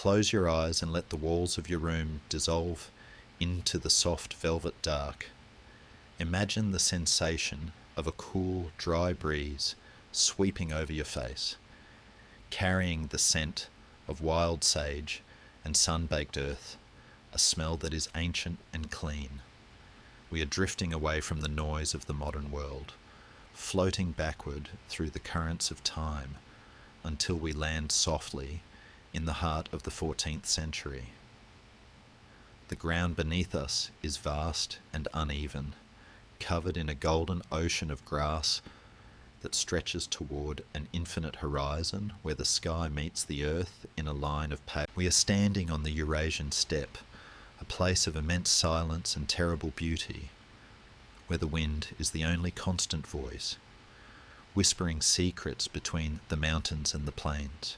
close your eyes and let the walls of your room dissolve into the soft velvet dark. Imagine the sensation of a cool, dry breeze sweeping over your face, carrying the scent of wild sage and sun-baked earth, a smell that is ancient and clean. We are drifting away from the noise of the modern world, floating backward through the currents of time until we land softly in the heart of the 14th century. The ground beneath us is vast and uneven, covered in a golden ocean of grass that stretches toward an infinite horizon where the sky meets the earth in a line of pale. We are standing on the Eurasian steppe, a place of immense silence and terrible beauty, where the wind is the only constant voice, whispering secrets between the mountains and the plains.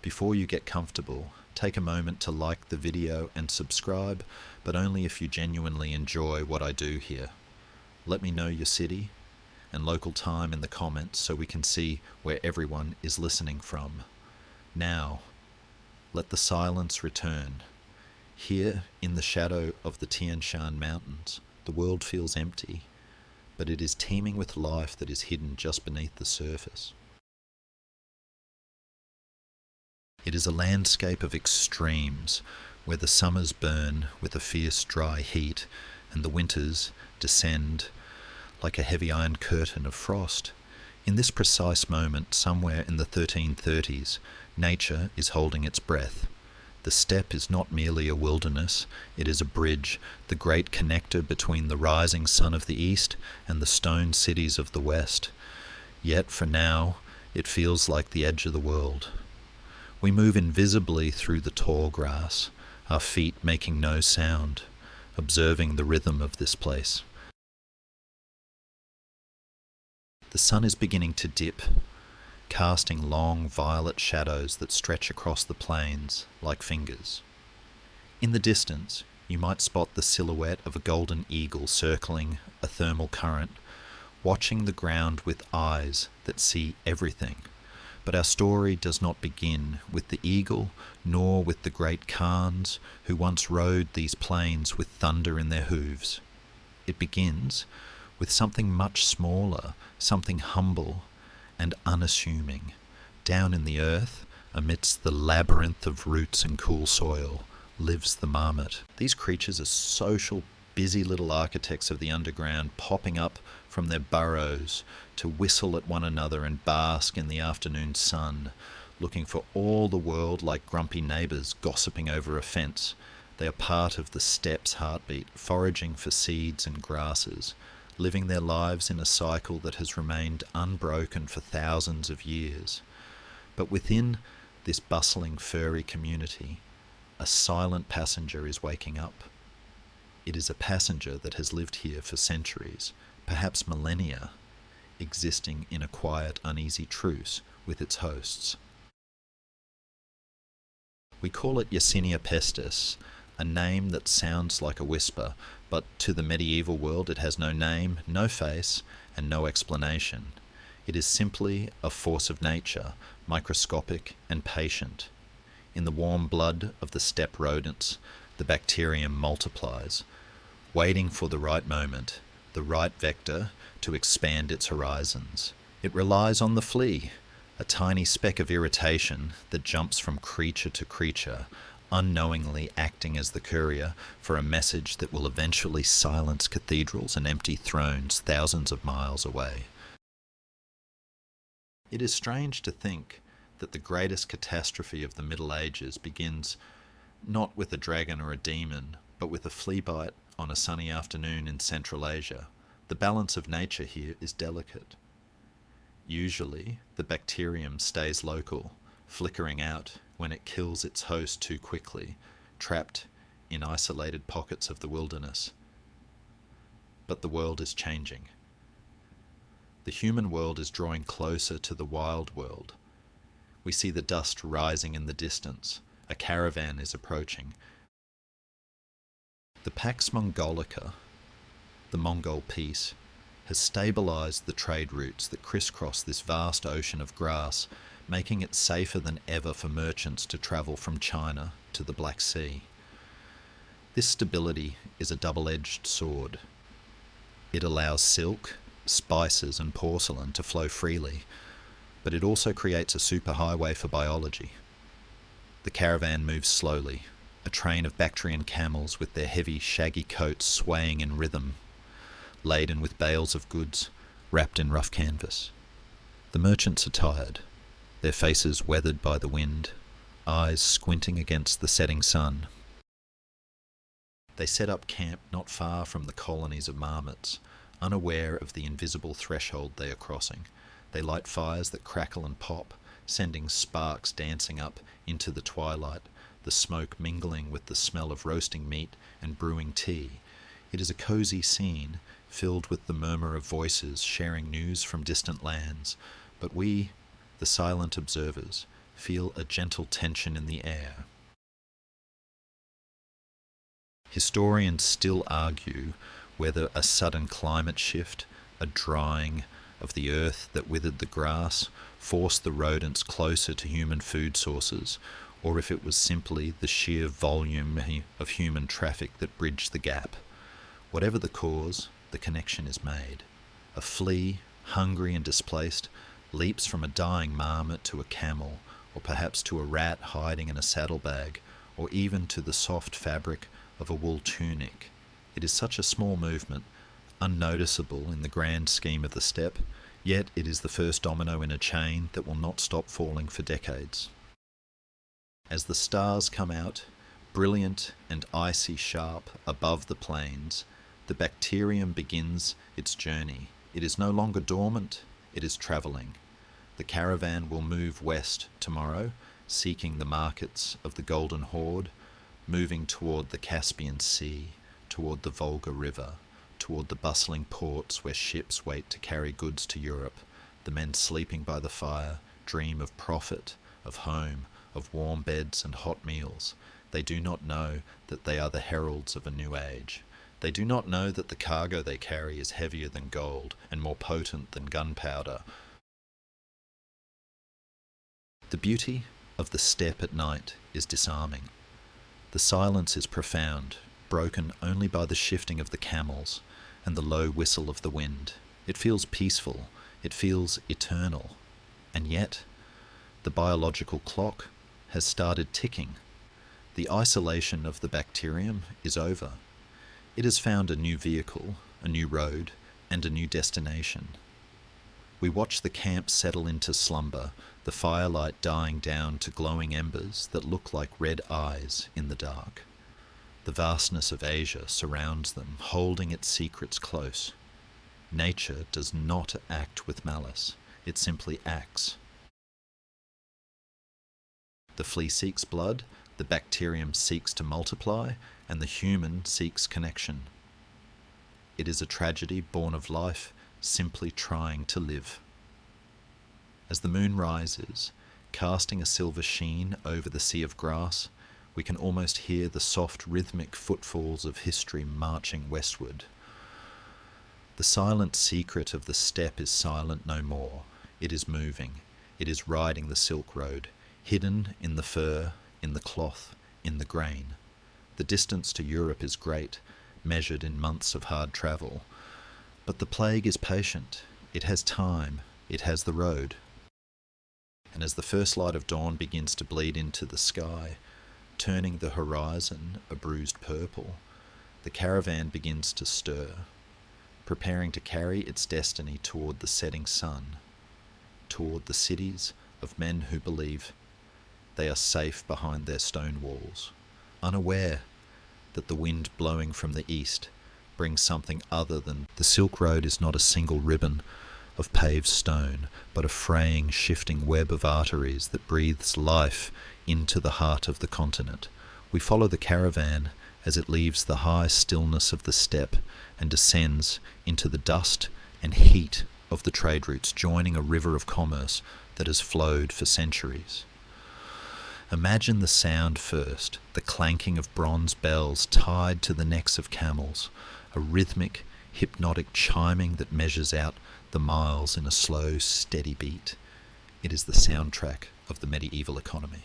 Before you get comfortable, take a moment to like the video and subscribe, but only if you genuinely enjoy what I do here. Let me know your city and local time in the comments so we can see where everyone is listening from. Now, let the silence return. Here, in the shadow of the Tian Shan Mountains, the world feels empty, but it is teeming with life that is hidden just beneath the surface. It is a landscape of extremes, where the summers burn with a fierce dry heat, and the winters descend like a heavy iron curtain of frost. In this precise moment, somewhere in the 1330s, nature is holding its breath. The steppe is not merely a wilderness, it is a bridge, the great connector between the rising sun of the east and the stone cities of the west. Yet for now, it feels like the edge of the world. We move invisibly through the tall grass, our feet making no sound, observing the rhythm of this place. The sun is beginning to dip, casting long violet shadows that stretch across the plains like fingers. In the distance, you might spot the silhouette of a golden eagle circling a thermal current, watching the ground with eyes that see everything. But our story does not begin with the eagle, nor with the great Khans who once rode these plains with thunder in their hooves. It begins with something much smaller, something humble and unassuming. Down in the earth, amidst the labyrinth of roots and cool soil, lives the marmot. These creatures are social, busy little architects of the underground, popping up from their burrows to whistle at one another and bask in the afternoon sun, looking for all the world like grumpy neighbours gossiping over a fence. They are part of the steppe's heartbeat, foraging for seeds and grasses, living their lives in a cycle that has remained unbroken for thousands of years. But within this bustling furry community, a silent passenger is waking up. It is a passenger that has lived here for centuries, perhaps millennia, existing in a quiet, uneasy truce with its hosts. We call it Yersinia pestis, a name that sounds like a whisper, but to the medieval world it has no name, no face, and no explanation. It is simply a force of nature, microscopic and patient. In the warm blood of the steppe rodents, the bacterium multiplies, waiting for the right moment, the right vector to expand its horizons. It relies on the flea, a tiny speck of irritation that jumps from creature to creature, unknowingly acting as the courier for a message that will eventually silence cathedrals and empty thrones thousands of miles away. It is strange to think that the greatest catastrophe of the Middle Ages begins not with a dragon or a demon, but with a flea bite on a sunny afternoon in Central Asia. The balance of nature here is delicate. Usually, the bacterium stays local, flickering out when it kills its host too quickly, trapped in isolated pockets of the wilderness. But the world is changing. The human world is drawing closer to the wild world. We see the dust rising in the distance. A caravan is approaching. The Pax Mongolica, the Mongol peace, has stabilized the trade routes that crisscross this vast ocean of grass, making it safer than ever for merchants to travel from China to the Black Sea. This stability is a double-edged sword. It allows silk, spices and porcelain to flow freely, but it also creates a superhighway for biology. The caravan moves slowly, a train of Bactrian camels with their heavy, shaggy coats swaying in rhythm, laden with bales of goods wrapped in rough canvas. The merchants are tired, their faces weathered by the wind, eyes squinting against the setting sun. They set up camp not far from the colonies of marmots, unaware of the invisible threshold they are crossing. They light fires that crackle and pop, sending sparks dancing up into the twilight, the smoke mingling with the smell of roasting meat and brewing tea. It is a cosy scene, filled with the murmur of voices sharing news from distant lands, but we, the silent observers, feel a gentle tension in the air. Historians still argue whether a sudden climate shift, a drying of the earth that withered the grass, forced the rodents closer to human food sources, or if it was simply the sheer volume of human traffic that bridged the gap. Whatever the cause, the connection is made. A flea, hungry and displaced, leaps from a dying marmot to a camel, or perhaps to a rat hiding in a saddlebag, or even to the soft fabric of a wool tunic. It is such a small movement, unnoticeable in the grand scheme of the steppe, yet it is the first domino in a chain that will not stop falling for decades. As the stars come out, brilliant and icy sharp above the plains, the bacterium begins its journey. It is no longer dormant, it is travelling. The caravan will move west tomorrow, seeking the markets of the Golden Horde, moving toward the Caspian Sea, toward the Volga River, toward the bustling ports where ships wait to carry goods to Europe. The men sleeping by the fire dream of profit, of home, of warm beds and hot meals. They do not know that they are the heralds of a new age. They do not know that the cargo they carry is heavier than gold and more potent than gunpowder. The beauty of the steppe at night is disarming. The silence is profound, broken only by the shifting of the camels and the low whistle of the wind. It feels peaceful, it feels eternal, and yet the biological clock has started ticking. The isolation of the bacterium is over. It has found a new vehicle, a new road, and a new destination. We watch the camp settle into slumber, the firelight dying down to glowing embers that look like red eyes in the dark. The vastness of Asia surrounds them, holding its secrets close. Nature does not act with malice, it simply acts. The flea seeks blood, the bacterium seeks to multiply, and the human seeks connection. It is a tragedy born of life simply trying to live. As the moon rises, casting a silver sheen over the sea of grass, we can almost hear the soft rhythmic footfalls of history marching westward. The silent secret of the steppe is silent no more. It is moving. It is riding the Silk Road, hidden in the fur, in the cloth, in the grain. The distance to Europe is great, measured in months of hard travel. But the plague is patient. It has time. It has the road. And as the first light of dawn begins to bleed into the sky, turning the horizon a bruised purple, the caravan begins to stir, preparing to carry its destiny toward the setting sun, toward the cities of men who believe they are safe behind their stone walls, unaware that the wind blowing from the east brings something other than the Silk Road is not a single ribbon of paved stone, but a fraying, shifting web of arteries that breathes life into the heart of the continent. We follow the caravan as it leaves the high stillness of the steppe and descends into the dust and heat of the trade routes, joining a river of commerce that has flowed for centuries. Imagine the sound first, the clanking of bronze bells tied to the necks of camels, a rhythmic, hypnotic chiming that measures out the miles in a slow, steady beat. It is the soundtrack of the medieval economy.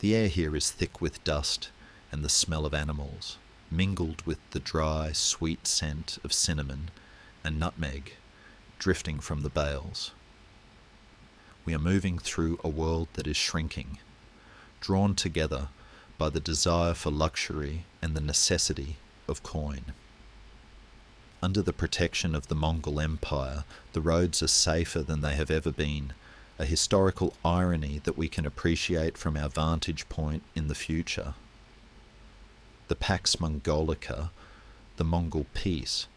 The air here is thick with dust and the smell of animals, mingled with the dry, sweet scent of cinnamon and nutmeg drifting from the bales. We are moving through a world that is shrinking, drawn together by the desire for luxury and the necessity of coin. Under the protection of the Mongol Empire, the roads are safer than they have ever been, a historical irony that we can appreciate from our vantage point in the future. The Pax Mongolica, the Mongol peace,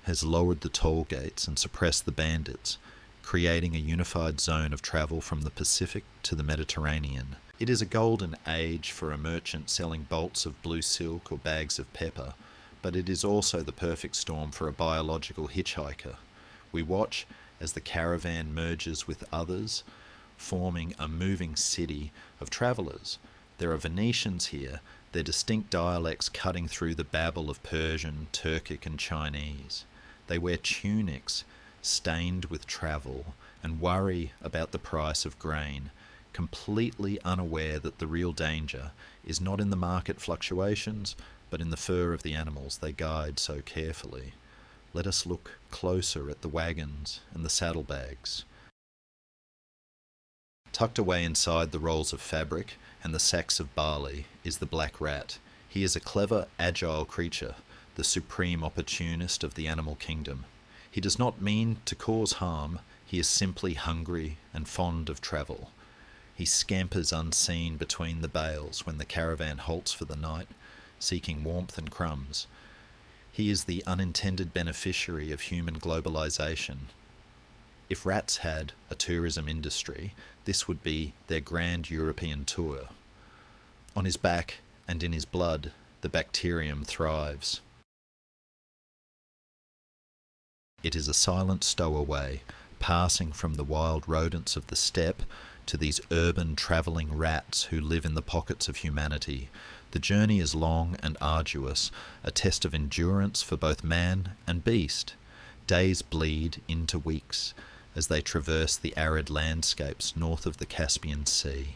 has lowered the toll gates and suppressed the bandits, creating a unified zone of travel from the Pacific to the Mediterranean. It is a golden age for a merchant selling bolts of blue silk or bags of pepper, but it is also the perfect storm for a biological hitchhiker. We watch as the caravan merges with others, forming a moving city of travellers. There are Venetians here, their distinct dialects cutting through the babble of Persian, Turkic and Chinese. They wear tunics stained with travel and worry about the price of grain, completely unaware that the real danger is not in the market fluctuations, but in the fur of the animals they guide so carefully. Let us look closer at the wagons and the saddlebags. Tucked away inside the rolls of fabric and the sacks of barley is the black rat. He is a clever, agile creature, the supreme opportunist of the animal kingdom. He does not mean to cause harm, he is simply hungry and fond of travel. He scampers unseen between the bales when the caravan halts for the night, seeking warmth and crumbs. He is the unintended beneficiary of human globalization. If rats had a tourism industry, this would be their grand European tour. On his back and in his blood, the bacterium thrives. It is a silent stowaway, passing from the wild rodents of the steppe to these urban travelling rats who live in the pockets of humanity. The journey is long and arduous, a test of endurance for both man and beast. Days bleed into weeks as they traverse the arid landscapes north of the Caspian Sea.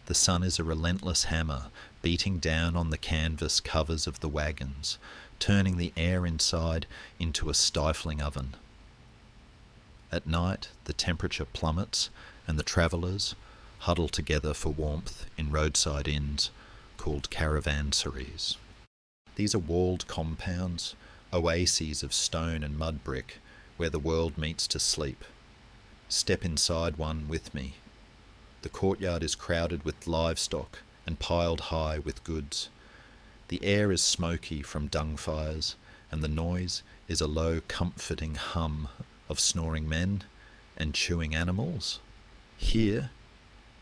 The sun is a relentless hammer, beating down on the canvas covers of the wagons, turning the air inside into a stifling oven. At night, the temperature plummets, and the travellers huddle together for warmth in roadside inns called caravanseries. These are walled compounds, oases of stone and mud brick, where the world meets to sleep. Step inside one with me. The courtyard is crowded with livestock and piled high with goods. The air is smoky from dung fires, and the noise is a low, comforting hum of snoring men and chewing animals. Here,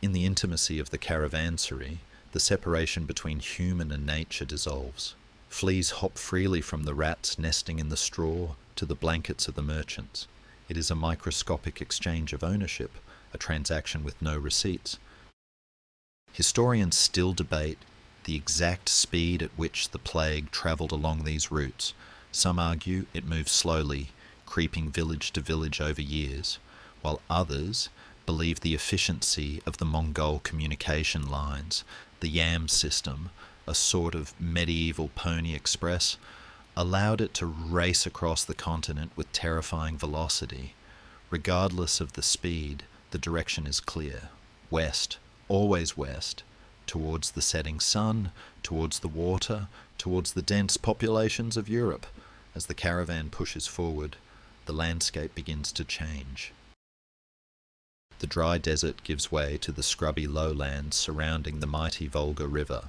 in the intimacy of the caravanserai, the separation between human and nature dissolves. Fleas hop freely from the rats nesting in the straw to the blankets of the merchants. It is a microscopic exchange of ownership, a transaction with no receipts. Historians still debate the exact speed at which the plague travelled along these routes. Some argue it moved slowly, creeping village to village over years, while others believe the efficiency of the Mongol communication lines, the Yam system, a sort of medieval pony express, allowed it to race across the continent with terrifying velocity. Regardless of the speed, the direction is clear. West, always west, towards the setting sun, towards the water, towards the dense populations of Europe. As the caravan pushes forward, the landscape begins to change. The dry desert gives way to the scrubby lowlands surrounding the mighty Volga River.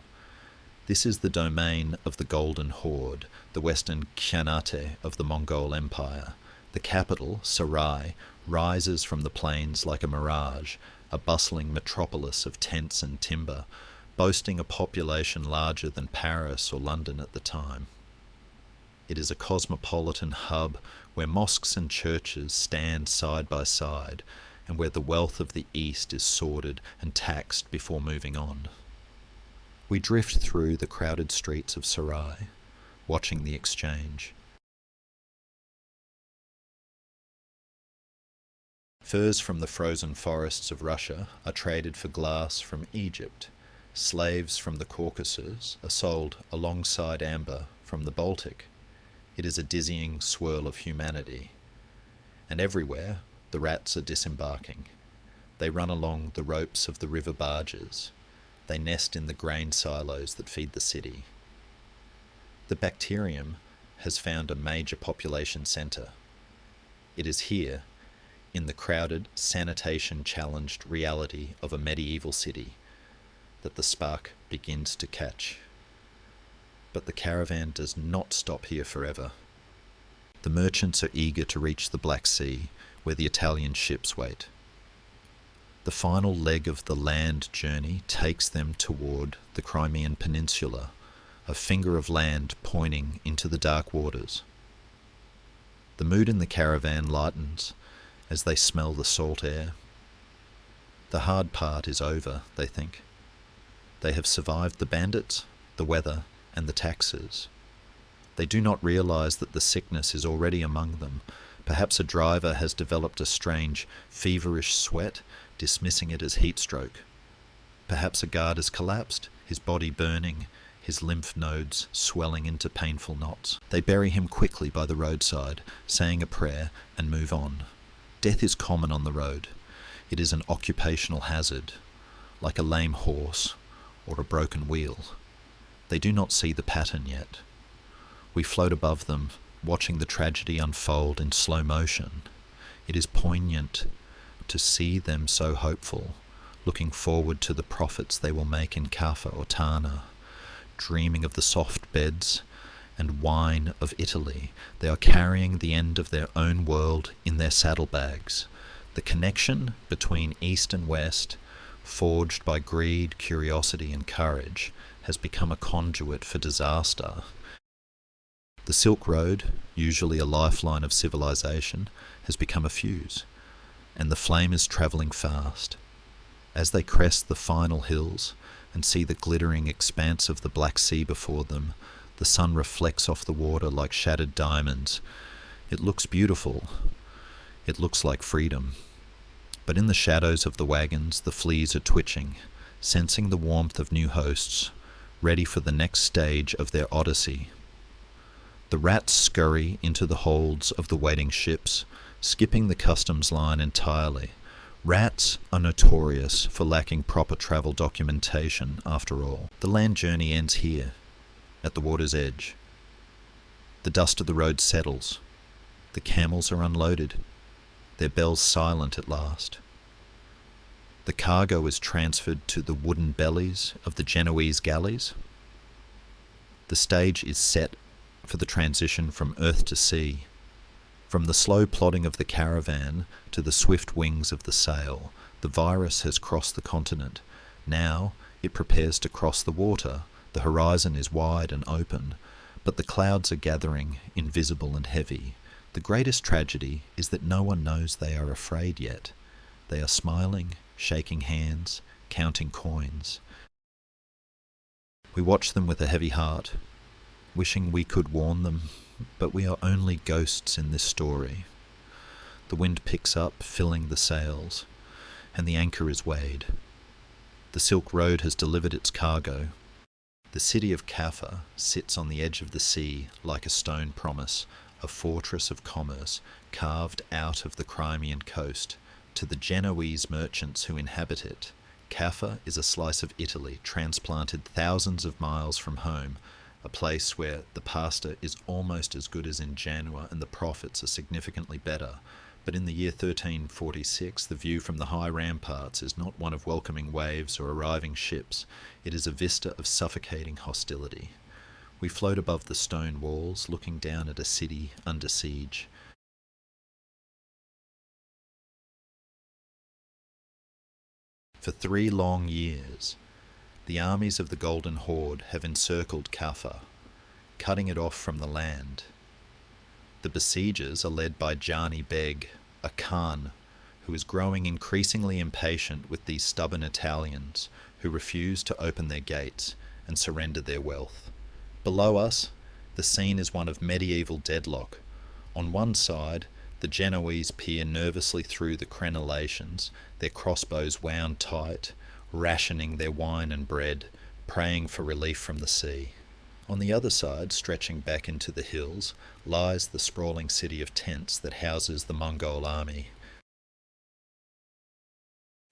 This is the domain of the Golden Horde, the western Khanate of the Mongol Empire. The capital, Sarai, rises from the plains like a mirage, a bustling metropolis of tents and timber, boasting a population larger than Paris or London at the time. It is a cosmopolitan hub where mosques and churches stand side by side, and where the wealth of the East is sorted and taxed before moving on. We drift through the crowded streets of Sarai, watching the exchange. Furs from the frozen forests of Russia are traded for glass from Egypt. Slaves from the Caucasus are sold alongside amber from the Baltic. It is a dizzying swirl of humanity. And everywhere, the rats are disembarking. They run along the ropes of the river barges. They nest in the grain silos that feed the city. The bacterium has found a major population centre. It is here, in the crowded, sanitation-challenged reality of a medieval city, that the spark begins to catch. But the caravan does not stop here forever. The merchants are eager to reach the Black Sea, where the Italian ships wait. The final leg of the land journey takes them toward the Crimean Peninsula, a finger of land pointing into the dark waters. The mood in the caravan lightens as they smell the salt air. The hard part is over, they think. They have survived the bandits, the weather, and the taxes. They do not realize that the sickness is already among them. Perhaps a driver has developed a strange, feverish sweat, dismissing it as heat stroke. Perhaps a guard has collapsed, his body burning, his lymph nodes swelling into painful knots. They bury him quickly by the roadside, saying a prayer, and move on. Death is common on the road. It is an occupational hazard, like a lame horse or a broken wheel. They do not see the pattern yet. We float above them, watching the tragedy unfold in slow motion. It is poignant to see them so hopeful, looking forward to the profits they will make in Kaffa or Tana, dreaming of the soft beds and wine of Italy. They are carrying the end of their own world in their saddlebags. The connection between East and West, forged by greed, curiosity, and courage, has become a conduit for disaster. The Silk Road, usually a lifeline of civilization, has become a fuse, and the flame is travelling fast. As they crest the final hills and see the glittering expanse of the Black Sea before them, the sun reflects off the water like shattered diamonds. It looks beautiful. It looks like freedom. But in the shadows of the wagons, the fleas are twitching, sensing the warmth of new hosts, ready for the next stage of their odyssey. The rats scurry into the holds of the waiting ships, skipping the customs line entirely. Rats are notorious for lacking proper travel documentation, after all. The land journey ends here, at the water's edge. The dust of the road settles. The camels are unloaded, their bells silent at last. The cargo is transferred to the wooden bellies of the Genoese galleys. The stage is set for the transition from earth to sea, from the slow plodding of the caravan to the swift wings of the sail. The virus has crossed the continent. Now it prepares to cross the water. The horizon is wide and open, but the clouds are gathering, invisible and heavy. The greatest tragedy is that no one knows they are afraid yet. They are smiling, shaking hands, counting coins. We watch them with a heavy heart, wishing we could warn them, but we are only ghosts in this story. The wind picks up, filling the sails, and the anchor is weighed. The Silk Road has delivered its cargo. The city of Kaffa sits on the edge of the sea like a stone promise, a fortress of commerce carved out of the Crimean coast. To the Genoese merchants who inhabit it, Kaffa is a slice of Italy transplanted thousands of miles from home, a place where the pasta is almost as good as in Genoa and the profits are significantly better. But in the year 1346, the view from the high ramparts is not one of welcoming waves or arriving ships. It is a vista of suffocating hostility. We float above the stone walls, looking down at a city under siege. For 3 long years, the armies of the Golden Horde have encircled Kaffa, cutting it off from the land. The besiegers are led by Jani Beg, a Khan, who is growing increasingly impatient with these stubborn Italians who refuse to open their gates and surrender their wealth. Below us, the scene is one of medieval deadlock. On one side, The Genoese peer nervously through the crenellations, their crossbows wound tight, rationing their wine and bread, praying for relief from the sea. On the other side, stretching back into the hills, lies the sprawling city of tents that houses the Mongol army.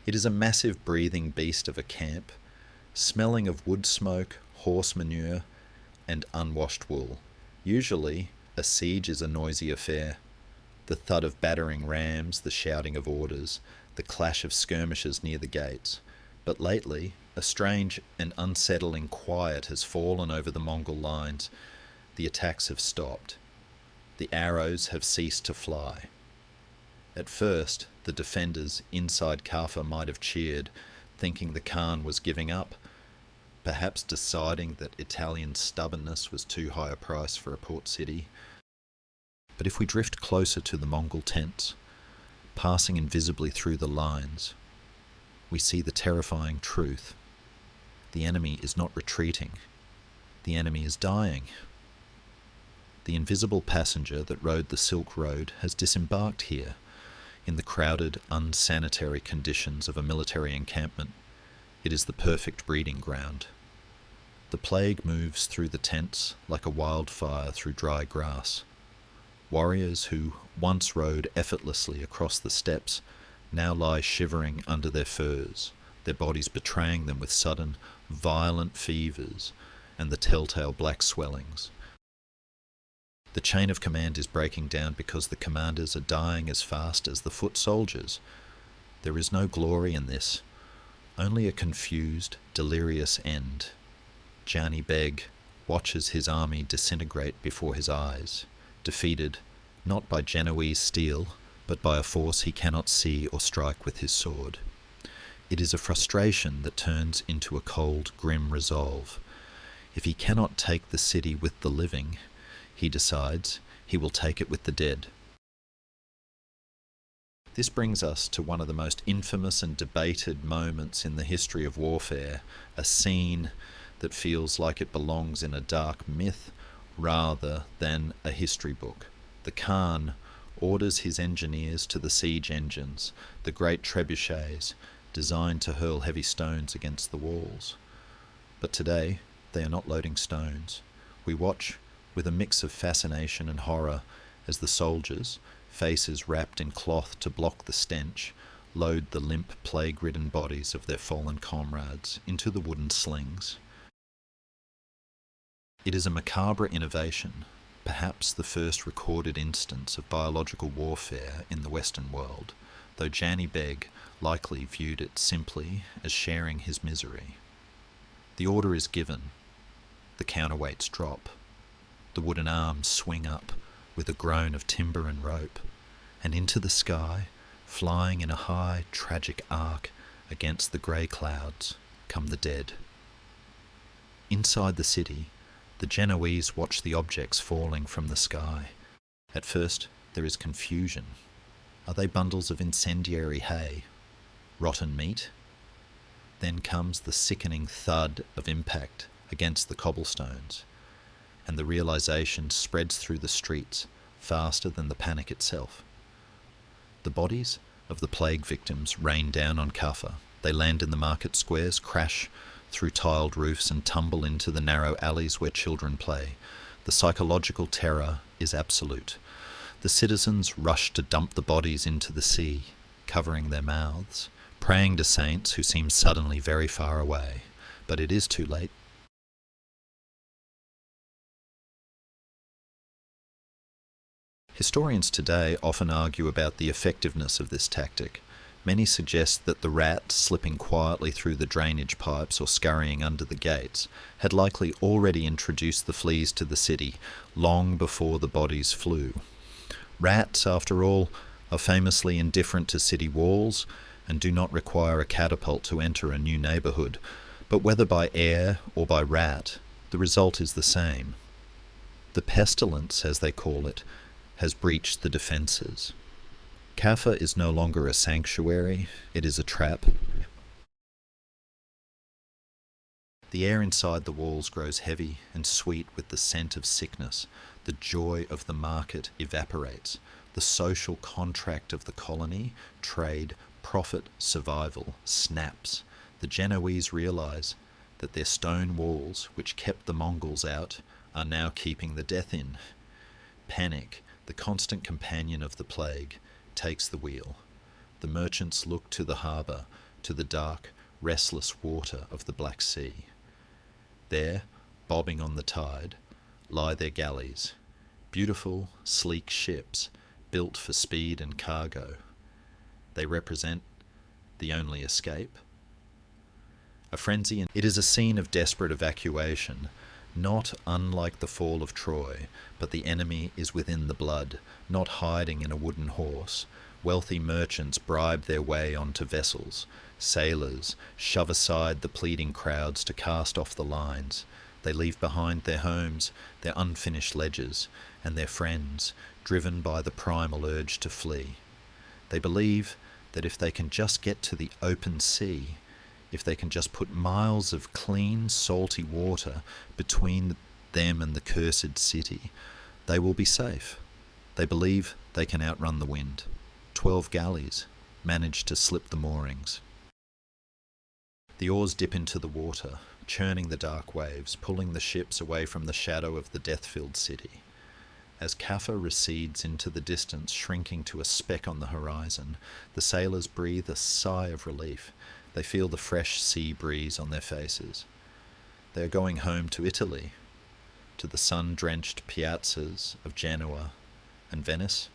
It is a massive breathing beast of a camp, smelling of wood smoke, horse manure, and unwashed wool. Usually, a siege is a noisy affair. The thud of battering rams, the shouting of orders, the clash of skirmishers near the gates. But lately, a strange and unsettling quiet has fallen over the Mongol lines. The attacks have stopped. The arrows have ceased to fly. At first, the defenders inside Kaffa might have cheered, thinking the Khan was giving up, perhaps deciding that Italian stubbornness was too high a price for a port city. But if we drift closer to the Mongol tents, passing invisibly through the lines, we see the terrifying truth. The enemy is not retreating. The enemy is dying. The invisible passenger that rode the Silk Road has disembarked here, in the crowded, unsanitary conditions of a military encampment. It is the perfect breeding ground. The plague moves through the tents like a wildfire through dry grass. Warriors who once rode effortlessly across the steppes now lie shivering under their furs, their bodies betraying them with sudden, violent fevers and the telltale black swellings. The chain of command is breaking down because the commanders are dying as fast as the foot soldiers. There is no glory in this, only a confused, delirious end. Gianni Beg watches his army disintegrate before his eyes, defeated not by Genoese steel, but by a force he cannot see or strike with his sword. It is a frustration that turns into a cold, grim resolve. If he cannot take the city with the living, he decides he will take it with the dead. This brings us to one of the most infamous and debated moments in the history of warfare, a scene that feels like it belongs in a dark myth rather than a history book. The Khan orders his engineers to the siege engines, the great trebuchets, designed to hurl heavy stones against the walls. But today, they are not loading stones. We watch with a mix of fascination and horror as the soldiers, faces wrapped in cloth to block the stench, load the limp, plague-ridden bodies of their fallen comrades into the wooden slings. It is a macabre innovation, perhaps the first recorded instance of biological warfare in the Western world, though Gianni Beg likely viewed it simply as sharing his misery. The order is given. The counterweights drop. The wooden arms swing up with a groan of timber and rope, and into the sky, flying in a high, tragic arc against the grey clouds, come the dead. Inside the city, the Genoese watch the objects falling from the sky. At first, there is confusion. Are they bundles of incendiary hay? Rotten meat? Then comes the sickening thud of impact against the cobblestones, and the realization spreads through the streets faster than the panic itself. The bodies of the plague victims rain down on Kaffa. They land in the market squares, crash through tiled roofs and tumble into the narrow alleys where children play. The psychological terror is absolute. The citizens rush to dump the bodies into the sea, covering their mouths, praying to saints who seem suddenly very far away. But it is too late. Historians today often argue about the effectiveness of this tactic. Many suggest that the rats slipping quietly through the drainage pipes or scurrying under the gates had likely already introduced the fleas to the city long before the bodies flew. Rats, after all, are famously indifferent to city walls and do not require a catapult to enter a new neighbourhood, but whether by air or by rat, the result is the same. The pestilence, as they call it, has breached the defences. Kaffa is no longer a sanctuary, it is a trap. The air inside the walls grows heavy and sweet with the scent of sickness. The joy of the market evaporates. The social contract of the colony, trade, profit, survival, snaps. The Genoese realise that their stone walls, which kept the Mongols out, are now keeping the death in. Panic, the constant companion of the plague, takes the wheel. The merchants look to the harbour, to the dark, restless water of the Black Sea. There, bobbing on the tide, lie their galleys, beautiful, sleek ships, built for speed and cargo. They represent the only escape. A frenzy. It is a scene of desperate evacuation, not unlike the fall of Troy, but the enemy is within the blood, not hiding in a wooden horse. Wealthy merchants bribe their way onto vessels. Sailors shove aside the pleading crowds to cast off the lines. They leave behind their homes, their unfinished ledgers, and their friends, driven by the primal urge to flee. They believe that if they can just get to the open sea, if they can just put miles of clean, salty water between them and the cursed city, they will be safe. They believe they can outrun the wind. 12 galleys manage to slip the moorings. The oars dip into the water, churning the dark waves, pulling the ships away from the shadow of the death-filled city. As Kaffa recedes into the distance, shrinking to a speck on the horizon, the sailors breathe a sigh of relief. They feel the fresh sea breeze on their faces. They are going home to Italy, to the sun-drenched piazzas of Genoa and Venice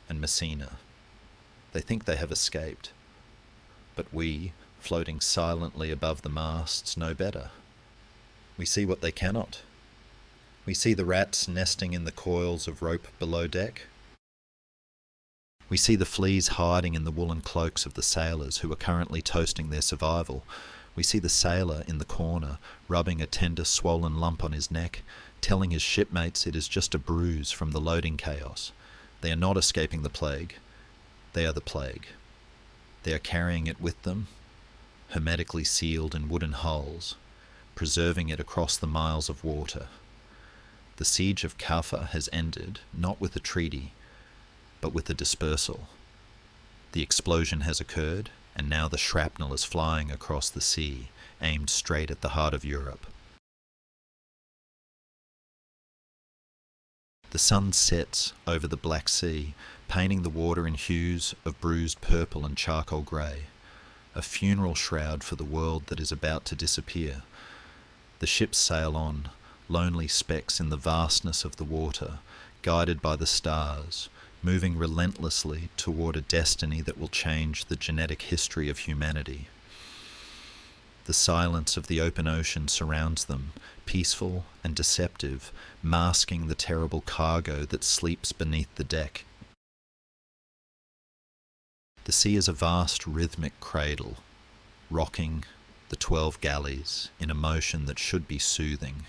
and Messina. They think they have escaped, but we, floating silently above the masts, know better. We see what they cannot. We see the rats nesting in the coils of rope below deck. We see the fleas hiding in the woolen cloaks of the sailors who are currently toasting their survival. We see the sailor in the corner, rubbing a tender swollen lump on his neck, telling his shipmates it is just a bruise from the loading chaos. They are not escaping the plague. They are the plague. They are carrying it with them, hermetically sealed in wooden hulls, preserving it across the miles of water. The siege of Kaffa has ended, not with a treaty, but with a dispersal. The explosion has occurred, and now the shrapnel is flying across the sea, aimed straight at the heart of Europe. The sun sets over the Black Sea, painting the water in hues of bruised purple and charcoal grey, a funeral shroud for the world that is about to disappear. The ships sail on, lonely specks in the vastness of the water, guided by the stars, moving relentlessly toward a destiny that will change the genetic history of humanity. The silence of the open ocean surrounds them, peaceful and deceptive, masking the terrible cargo that sleeps beneath the deck. The sea is a vast rhythmic cradle, rocking the 12 galleys in a motion that should be soothing,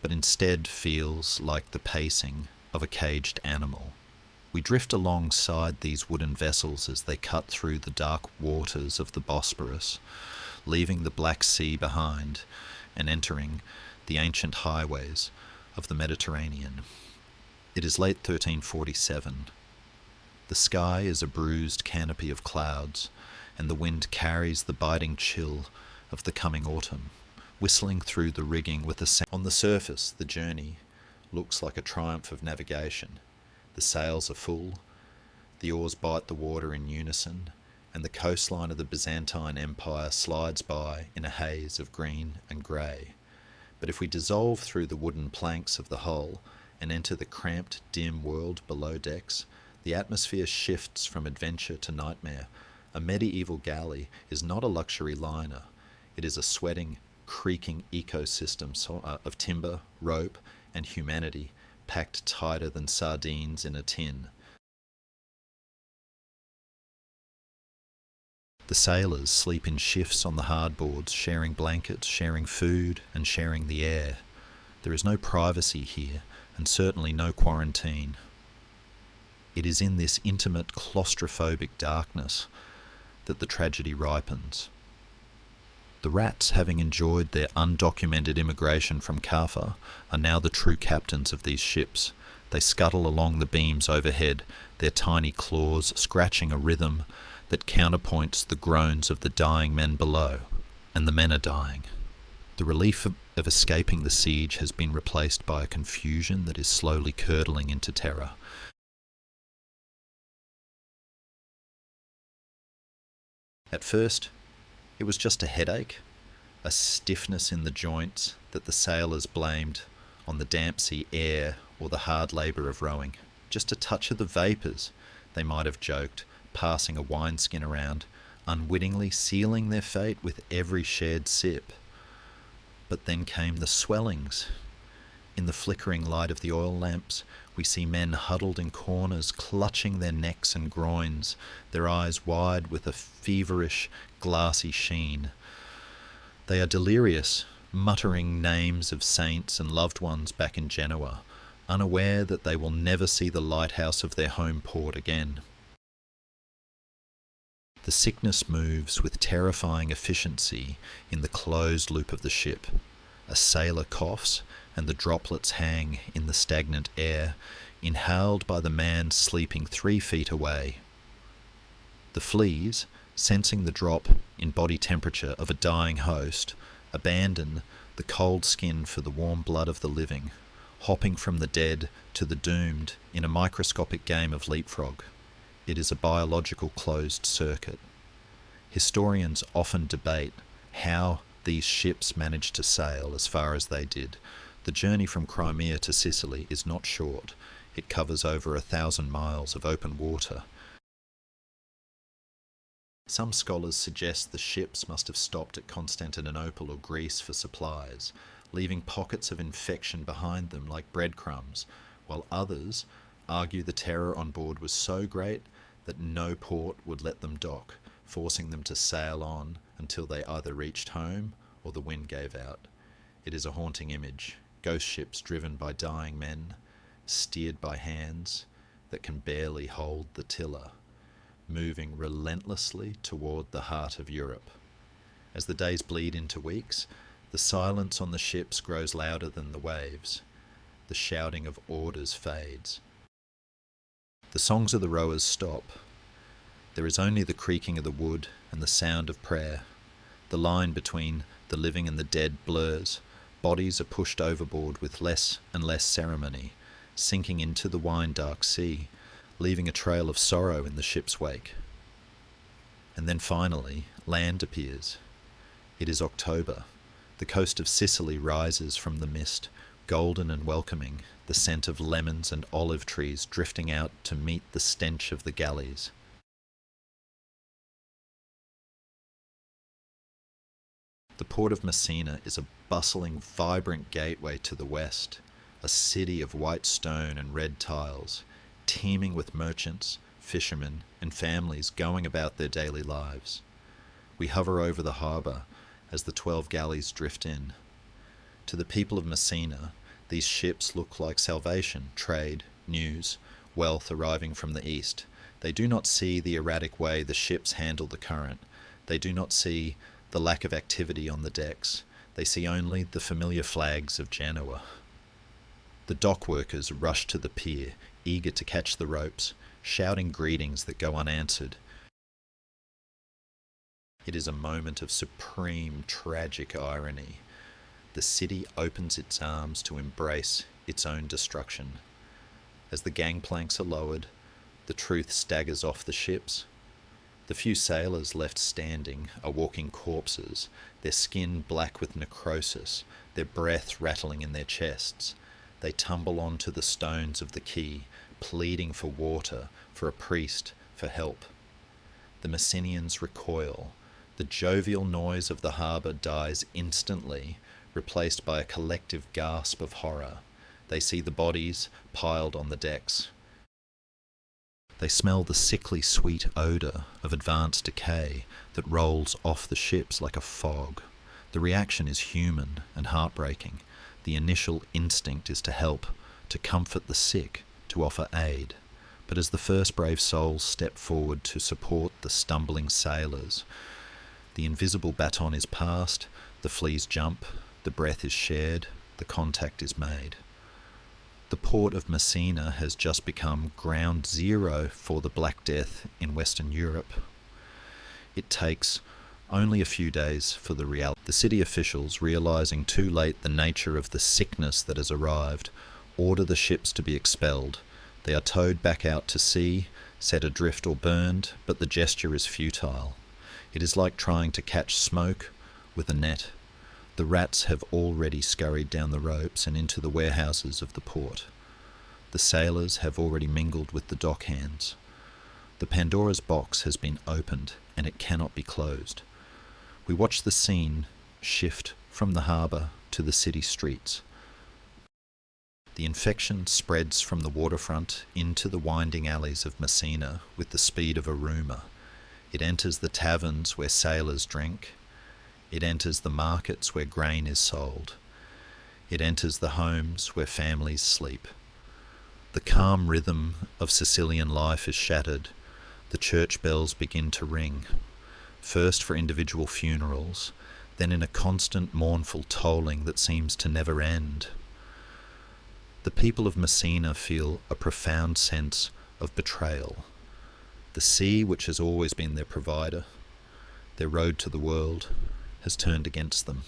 but instead feels like the pacing of a caged animal. We drift alongside these wooden vessels as they cut through the dark waters of the Bosporus, leaving the Black Sea behind and entering the ancient highways of the Mediterranean. It is late 1347. The sky is a bruised canopy of clouds, and the wind carries the biting chill of the coming autumn, whistling through the rigging with a sound. On the surface, the journey looks like a triumph of navigation. The sails are full, the oars bite the water in unison, and the coastline of the Byzantine Empire slides by in a haze of green and grey. But if we dissolve through the wooden planks of the hull and enter the cramped, dim world below decks, the atmosphere shifts from adventure to nightmare. A medieval galley is not a luxury liner. It is a sweating, creaking ecosystem of timber, rope, and humanity, packed tighter than sardines in a tin. The sailors sleep in shifts on the hardboards, sharing blankets, sharing food, and sharing the air. There is no privacy here, and certainly no quarantine. It is in this intimate, claustrophobic darkness that the tragedy ripens. The rats, having enjoyed their undocumented immigration from Kaffa, are now the true captains of these ships. They scuttle along the beams overhead, their tiny claws scratching a rhythm that counterpoints the groans of the dying men below. And the men are dying. The relief of escaping the siege has been replaced by a confusion that is slowly curdling into terror. At first, it was just a headache, a stiffness in the joints that the sailors blamed on the damp sea air or the hard labour of rowing. Just a touch of the vapours, they might have joked, passing a wineskin around, unwittingly sealing their fate with every shared sip. But then came the swellings. In the flickering light of the oil lamps, we see men huddled in corners, clutching their necks and groins, their eyes wide with a feverish, glassy sheen. They are delirious, muttering names of saints and loved ones back in Genoa, unaware that they will never see the lighthouse of their home port again. The sickness moves with terrifying efficiency in the closed loop of the ship. A sailor coughs, and the droplets hang in the stagnant air, inhaled by the man sleeping 3 feet away. The fleas, sensing the drop in body temperature of a dying host, abandon the cold skin for the warm blood of the living, hopping from the dead to the doomed in a microscopic game of leapfrog. It is a biological closed circuit. Historians often debate how these ships managed to sail as far as they did. The journey from Crimea to Sicily is not short. It covers over 1,000 miles of open water. Some scholars suggest the ships must have stopped at Constantinople or Greece for supplies, leaving pockets of infection behind them like breadcrumbs, while others argue the terror on board was so great that no port would let them dock, forcing them to sail on until they either reached home or the wind gave out. It is a haunting image. Ghost ships driven by dying men, steered by hands that can barely hold the tiller, moving relentlessly toward the heart of Europe. As the days bleed into weeks, the silence on the ships grows louder than the waves. The shouting of orders fades. The songs of the rowers stop. There is only the creaking of the wood and the sound of prayer. The line between the living and the dead blurs. Bodies are pushed overboard with less and less ceremony, sinking into the wine-dark sea, leaving a trail of sorrow in the ship's wake. And then finally, land appears. It is October. The coast of Sicily rises from the mist, golden and welcoming, the scent of lemons and olive trees drifting out to meet the stench of the galleys. The port of Messina is a bustling, vibrant gateway to the west, a city of white stone and red tiles, teeming with merchants, fishermen, and families going about their daily lives. We hover over the harbour as the 12 galleys drift in. To the people of Messina, these ships look like salvation, trade, news, wealth arriving from the east. They do not see the erratic way the ships handle the current. They do not see the lack of activity on the decks. They see only the familiar flags of Genoa. The dock workers rush to the pier, eager to catch the ropes, shouting greetings that go unanswered. It is a moment of supreme tragic irony. The city opens its arms to embrace its own destruction. As the gangplanks are lowered, the truth staggers off the ships. The few sailors left standing are walking corpses, their skin black with necrosis, their breath rattling in their chests. They tumble onto the stones of the quay, pleading for water, for a priest, for help. The Messinians recoil. The jovial noise of the harbour dies instantly, replaced by a collective gasp of horror. They see the bodies piled on the decks. They smell the sickly sweet odour of advanced decay that rolls off the ships like a fog. The reaction is human and heartbreaking. The initial instinct is to help, to comfort the sick, to offer aid. But as the first brave souls step forward to support the stumbling sailors, the invisible baton is passed, the fleas jump, the breath is shared, the contact is made. The port of Messina has just become ground zero for the Black Death in Western Europe. It takes only a few days for the reality. The city officials, realizing too late the nature of the sickness that has arrived, order the ships to be expelled. They are towed back out to sea, set adrift or burned, but the gesture is futile. It is like trying to catch smoke with a net. The rats have already scurried down the ropes and into the warehouses of the port. The sailors have already mingled with the dockhands. The Pandora's box has been opened, and it cannot be closed. We watch the scene shift from the harbour to the city streets. The infection spreads from the waterfront into the winding alleys of Messina with the speed of a rumour. It enters the taverns where sailors drink. It enters the markets where grain is sold. It enters the homes where families sleep. The calm rhythm of Sicilian life is shattered. The church bells begin to ring, first for individual funerals, then in a constant mournful tolling that seems to never end. The people of Messina feel a profound sense of betrayal. The sea, which has always been their provider, their road to the world, has turned against them.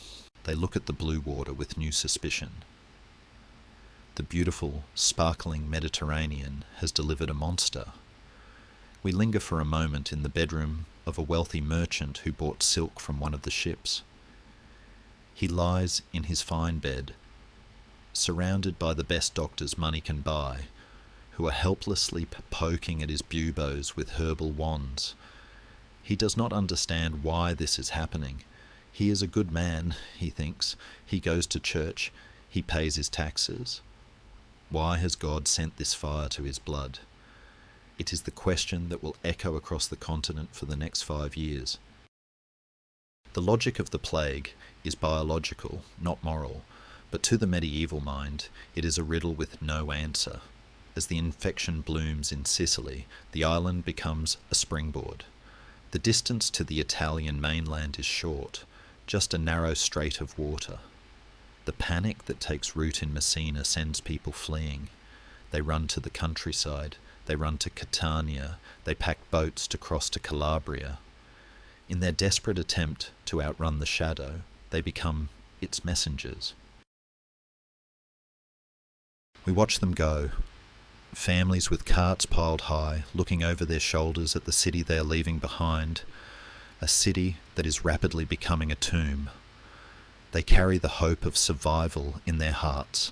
They look at the blue water with new suspicion. The beautiful, sparkling Mediterranean has delivered a monster. We linger for a moment in the bedroom of a wealthy merchant who bought silk from one of the ships. He lies in his fine bed, surrounded by the best doctors money can buy, who are helplessly poking at his buboes with herbal wands. He does not understand why this is happening. He is a good man, he thinks. He goes to church. He pays his taxes. Why has God sent this fire to his blood? It is the question that will echo across the continent for the next 5 years. The logic of the plague is biological, not moral, but to the medieval mind, it is a riddle with no answer. As the infection blooms in Sicily, the island becomes a springboard. The distance to the Italian mainland is short, just a narrow strait of water. The panic that takes root in Messina sends people fleeing. They run to the countryside, they run to Catania, they pack boats to cross to Calabria. In their desperate attempt to outrun the shadow, they become its messengers. We watch them go, families with carts piled high, looking over their shoulders at the city they are leaving behind, a city that is rapidly becoming a tomb. They carry the hope of survival in their hearts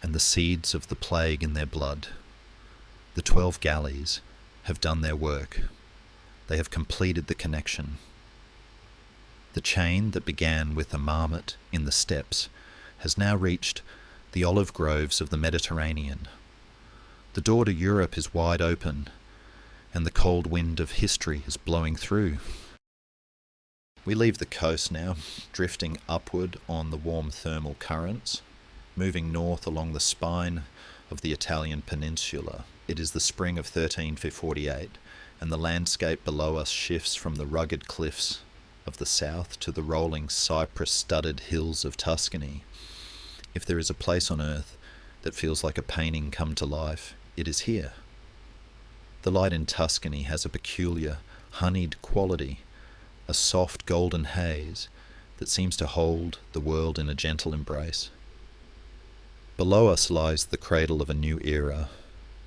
and the seeds of the plague in their blood. The 12 galleys have done their work. They have completed the connection. The chain that began with a marmot in the steppes has now reached the olive groves of the Mediterranean. The door to Europe is wide open, and the cold wind of history is blowing through. We leave the coast now, drifting upward on the warm thermal currents, moving north along the spine of the Italian peninsula. It is the spring of 1348, and the landscape below us shifts from the rugged cliffs of the south to the rolling cypress-studded hills of Tuscany. If there is a place on earth that feels like a painting come to life, it is here. The light in Tuscany has a peculiar, honeyed quality, a soft golden haze that seems to hold the world in a gentle embrace. Below us lies the cradle of a new era,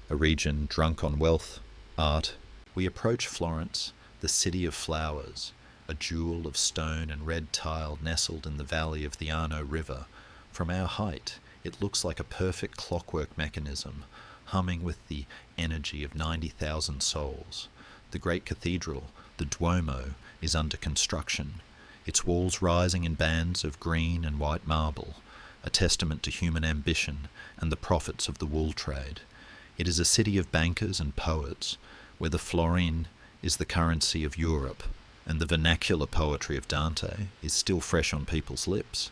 a region drunk on wealth, art. We approach Florence, the city of flowers, a jewel of stone and red tile nestled in the valley of the Arno River. From our height, it looks like a perfect clockwork mechanism, humming with the energy of 90,000 souls. The great cathedral, the Duomo, is under construction, its walls rising in bands of green and white marble, a testament to human ambition and the profits of the wool trade. It is a city of bankers and poets, where the florin is the currency of Europe, and the vernacular poetry of Dante is still fresh on people's lips.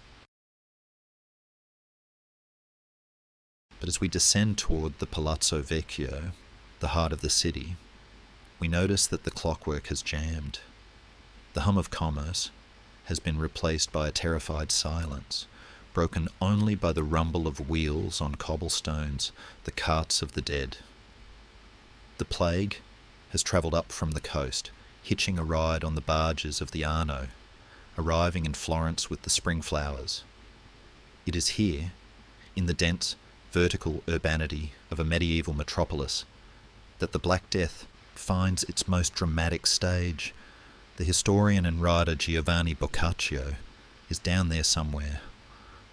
But as we descend toward the Palazzo Vecchio, the heart of the city, we notice that the clockwork has jammed. The hum of commerce has been replaced by a terrified silence. broken only by the rumble of wheels on cobblestones, the carts of the dead. The plague has travelled up from the coast, hitching a ride on the barges of the Arno, arriving in Florence with the spring flowers. It is here, in the dense, vertical urbanity of a medieval metropolis, that the Black Death finds its most dramatic stage. The historian and writer Giovanni Boccaccio is down there somewhere,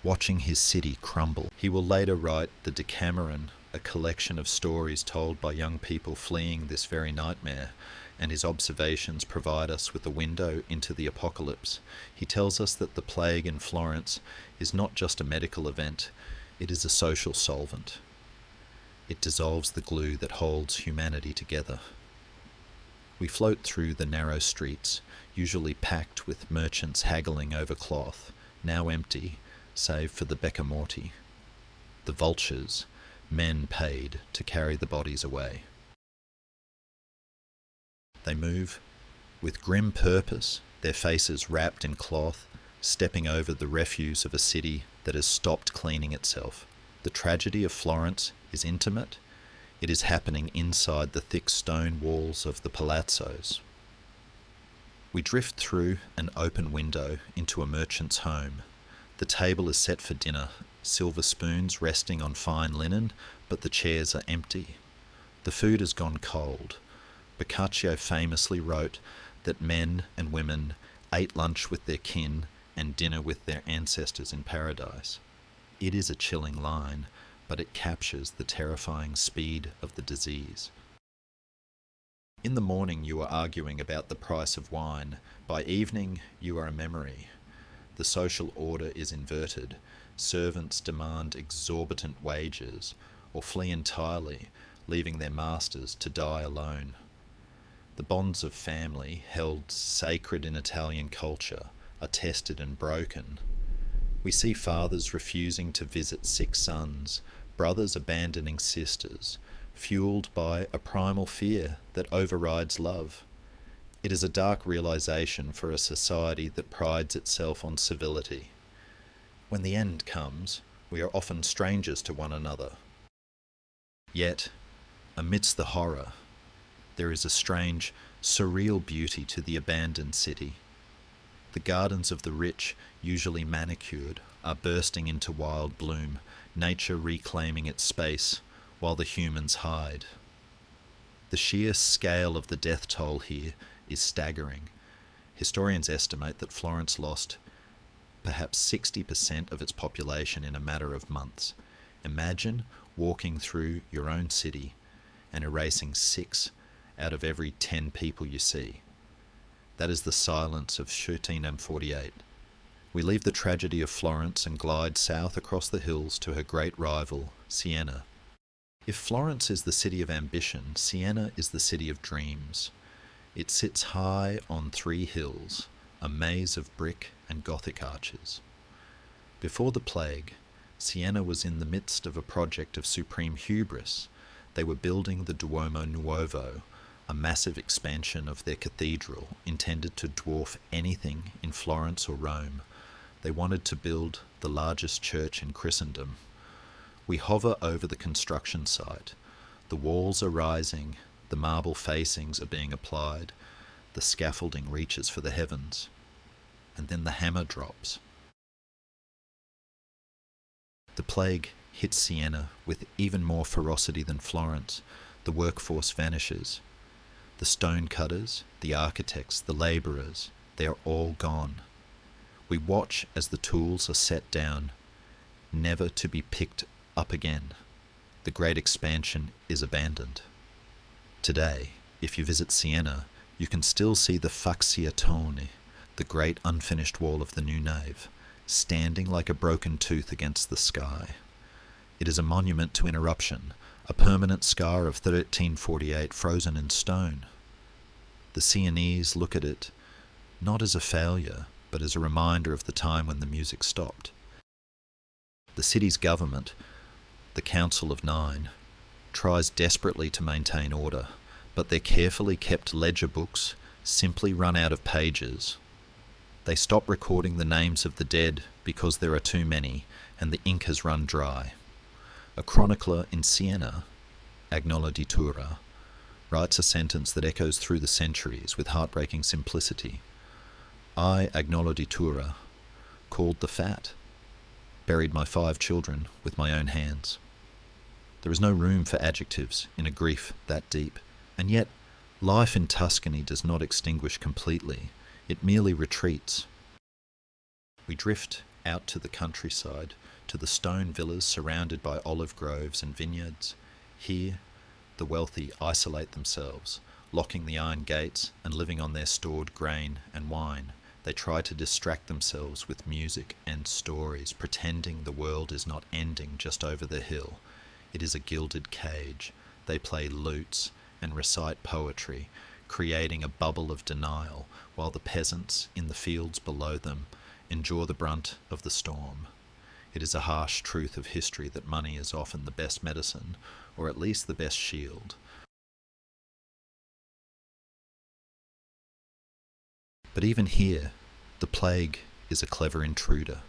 watching his city crumble. He will later write the Decameron, a collection of stories told by young people fleeing this very nightmare, and his observations provide us with a window into the apocalypse. He tells us that the plague in Florence is not just a medical event, it is a social solvent. It dissolves the glue that holds humanity together. We float through the narrow streets, usually packed with merchants haggling over cloth, now empty, save for the Beccamorti, the vultures, men paid to carry the bodies away. They move with grim purpose, their faces wrapped in cloth, stepping over the refuse of a city that has stopped cleaning itself. The tragedy of Florence is intimate. It is happening inside the thick stone walls of the palazzos. We drift through an open window into a merchant's home. The table is set for dinner, silver spoons resting on fine linen, but the chairs are empty. The food has gone cold. Boccaccio famously wrote that men and women ate lunch with their kin and dinner with their ancestors in paradise. It is a chilling line, but it captures the terrifying speed of the disease. In the morning you are arguing about the price of wine. By evening you are a memory. The social order is inverted. Servants demand exorbitant wages or flee entirely, leaving their masters to die alone. The bonds of family, held sacred in Italian culture, are tested and broken. We see fathers refusing to visit sick sons, brothers abandoning sisters, fueled by a primal fear that overrides love. It is a dark realization for a society that prides itself on civility. When the end comes, we are often strangers to one another. Yet, amidst the horror, there is a strange, surreal beauty to the abandoned city. The gardens of the rich, usually manicured, are bursting into wild bloom, nature reclaiming its space while the humans hide. The sheer scale of the death toll here is staggering. Historians estimate that Florence lost perhaps 60% of its population in a matter of months. Imagine walking through your own city and erasing 6 out of every 10 people you see. That is the silence of 1348. We leave the tragedy of Florence and glide south across the hills to her great rival, Siena. If Florence is the city of ambition, Siena is the city of dreams. It sits high on 3 hills, a maze of brick and Gothic arches. Before the plague, Siena was in the midst of a project of supreme hubris. They were building the Duomo Nuovo, a massive expansion of their cathedral intended to dwarf anything in Florence or Rome. They wanted to build the largest church in Christendom. We hover over the construction site. The walls are rising, the marble facings are being applied, the scaffolding reaches for the heavens, and then the hammer drops. The plague hits Siena with even more ferocity than Florence. The workforce vanishes. The stonecutters, the architects, the labourers, they are all gone. We watch as the tools are set down, never to be picked up again. The great expansion is abandoned. Today, if you visit Siena, you can still see the Facciatone, the great unfinished wall of the new nave, standing like a broken tooth against the sky. It is a monument to interruption, a permanent scar of 1348 frozen in stone. The Sienese look at it not as a failure, but as a reminder of the time when the music stopped. The city's government, the Council of Nine, tries desperately to maintain order, but their carefully kept ledger books simply run out of pages. They stop recording the names of the dead because there are too many, and the ink has run dry. A chronicler in Siena, Agnolo writes a sentence that echoes through the centuries with heartbreaking simplicity. I, Agnolo called the fat, buried my 5 children with my own hands. There is no room for adjectives in a grief that deep, and yet life in Tuscany does not extinguish completely. It merely retreats. We drift out to the countryside, to the stone villas surrounded by olive groves and vineyards. Here, the wealthy isolate themselves, locking the iron gates and living on their stored grain and wine. They try to distract themselves with music and stories, pretending the world is not ending just over the hill. It is a gilded cage. They play lutes and recite poetry, creating a bubble of denial, while the peasants in the fields below them endure the brunt of the storm. It is a harsh truth of history that money is often the best medicine, or at least the best shield. But even here, the plague is a clever intruder,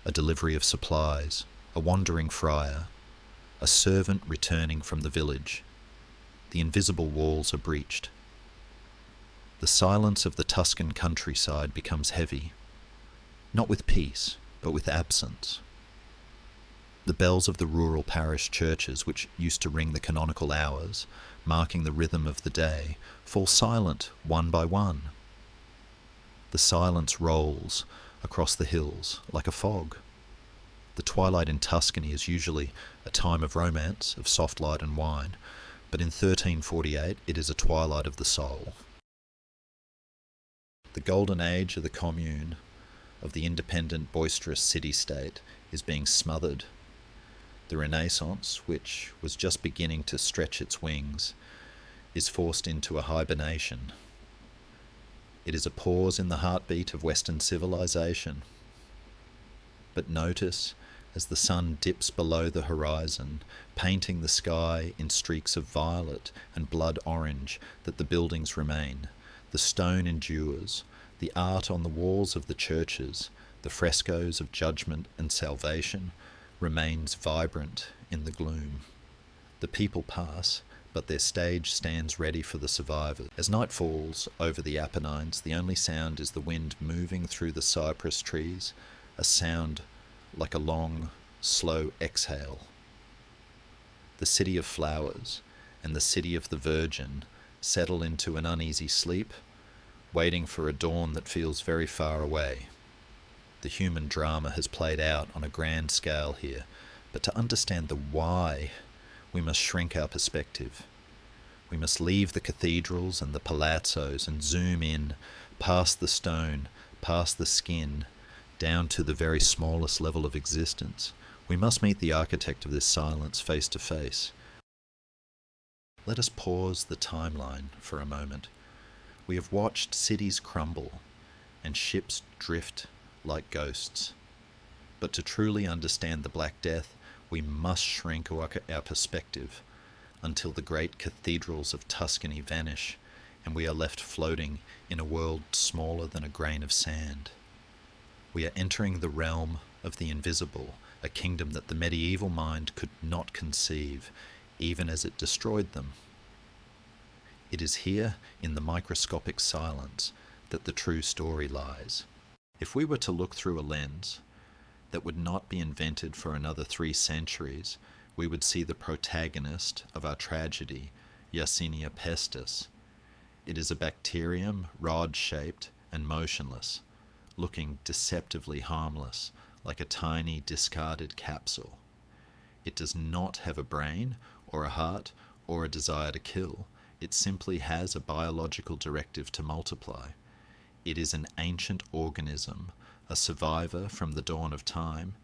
a delivery of supplies, a wandering friar, a servant returning from the village. The invisible walls are breached. The silence of the Tuscan countryside becomes heavy, not with peace, but with absence. The bells of the rural parish churches, which used to ring the canonical hours, marking the rhythm of the day, fall silent one by one. The silence rolls across the hills like a fog. The twilight in Tuscany is usually a time of romance, of soft light and wine, but in 1348 it is a twilight of the soul. The golden age of the commune, of the independent, boisterous city-state, is being smothered. The Renaissance, which was just beginning to stretch its wings, is forced into a hibernation. It is a pause in the heartbeat of Western civilization. But notice, as the sun dips below the horizon, painting the sky in streaks of violet and blood orange, that the buildings remain. The stone endures. The art on the walls of the churches, the frescoes of judgment and salvation, remains vibrant in the gloom. The people pass, but their stage stands ready for the survivors. As night falls over the Apennines, the only sound is the wind moving through the cypress trees, a sound like a long, slow exhale. The city of flowers and the city of the Virgin settle into an uneasy sleep, waiting for a dawn that feels very far away. The human drama has played out on a grand scale here, but to understand the why, we must shrink our perspective. We must leave the cathedrals and the palazzos and zoom in, past the stone, past the skin, down to the very smallest level of existence. We must meet the architect of this silence face to face. Let us pause the timeline for a moment. We have watched cities crumble and ships drift like ghosts. But to truly understand the Black Death, we must shrink our perspective until the great cathedrals of Tuscany vanish and we are left floating in a world smaller than a grain of sand. We are entering the realm of the invisible, a kingdom that the medieval mind could not conceive, even as it destroyed them. It is here, in the microscopic silence, that the true story lies. If we were to look through a lens that would not be invented for another 3 centuries, we would see the protagonist of our tragedy, Yersinia pestis. It is a bacterium, rod-shaped and motionless, looking deceptively harmless, like a tiny discarded capsule. It does not have a brain, or a heart, or a desire to kill. It simply has a biological directive to multiply. It is an ancient organism, a survivor from the dawn of time,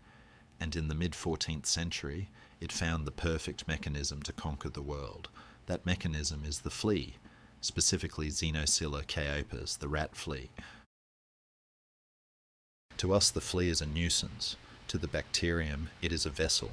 and in the mid-14th century, it found the perfect mechanism to conquer the world. That mechanism is the flea, specifically Xenocilla chaopus, the rat flea. To us, the flea is a nuisance. To the bacterium, it is a vessel.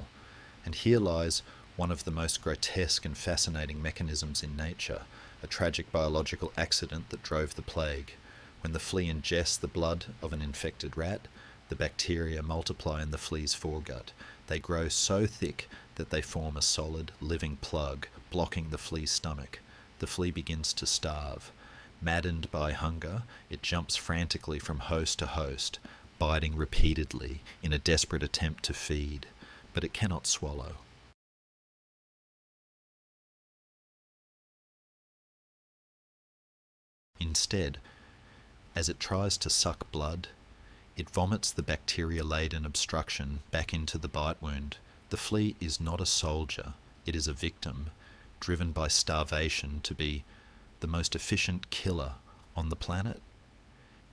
And here lies one of the most grotesque and fascinating mechanisms in nature, a tragic biological accident that drove the plague. When the flea ingests the blood of an infected rat, the bacteria multiply in the flea's foregut. They grow so thick that they form a solid, living plug, blocking the flea's stomach. The flea begins to starve. Maddened by hunger, it jumps frantically from host to host, biting repeatedly in a desperate attempt to feed, but it cannot swallow. Instead, as it tries to suck blood, it vomits the bacteria-laden obstruction back into the bite wound. The flea is not a soldier, it is a victim, driven by starvation to be the most efficient killer on the planet.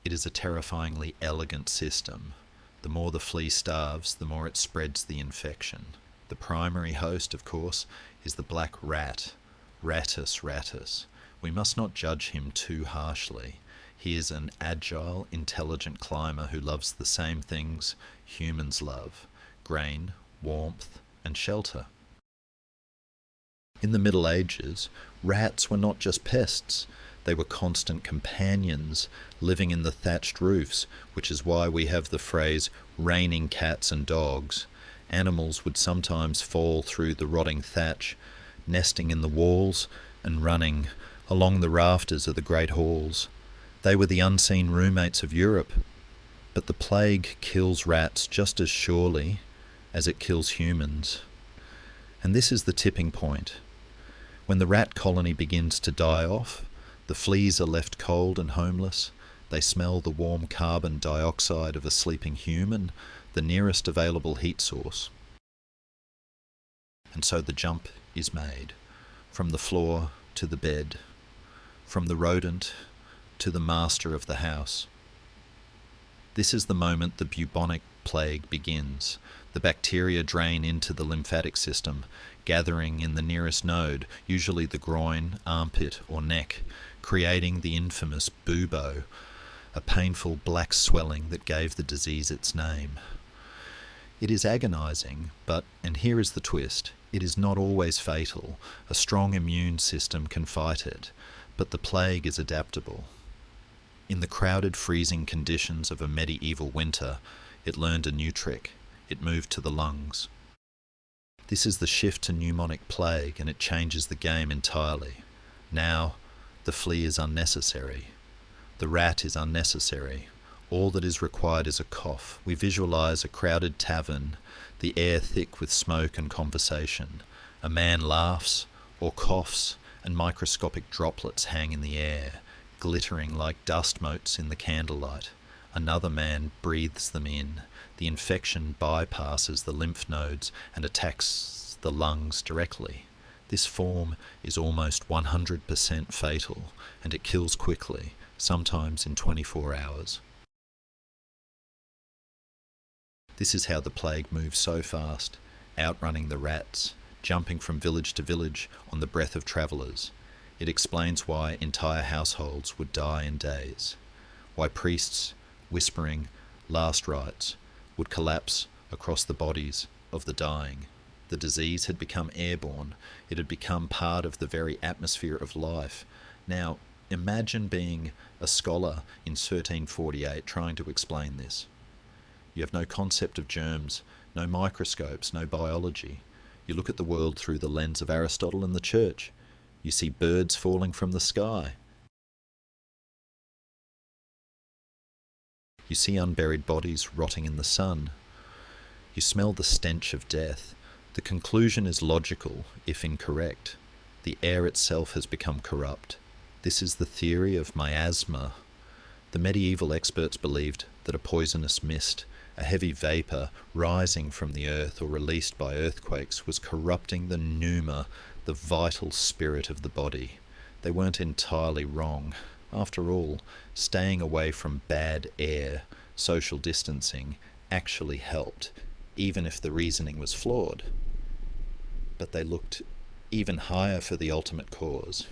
It is a terrifyingly elegant system. The more the flea starves, the more it spreads the infection. The primary host, of course, is the black rat, Rattus rattus. We must not judge him too harshly. He is an agile, intelligent climber who loves the same things humans love: grain, warmth, and shelter. In the Middle Ages, rats were not just pests. They were constant companions, living in the thatched roofs, which is why we have the phrase raining cats and dogs. Animals would sometimes fall through the rotting thatch, nesting in the walls and running along the rafters of the great halls. They were the unseen roommates of Europe. But the plague kills rats just as surely as it kills humans. And this is the tipping point. When the rat colony begins to die off, the fleas are left cold and homeless. They smell the warm carbon dioxide of a sleeping human, the nearest available heat source. And so the jump is made, from the floor to the bed, from the rodent to the master of the house. This is the moment the bubonic plague begins. The bacteria drain into the lymphatic system, gathering in the nearest node, usually the groin, armpit, or neck, creating the infamous bubo, a painful black swelling that gave the disease its name. It is agonizing, but, and here is the twist, it is not always fatal. A strong immune system can fight it, but the plague is adaptable. In the crowded, freezing conditions of a medieval winter, it learned a new trick. It moved to the lungs. This is the shift to pneumonic plague, and it changes the game entirely. Now, the flea is unnecessary. The rat is unnecessary. All that is required is a cough. We visualize a crowded tavern, the air thick with smoke and conversation. A man laughs or coughs, and microscopic droplets hang in the air, glittering like dust motes in the candlelight. Another man breathes them in. The infection bypasses the lymph nodes and attacks the lungs directly. This form is almost 100% fatal, and it kills quickly, sometimes in 24 hours. This is how the plague moves so fast, outrunning the rats, jumping from village to village on the breath of travellers. It explains why entire households would die in days, why priests, whispering last rites, would collapse across the bodies of the dying. The disease had become airborne. It had become part of the very atmosphere of life. Now, imagine being a scholar in 1348 trying to explain this. You have no concept of germs, no microscopes, no biology. You look at the world through the lens of Aristotle and the Church. You see birds falling from the sky. You see unburied bodies rotting in the sun. You smell the stench of death. The conclusion is logical, if incorrect. The air itself has become corrupt. This is the theory of miasma. The medieval experts believed that a poisonous mist, a heavy vapour rising from the earth or released by earthquakes, was corrupting the pneuma, the vital spirit of the body. They weren't entirely wrong. After all, staying away from bad air, social distancing, actually helped, even if the reasoning was flawed. But they looked even higher for the ultimate cause.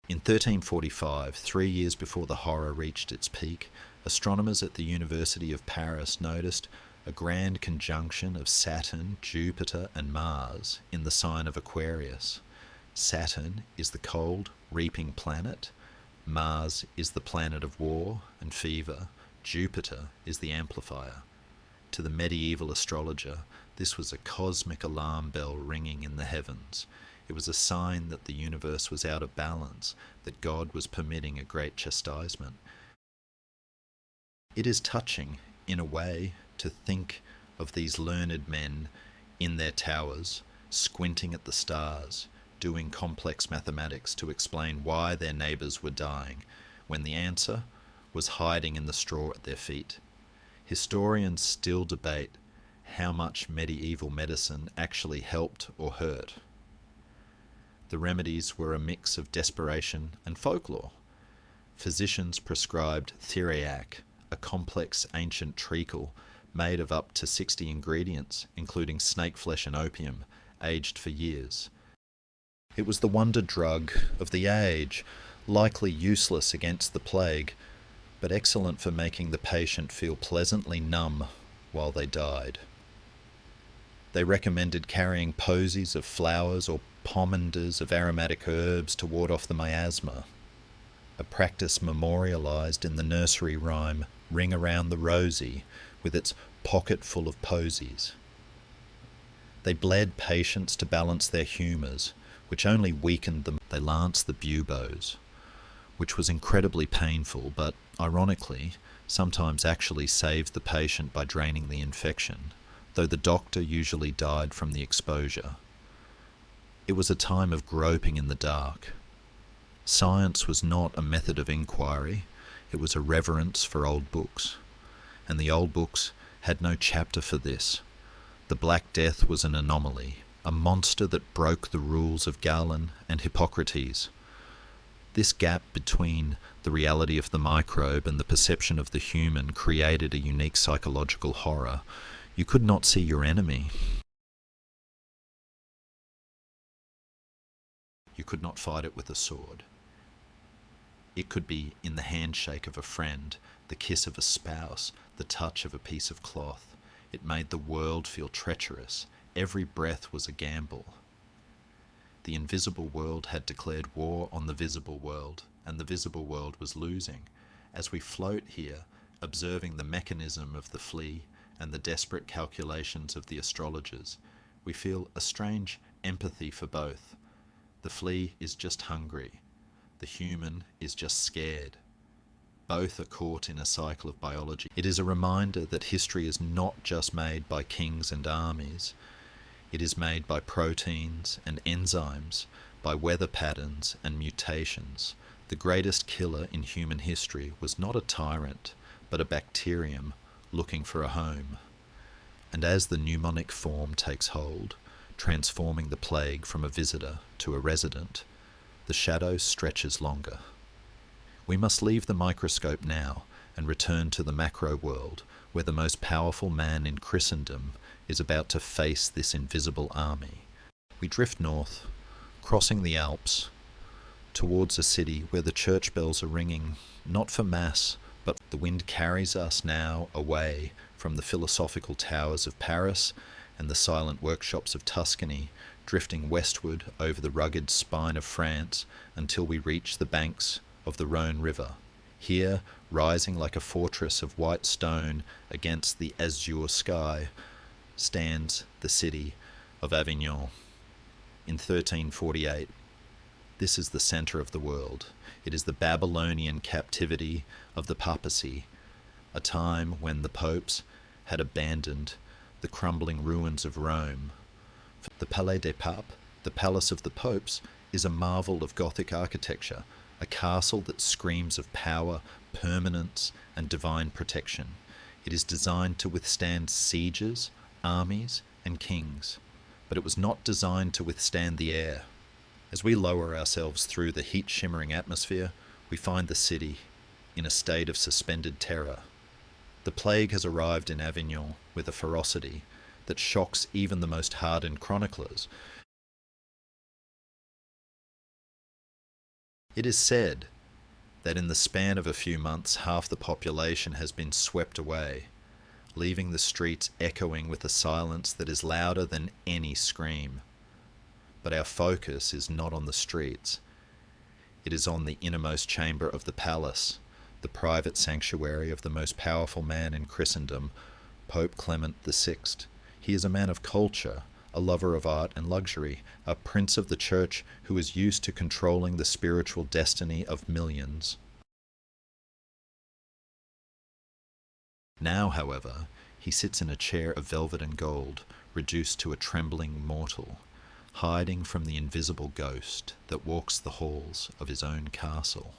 In 1345, 3 years before the horror reached its peak, astronomers at the University of Paris noticed a grand conjunction of Saturn, Jupiter, and Mars in the sign of Aquarius. Saturn is the cold, reaping planet. Mars is the planet of war and fever. Jupiter is the amplifier. To the medieval astrologer, this was a cosmic alarm bell ringing in the heavens. It was a sign that the universe was out of balance, that God was permitting a great chastisement. It is touching, in a way, to think of these learned men in their towers, squinting at the stars, doing complex mathematics to explain why their neighbours were dying, when the answer was hiding in the straw at their feet. Historians still debate how much medieval medicine actually helped or hurt. The remedies were a mix of desperation and folklore. Physicians prescribed theriac, a complex ancient treacle made of up to 60 ingredients, including snake flesh and opium, aged for years. It was the wonder drug of the age, likely useless against the plague, but excellent for making the patient feel pleasantly numb while they died. They recommended carrying posies of flowers or pomanders of aromatic herbs to ward off the miasma, a practice memorialized in the nursery rhyme Ring Around the Rosy, with its pocket full of posies. They bled patients to balance their humours, which only weakened them. They lanced the buboes, which was incredibly painful, but ironically, sometimes actually saved the patient by draining the infection, though the doctor usually died from the exposure. It was a time of groping in the dark. Science was not a method of inquiry, it was a reverence for old books, and the old books had no chapter for this. The Black Death was an anomaly, a monster that broke the rules of Galen and Hippocrates. This gap between the reality of the microbe and the perception of the human created a unique psychological horror. You could not see your enemy. You could not fight it with a sword. It could be in the handshake of a friend, the kiss of a spouse, the touch of a piece of cloth. It made the world feel treacherous. Every breath was a gamble. The invisible world had declared war on the visible world, and the visible world was losing. As we float here, observing the mechanism of the flea and the desperate calculations of the astrologers, we feel a strange empathy for both. The flea is just hungry. The human is just scared. Both are caught in a cycle of biology. It is a reminder that history is not just made by kings and armies. It is made by proteins and enzymes, by weather patterns and mutations. The greatest killer in human history was not a tyrant, but a bacterium looking for a home. And as the mnemonic form takes hold, transforming the plague from a visitor to a resident, the shadow stretches longer. We must leave the microscope now and return to the macro world, where the most powerful man in Christendom is about to face this invisible army. We drift north, crossing the Alps, towards a city where the church bells are ringing, not for mass, but the wind carries us now away from the philosophical towers of Paris and the silent workshops of Tuscany, drifting westward over the rugged spine of France until we reach the banks of the Rhone River. Here, rising like a fortress of white stone against the azure sky, stands the city of Avignon. In 1348, this is the centre of the world. It is the Babylonian captivity of the papacy, a time when the popes had abandoned the crumbling ruins of Rome. The Palais des Papes, the Palace of the Popes, is a marvel of Gothic architecture, a castle that screams of power, permanence, and divine protection. It is designed to withstand sieges, armies, and kings, but it was not designed to withstand the air. As we lower ourselves through the heat-shimmering atmosphere, we find the city in a state of suspended terror. The plague has arrived in Avignon with a ferocity that shocks even the most hardened chroniclers. It is said that in the span of a few months, half the population has been swept away, leaving the streets echoing with a silence that is louder than any scream. But our focus is not on the streets. It is on the innermost chamber of the palace, the private sanctuary of the most powerful man in Christendom, Pope Clement VI. He is a man of culture, a lover of art and luxury, a prince of the church who is used to controlling the spiritual destiny of millions. Now, however, he sits in a chair of velvet and gold, reduced to a trembling mortal, hiding from the invisible ghost that walks the halls of his own castle.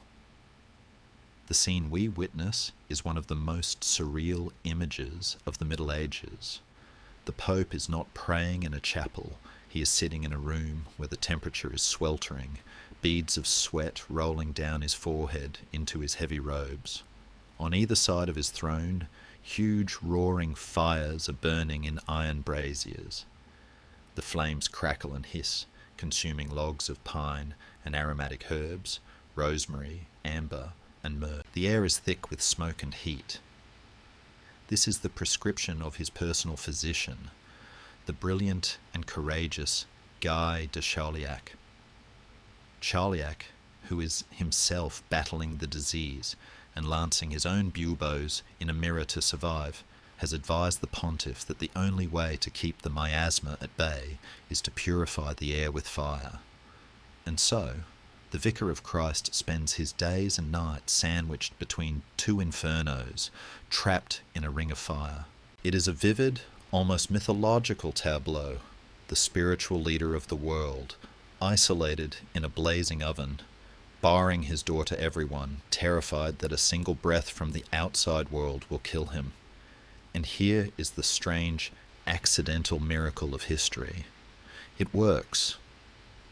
The scene we witness is one of the most surreal images of the Middle Ages. The Pope is not praying in a chapel. He is sitting in a room where the temperature is sweltering, beads of sweat rolling down his forehead into his heavy robes. On either side of his throne, huge roaring fires are burning in iron braziers. The flames crackle and hiss, consuming logs of pine and aromatic herbs, rosemary, amber, and myrrh. The air is thick with smoke and heat. This is the prescription of his personal physician, the brilliant and courageous Guy de Chauliac. Chauliac, who is himself battling the disease and lancing his own buboes in a mirror to survive, has advised the pontiff that the only way to keep the miasma at bay is to purify the air with fire. And so, the Vicar of Christ spends his days and nights sandwiched between two infernos, trapped in a ring of fire. It is a vivid, almost mythological tableau, the spiritual leader of the world, isolated in a blazing oven, barring his door to everyone, terrified that a single breath from the outside world will kill him. And here is the strange, accidental miracle of history. It works.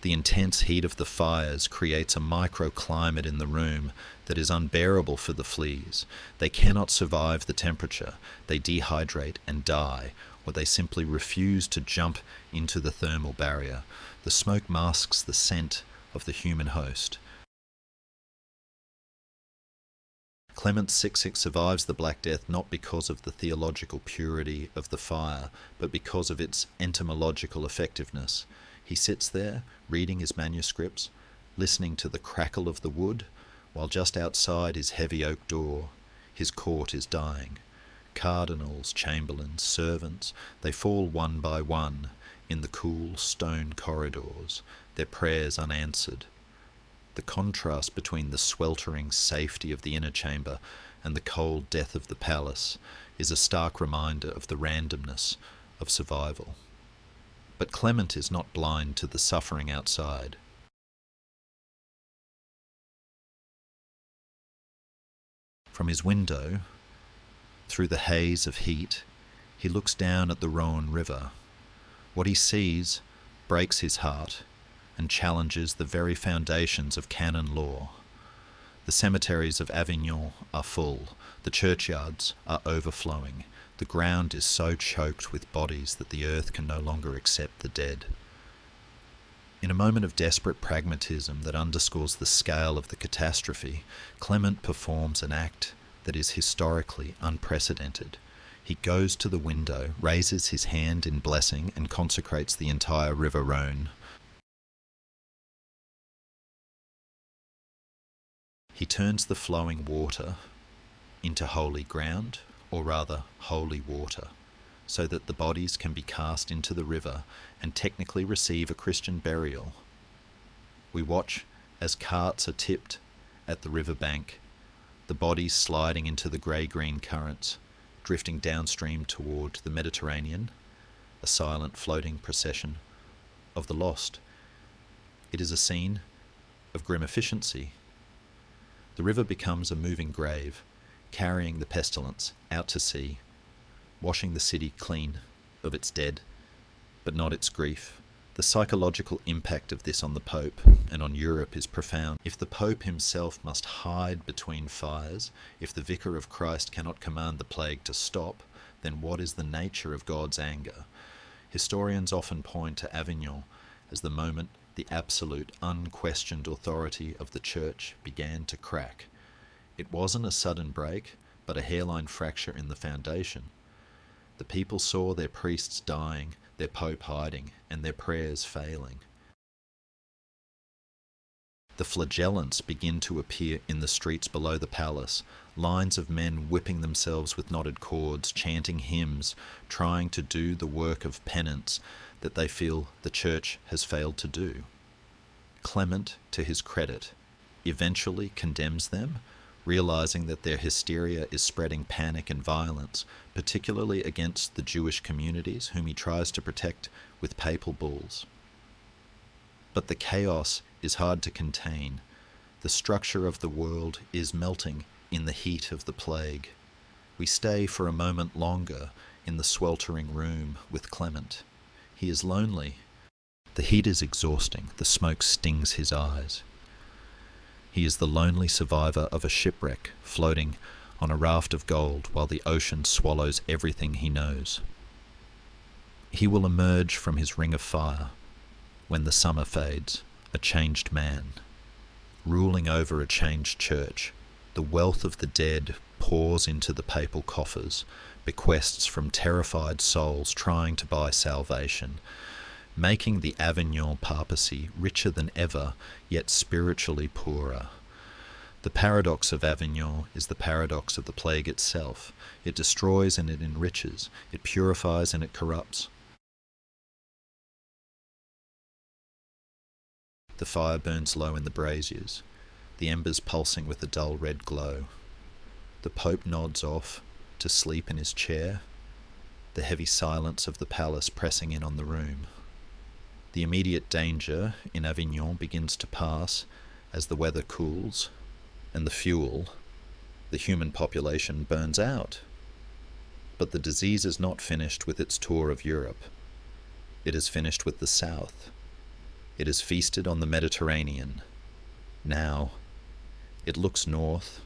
The intense heat of the fires creates a microclimate in the room that is unbearable for the fleas. They cannot survive the temperature. They dehydrate and die, or they simply refuse to jump into the thermal barrier. The smoke masks the scent of the human host. Clement VI survives the Black Death not because of the theological purity of the fire, but because of its entomological effectiveness. He sits there, reading his manuscripts, listening to the crackle of the wood, while just outside his heavy oak door, his court is dying. Cardinals, chamberlains, servants, they fall one by one in the cool stone corridors, their prayers unanswered. The contrast between the sweltering safety of the inner chamber and the cold death of the palace is a stark reminder of the randomness of survival. But Clement is not blind to the suffering outside. From his window, through the haze of heat, he looks down at the Rhône River. What he sees breaks his heart and challenges the very foundations of canon law. The cemeteries of Avignon are full, the churchyards are overflowing, the ground is so choked with bodies that the earth can no longer accept the dead. In a moment of desperate pragmatism that underscores the scale of the catastrophe, Clement performs an act that is historically unprecedented. He goes to the window, raises his hand in blessing, and consecrates the entire River Rhône. He turns the flowing water into holy ground, or rather holy water, so that the bodies can be cast into the river and technically receive a Christian burial. We watch as carts are tipped at the river bank, the bodies sliding into the grey-green currents, drifting downstream toward the Mediterranean, a silent floating procession of the lost. It is a scene of grim efficiency. The river becomes a moving grave, carrying the pestilence out to sea, washing the city clean of its dead, but not its grief. The psychological impact of this on the Pope and on Europe is profound. If the Pope himself must hide between fires, if the Vicar of Christ cannot command the plague to stop, then what is the nature of God's anger? Historians often point to Avignon as the moment the absolute, unquestioned authority of the Church began to crack. It wasn't a sudden break, but a hairline fracture in the foundation. The people saw their priests dying, their Pope hiding, and their prayers failing. The flagellants begin to appear in the streets below the palace, lines of men whipping themselves with knotted cords, chanting hymns, trying to do the work of penance that they feel the church has failed to do. Clement, to his credit, eventually condemns them, realizing that their hysteria is spreading panic and violence, particularly against the Jewish communities whom he tries to protect with papal bulls. But the chaos is hard to contain. The structure of the world is melting in the heat of the plague. We stay for a moment longer in the sweltering room with Clement. He is lonely. The heat is exhausting. The smoke stings his eyes. He is the lonely survivor of a shipwreck, floating on a raft of gold while the ocean swallows everything he knows. He will emerge from his ring of fire when the summer fades, a changed man, ruling over a changed church. The wealth of the dead pours into the papal coffers, bequests from terrified souls trying to buy salvation, making the Avignon papacy richer than ever, yet spiritually poorer. The paradox of Avignon is the paradox of the plague itself. It destroys and it enriches. It purifies and it corrupts. The fire burns low in the braziers, the embers pulsing with a dull red glow. The Pope nods off to sleep in his chair, the heavy silence of the palace pressing in on the room. The immediate danger in Avignon begins to pass as the weather cools and the fuel, the human population, burns out. But the disease is not finished with its tour of Europe. It is finished with the South. It has feasted on the Mediterranean. Now, it looks north.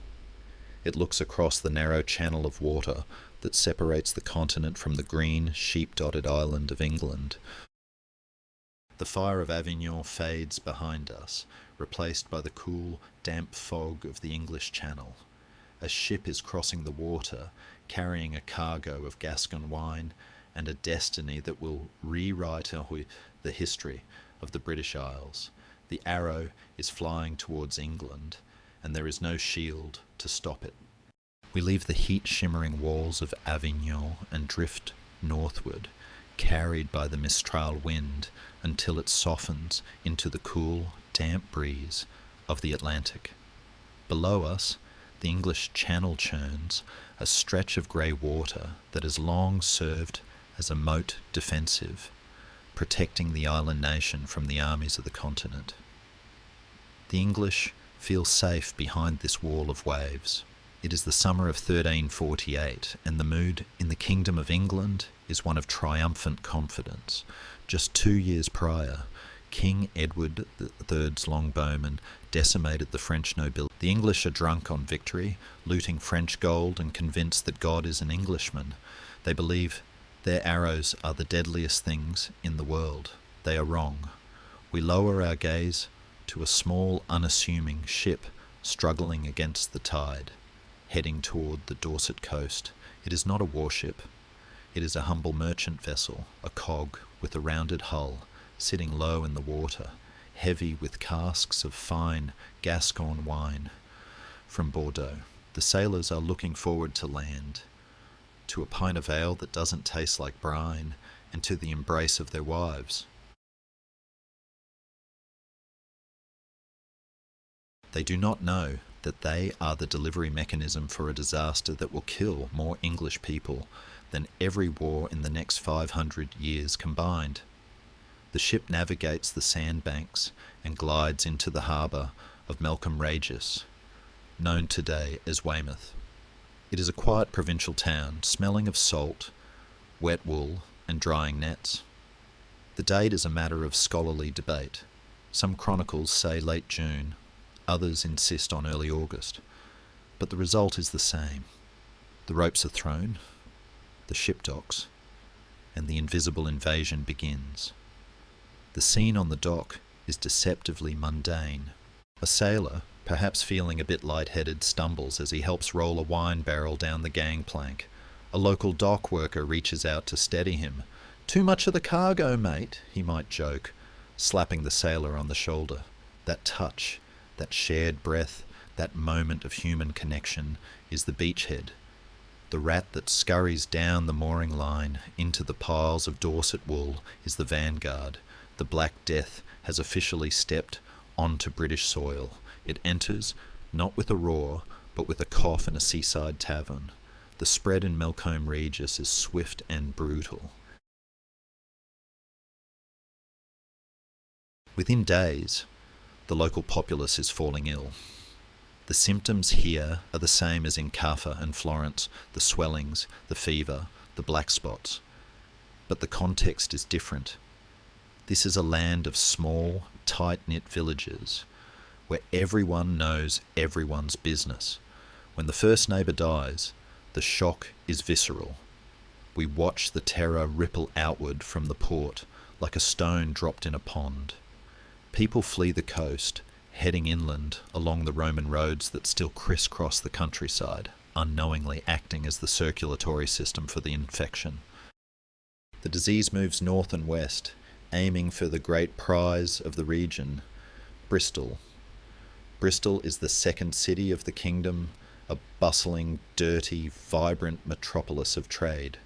It looks across the narrow channel of water that separates the continent from the green, sheep-dotted island of England. The fire of Avignon fades behind us, replaced by the cool, damp fog of the English Channel. A ship is crossing the water, carrying a cargo of Gascon wine and a destiny that will rewrite the history of the British Isles. The arrow is flying towards England, and there is no shield to stop it. We leave the heat-shimmering walls of Avignon and drift northward, carried by the Mistral wind, until it softens into the cool, damp breeze of the Atlantic. Below us, the English Channel churns, a stretch of grey water that has long served as a moat defensive, protecting the island nation from the armies of the continent. The English feel safe behind this wall of waves. It is the summer of 1348, and the mood in the Kingdom of England is one of triumphant confidence. Just 2 years prior, King Edward III's longbowmen decimated the French nobility. The English are drunk on victory, looting French gold and convinced that God is an Englishman. They believe their arrows are the deadliest things in the world. They are wrong. We lower our gaze to a small, unassuming ship struggling against the tide, heading toward the Dorset coast. It is not a warship. It is a humble merchant vessel, a cog with a rounded hull, sitting low in the water, heavy with casks of fine Gascon wine from Bordeaux. The sailors are looking forward to land, to a pint of ale that doesn't taste like brine, and to the embrace of their wives. They do not know that they are the delivery mechanism for a disaster that will kill more English people than every war in the next 500 years combined. The ship navigates the sandbanks and glides into the harbour of Melcombe Regis, known today as Weymouth. It is a quiet provincial town, smelling of salt, wet wool, and drying nets. The date is a matter of scholarly debate. Some chronicles say late June, others insist on early August. But the result is the same. The ropes are thrown, the ship docks, and the invisible invasion begins. The scene on the dock is deceptively mundane. A sailor, perhaps feeling a bit lightheaded, stumbles as he helps roll a wine barrel down the gangplank. A local dock worker reaches out to steady him. "Too much of the cargo, mate," he might joke, slapping the sailor on the shoulder. That touch, that shared breath, that moment of human connection, is the beachhead. The rat that scurries down the mooring line into the piles of Dorset wool is the vanguard. The Black Death has officially stepped onto British soil. It enters, not with a roar, but with a cough in a seaside tavern. The spread in Melcombe Regis is swift and brutal. Within days, the local populace is falling ill. The symptoms here are the same as in Kaffa and Florence, the swellings, the fever, the black spots. But the context is different. This is a land of small, tight-knit villages where everyone knows everyone's business. When the first neighbour dies, the shock is visceral. We watch the terror ripple outward from the port like a stone dropped in a pond. People flee the coast, heading inland along the Roman roads that still crisscross the countryside, unknowingly acting as the circulatory system for the infection. The disease moves north and west, aiming for the great prize of the region, Bristol. Bristol is the second city of the kingdom, a bustling, dirty, vibrant metropolis of trade.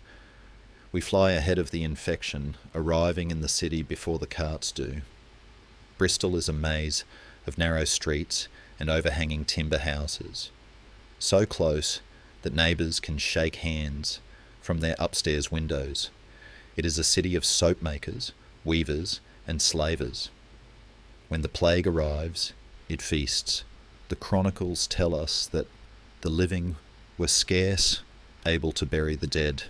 We fly ahead of the infection, arriving in the city before the carts do. Bristol is a maze of narrow streets and overhanging timber houses, so close that neighbours can shake hands from their upstairs windows. It is a city of soap makers, weavers and slavers. When the plague arrives, it feasts. The chronicles tell us that the living were scarce able to bury the dead.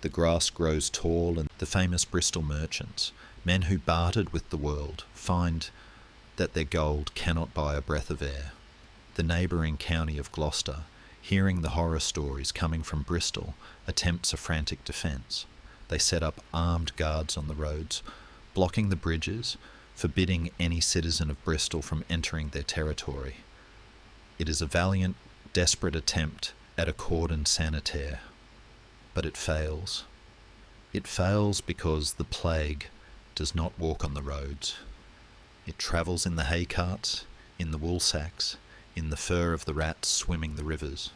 The grass grows tall, and the famous Bristol merchants, men who bartered with the world, find that their gold cannot buy a breath of air. The neighbouring county of Gloucester, hearing the horror stories coming from Bristol, attempts a frantic defence. They set up armed guards on the roads, blocking the bridges, forbidding any citizen of Bristol from entering their territory. It is a valiant, desperate attempt at a cordon sanitaire, but it fails. It fails because the plague does not walk on the roads. It travels in the hay carts, in the wool sacks, in the fur of the rats swimming the rivers.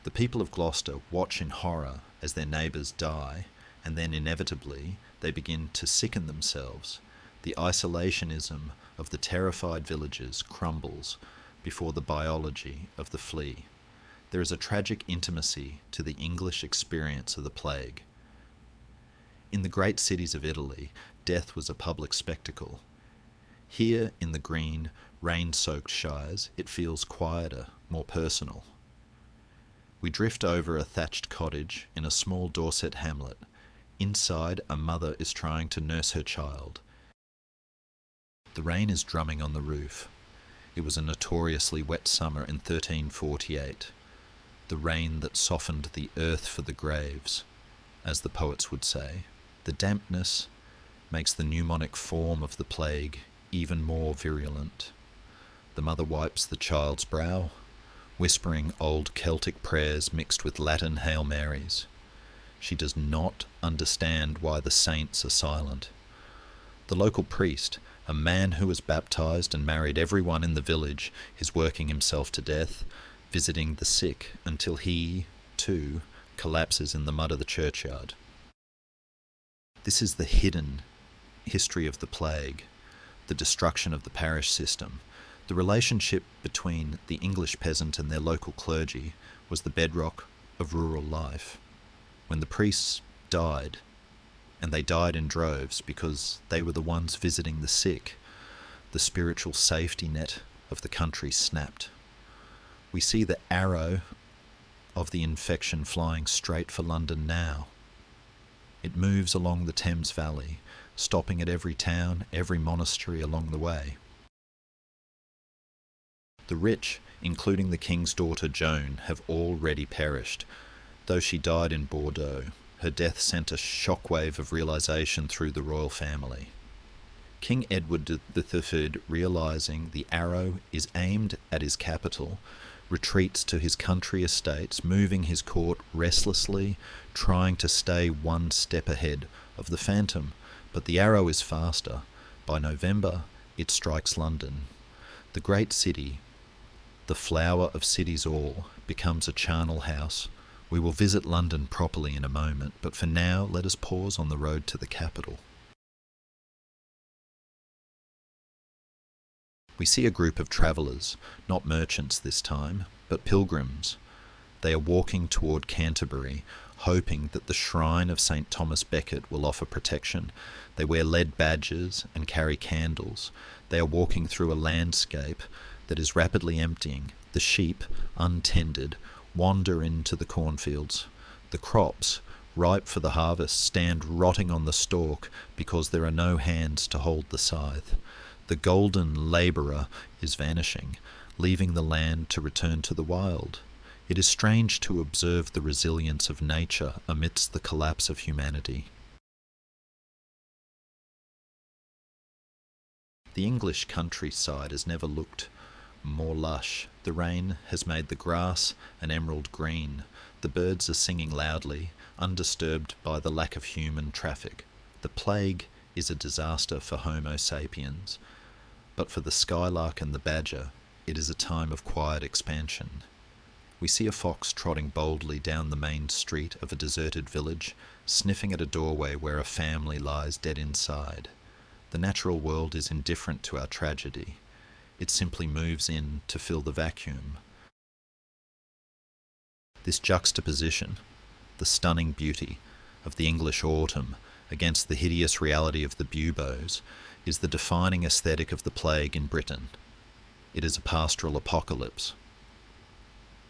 The people of Gloucester watch in horror as their neighbours die, and then inevitably they begin to sicken themselves. The isolationism of the terrified villagers crumbles before the biology of the flea. There is a tragic intimacy to the English experience of the plague. In the great cities of Italy, death was a public spectacle. Here, in the green, rain-soaked shires, it feels quieter, more personal. We drift over a thatched cottage in a small Dorset hamlet. Inside, a mother is trying to nurse her child. The rain is drumming on the roof. It was a notoriously wet summer in 1348. The rain that softened the earth for the graves, as the poets would say. The dampness makes the pneumonic form of the plague even more virulent. The mother wipes the child's brow, whispering old Celtic prayers mixed with Latin Hail Marys. She does not understand why the saints are silent. The local priest, a man who was baptized and married everyone in the village, is working himself to death, visiting the sick until he, too, collapses in the mud of the churchyard. This is the hidden history of the plague, the destruction of the parish system. The relationship between the English peasant and their local clergy was the bedrock of rural life. When the priests died, and they died in droves because they were the ones visiting the sick, the spiritual safety net of the country snapped. We see the arrow of the infection flying straight for London now. It moves along the Thames Valley, stopping at every town, every monastery along the way. The rich, including the king's daughter Joan, have already perished. Though she died in Bordeaux, her death sent a shockwave of realization through the royal family. King Edward III, realizing the arrow is aimed at his capital, retreats to his country estates, moving his court restlessly, trying to stay one step ahead of the phantom. But the arrow is faster. By November, it strikes London. The great city, the flower of cities all, becomes a charnel house. We will visit London properly in a moment, but for now let us pause on the road to the capital. We see a group of travellers, not merchants this time, but pilgrims. They are walking toward Canterbury, hoping that the shrine of St. Thomas Becket will offer protection. They wear lead badges and carry candles. They are walking through a landscape that is rapidly emptying. The sheep, untended, wander into the cornfields. The crops, ripe for the harvest, stand rotting on the stalk because there are no hands to hold the scythe. The golden labourer is vanishing, leaving the land to return to the wild. It is strange to observe the resilience of nature amidst the collapse of humanity. The English countryside has never looked more lush. The rain has made the grass an emerald green. The birds are singing loudly, undisturbed by the lack of human traffic. The plague is a disaster for Homo sapiens, but for the skylark and the badger, it is a time of quiet expansion. We see a fox trotting boldly down the main street of a deserted village, sniffing at a doorway where a family lies dead inside. The natural world is indifferent to our tragedy. It simply moves in to fill the vacuum. This juxtaposition, the stunning beauty of the English autumn against the hideous reality of the buboes, is the defining aesthetic of the plague in Britain. It is a pastoral apocalypse.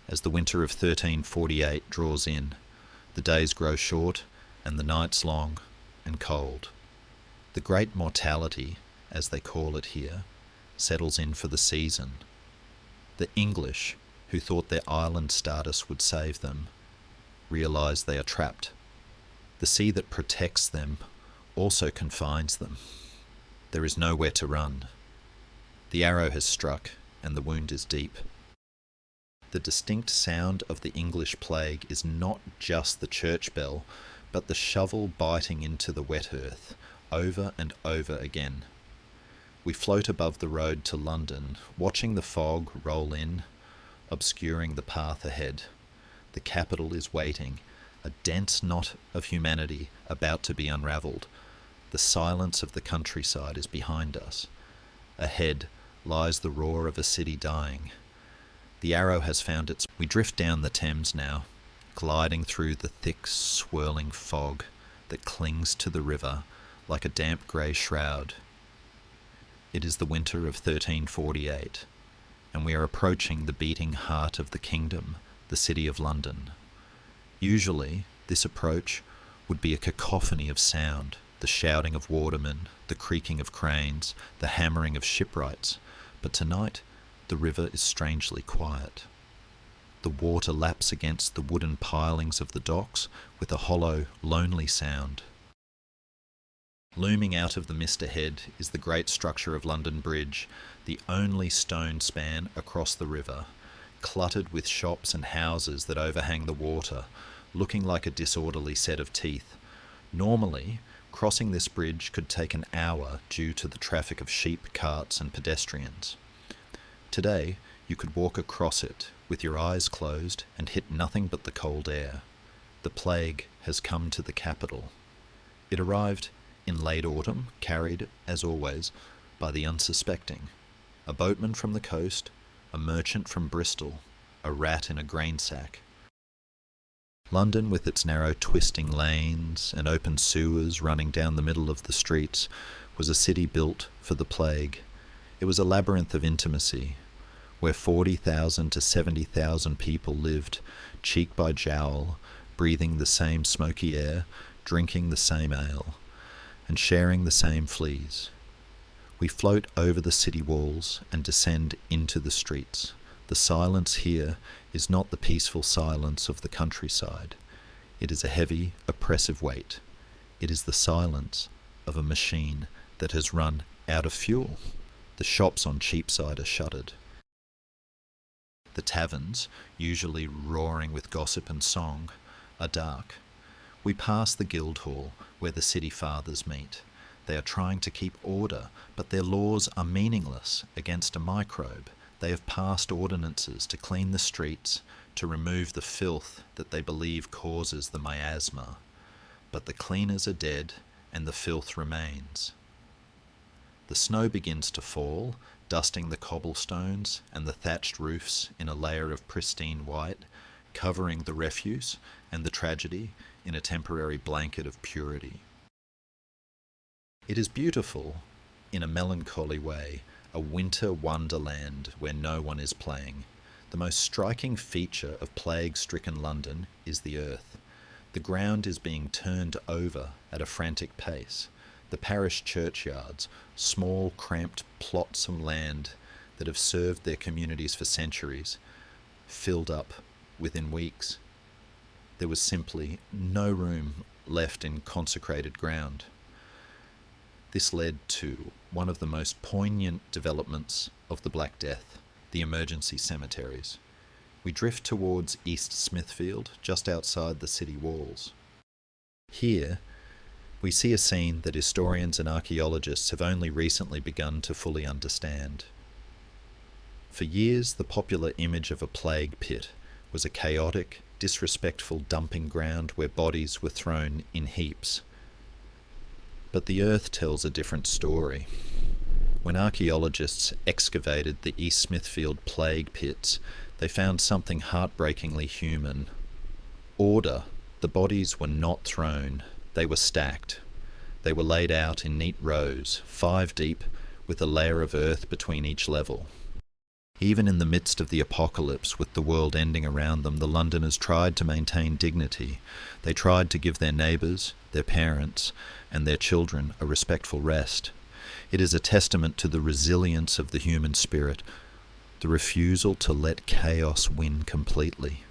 As the winter of 1348 draws in, the days grow short and the nights long and cold. The great mortality, as they call it here, settles in for the season. The English, who thought their island status would save them, realise they are trapped. The sea that protects them also confines them. There is nowhere to run. The arrow has struck, and the wound is deep. The distinct sound of the English plague is not just the church bell, but the shovel biting into the wet earth, over and over again. We float above the road to London, watching the fog roll in, obscuring the path ahead. The capital is waiting, a dense knot of humanity about to be unravelled. The silence of the countryside is behind us. Ahead lies the roar of a city dying. The arrow has found its... We drift down the Thames now, gliding through the thick, swirling fog that clings to the river like a damp grey shroud. It is the winter of 1348, and we are approaching the beating heart of the kingdom, the city of London. Usually, this approach would be a cacophony of sound, the shouting of watermen, the creaking of cranes, the hammering of shipwrights, but tonight the river is strangely quiet. The water laps against the wooden pilings of the docks with a hollow, lonely sound. Looming out of the mist ahead is the great structure of London Bridge, the only stone span across the river, cluttered with shops and houses that overhang the water, looking like a disorderly set of teeth. Normally, crossing this bridge could take an hour due to the traffic of sheep, carts and pedestrians. Today, you could walk across it with your eyes closed and hit nothing but the cold air. The plague has come to the capital. It arrived in late autumn, carried, as always, by the unsuspecting. A boatman from the coast, a merchant from Bristol, a rat in a grain sack. London, with its narrow twisting lanes and open sewers running down the middle of the streets, was a city built for the plague. It was a labyrinth of intimacy, where 40,000 to 70,000 people lived, cheek by jowl, breathing the same smoky air, drinking the same ale, and sharing the same fleas. We float over the city walls and descend into the streets. The silence here is not the peaceful silence of the countryside. It is a heavy, oppressive weight. It is the silence of a machine that has run out of fuel. The shops on Cheapside are shuttered. The taverns, usually roaring with gossip and song, are dark. We pass the Guildhall, where the city fathers meet. They are trying to keep order, but their laws are meaningless against a microbe. They have passed ordinances to clean the streets, to remove the filth that they believe causes the miasma. But the cleaners are dead, and the filth remains. The snow begins to fall, dusting the cobblestones and the thatched roofs in a layer of pristine white, covering the refuse and the tragedy in a temporary blanket of purity. It is beautiful, in a melancholy way, a winter wonderland where no one is playing. The most striking feature of plague-stricken London is the earth. The ground is being turned over at a frantic pace. The parish churchyards, small cramped plots of land that have served their communities for centuries, filled up within weeks. There was simply no room left in consecrated ground. This led to one of the most poignant developments of the Black Death, the emergency cemeteries. We drift towards East Smithfield, just outside the city walls. Here, we see a scene that historians and archaeologists have only recently begun to fully understand. For years, the popular image of a plague pit was a chaotic, disrespectful dumping ground where bodies were thrown in heaps. But the earth tells a different story. When archaeologists excavated the East Smithfield plague pits, they found something heartbreakingly human. Order. The bodies were not thrown, they were stacked. They were laid out in neat rows, 5 deep, with a layer of earth between each level. Even in the midst of the apocalypse, with the world ending around them, the Londoners tried to maintain dignity. They tried to give their neighbours, their parents, and their children a respectful rest. It is a testament to the resilience of the human spirit, the refusal to let chaos win completely.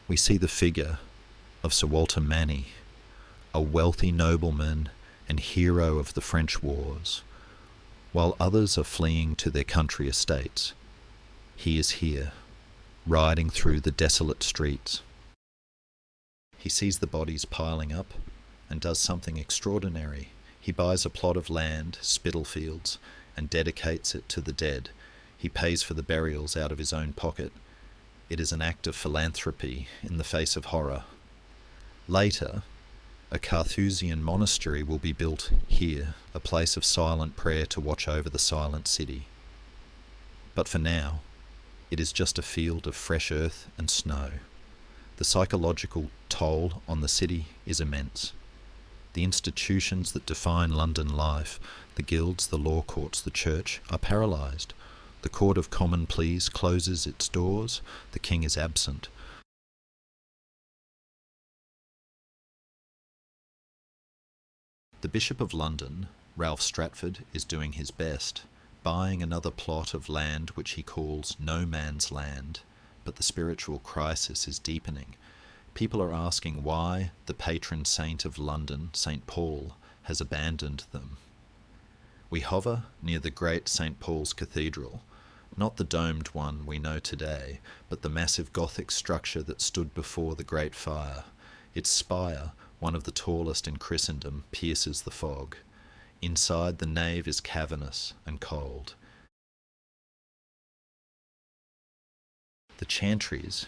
We see the figure of Sir Walter Manny, a wealthy nobleman and hero of the French wars. While others are fleeing to their country estates, he is here, riding through the desolate streets. He sees the bodies piling up and does something extraordinary. He buys a plot of land, Spitalfields, and dedicates it to the dead. He pays for the burials out of his own pocket. It is an act of philanthropy in the face of horror. Later, a Carthusian monastery will be built here, a place of silent prayer to watch over the silent city. But for now, it is just a field of fresh earth and snow. The psychological toll on the city is immense. The institutions that define London life, the guilds, the law courts, the church, are paralysed. The Court of Common Pleas closes its doors. The king is absent. The Bishop of London, Ralph Stratford, is doing his best, buying another plot of land which he calls no man's land, but the spiritual crisis is deepening. People are asking why the patron saint of London, St. Paul, has abandoned them. We hover near the great St. Paul's Cathedral, not the domed one we know today, but the massive Gothic structure that stood before the Great Fire. Its spire, one of the tallest in Christendom, pierces the fog. Inside, the nave is cavernous and cold. The chantries,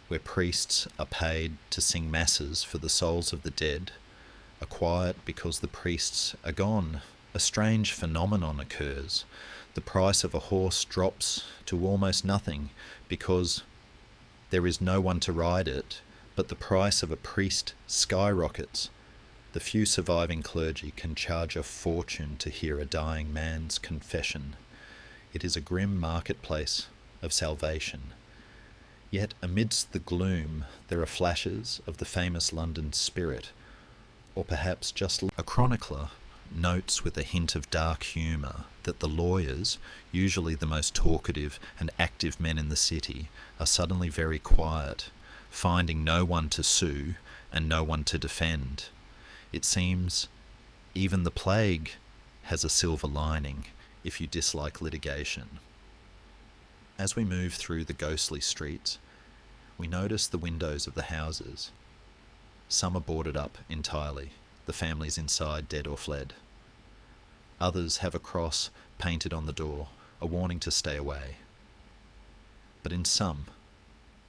where priests are paid to sing masses for the souls of the dead, are quiet because the priests are gone. A strange phenomenon occurs. The price of a horse drops to almost nothing because there is no one to ride it, but the price of a priest skyrockets. The few surviving clergy can charge a fortune to hear a dying man's confession. It is a grim marketplace of salvation. Yet amidst the gloom there are flashes of the famous London spirit, or perhaps just a chronicler notes with a hint of dark humour that the lawyers, usually the most talkative and active men in the city, are suddenly very quiet, finding no one to sue and no one to defend. It seems even the plague has a silver lining if you dislike litigation. As we move through the ghostly streets, we notice the windows of the houses. Some are boarded up entirely, the families inside dead or fled. Others have a cross painted on the door, a warning to stay away. But in some,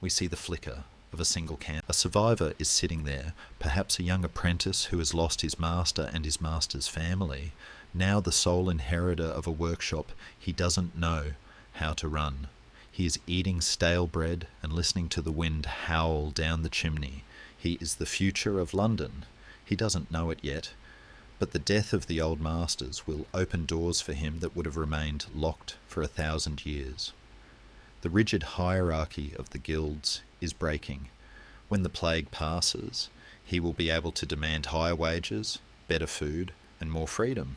we see the flicker of a single candle. A survivor is sitting there, perhaps a young apprentice who has lost his master and his master's family, now the sole inheritor of a workshop he doesn't know how to run. He is eating stale bread and listening to the wind howl down the chimney. He is the future of London. He doesn't know it yet, but the death of the old masters will open doors for him that would have remained locked for 1,000 years. The rigid hierarchy of the guilds is breaking. When the plague passes, he will be able to demand higher wages, better food, and more freedom.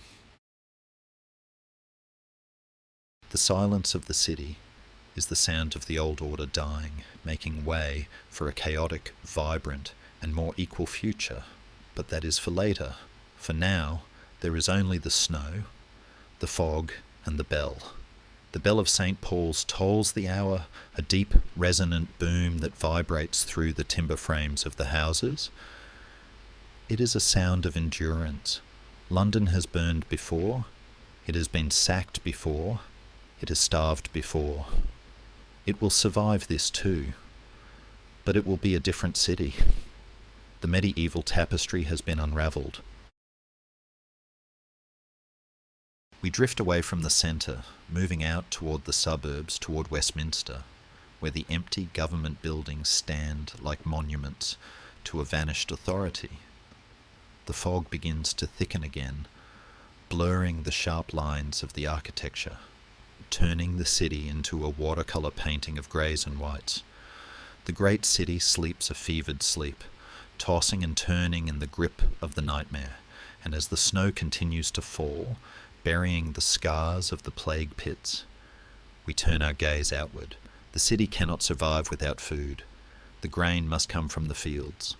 The silence of the city is the sound of the old order dying, making way for a chaotic, vibrant, and more equal future. But that is for later. For now, there is only the snow, the fog, and the bell. The bell of St. Paul's tolls the hour, a deep, resonant boom that vibrates through the timber frames of the houses. It is a sound of endurance. London has burned before, it has been sacked before, it has starved before. It will survive this too, but it will be a different city. The medieval tapestry has been unravelled. We drift away from the centre, moving out toward the suburbs, toward Westminster, where the empty government buildings stand like monuments to a vanished authority. The fog begins to thicken again, blurring the sharp lines of the architecture, turning the city into a watercolour painting of greys and whites. The great city sleeps a fevered sleep, tossing and turning in the grip of the nightmare, and as the snow continues to fall, burying the scars of the plague pits, we turn our gaze outward. The city cannot survive without food. The grain must come from the fields.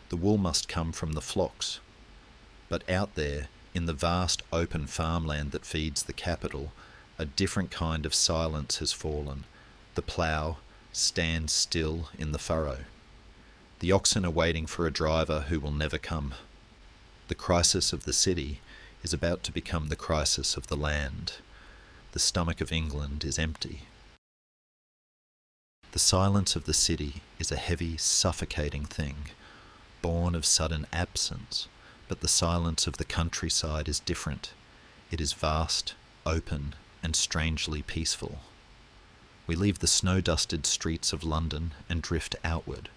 The wool must come from the flocks. But out there, in the vast open farmland that feeds the capital, a different kind of silence has fallen. The plough stands still in the furrow. The oxen are waiting for a driver who will never come. The crisis of the city is about to become the crisis of the land. The stomach of England is empty. The silence of the city is a heavy, suffocating thing, born of sudden absence, but the silence of the countryside is different. It is vast, open, and strangely peaceful. We leave the snow-dusted streets of London and drift outward,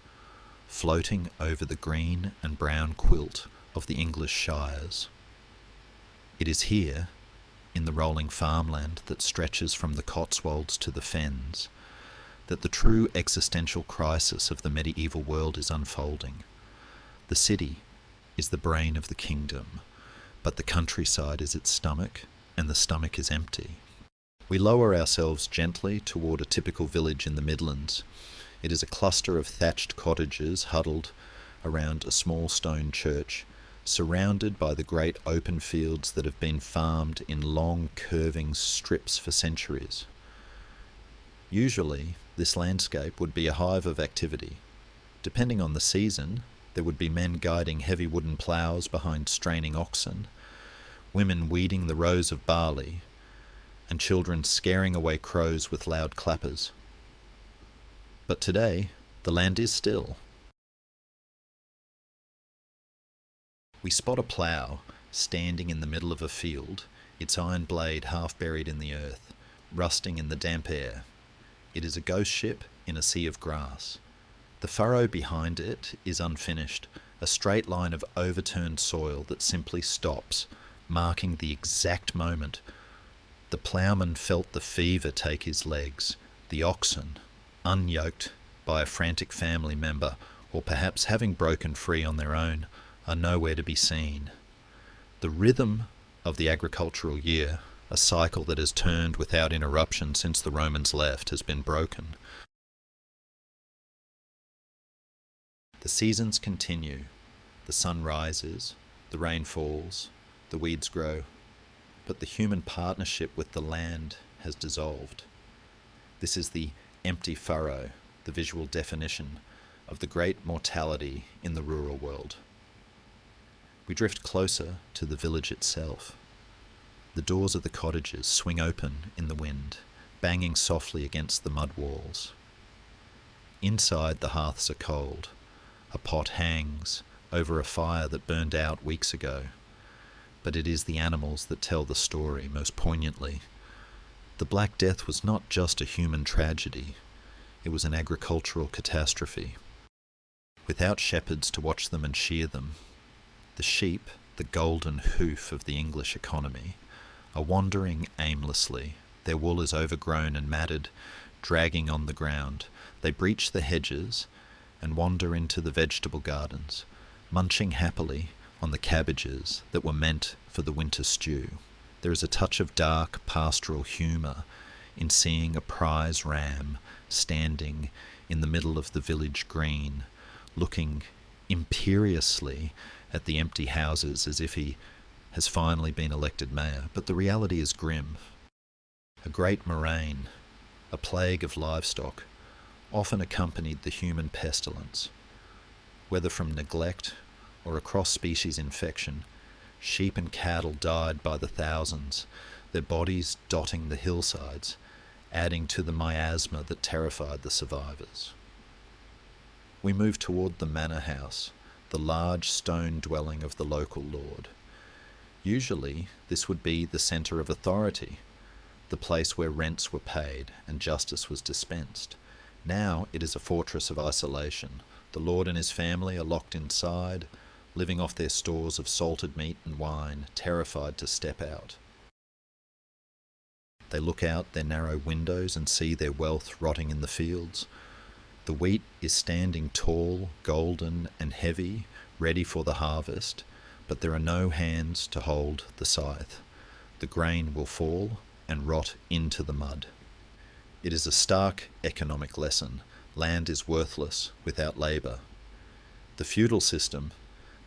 floating over the green and brown quilt of the English shires. It is here, in the rolling farmland that stretches from the Cotswolds to the Fens, that the true existential crisis of the medieval world is unfolding. The city is the brain of the kingdom, but the countryside is its stomach, and the stomach is empty. We lower ourselves gently toward a typical village in the Midlands. It is a cluster of thatched cottages huddled around a small stone church, surrounded by the great open fields that have been farmed in long curving strips for centuries. Usually, this landscape would be a hive of activity. Depending on the season, there would be men guiding heavy wooden ploughs behind straining oxen, women weeding the rows of barley, and children scaring away crows with loud clappers. But today, the land is still. We spot a plough standing in the middle of a field, its iron blade half buried in the earth, rusting in the damp air. It is a ghost ship in a sea of grass. The furrow behind it is unfinished, a straight line of overturned soil that simply stops, marking the exact moment. The ploughman felt the fever take his legs. The oxen, unyoked by a frantic family member, or perhaps having broken free on their own, are nowhere to be seen. The rhythm of the agricultural year, a cycle that has turned without interruption since the Romans left, has been broken. The seasons continue. The sun rises, the rain falls, the weeds grow, but the human partnership with the land has dissolved. This is the empty furrow, the visual definition of the great mortality in the rural world. We drift closer to the village itself. The doors of the cottages swing open in the wind, banging softly against the mud walls. Inside, the hearths are cold. A pot hangs over a fire that burned out weeks ago. But it is the animals that tell the story most poignantly. The Black Death was not just a human tragedy, it was an agricultural catastrophe. Without shepherds to watch them and shear them, the sheep, the golden hoof of the English economy, are wandering aimlessly. Their wool is overgrown and matted, dragging on the ground. They breach the hedges and wander into the vegetable gardens, munching happily on the cabbages that were meant for the winter stew. There is a touch of dark pastoral humour in seeing a prize ram standing in the middle of the village green, looking imperiously at the empty houses as if he has finally been elected mayor. But the reality is grim. A great murrain, a plague of livestock, often accompanied the human pestilence. Whether from neglect or a cross-species infection, sheep and cattle died by the thousands, their bodies dotting the hillsides, adding to the miasma that terrified the survivors. We move toward the manor house, the large stone dwelling of the local lord. Usually, this would be the centre of authority, the place where rents were paid and justice was dispensed. Now it is a fortress of isolation. The lord and his family are locked inside, living off their stores of salted meat and wine, terrified to step out. They look out their narrow windows and see their wealth rotting in the fields. The wheat is standing tall, golden and heavy, ready for the harvest, but there are no hands to hold the scythe. The grain will fall and rot into the mud. It is a stark economic lesson. Land is worthless without labour. The feudal system,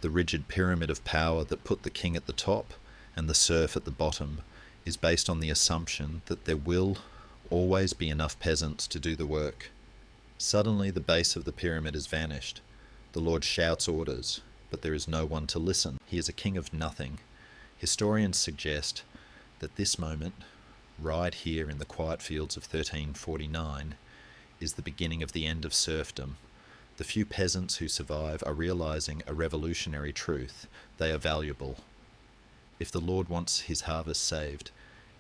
the rigid pyramid of power that put the king at the top and the serf at the bottom, is based on the assumption that there will always be enough peasants to do the work. Suddenly the base of the pyramid has vanished. The lord shouts orders, but there is no one to listen. He is a king of nothing. Historians suggest that this moment, right here in the quiet fields of 1349, is the beginning of the end of serfdom. The few peasants who survive are realizing a revolutionary truth. They are valuable. If the Lord wants his harvest saved,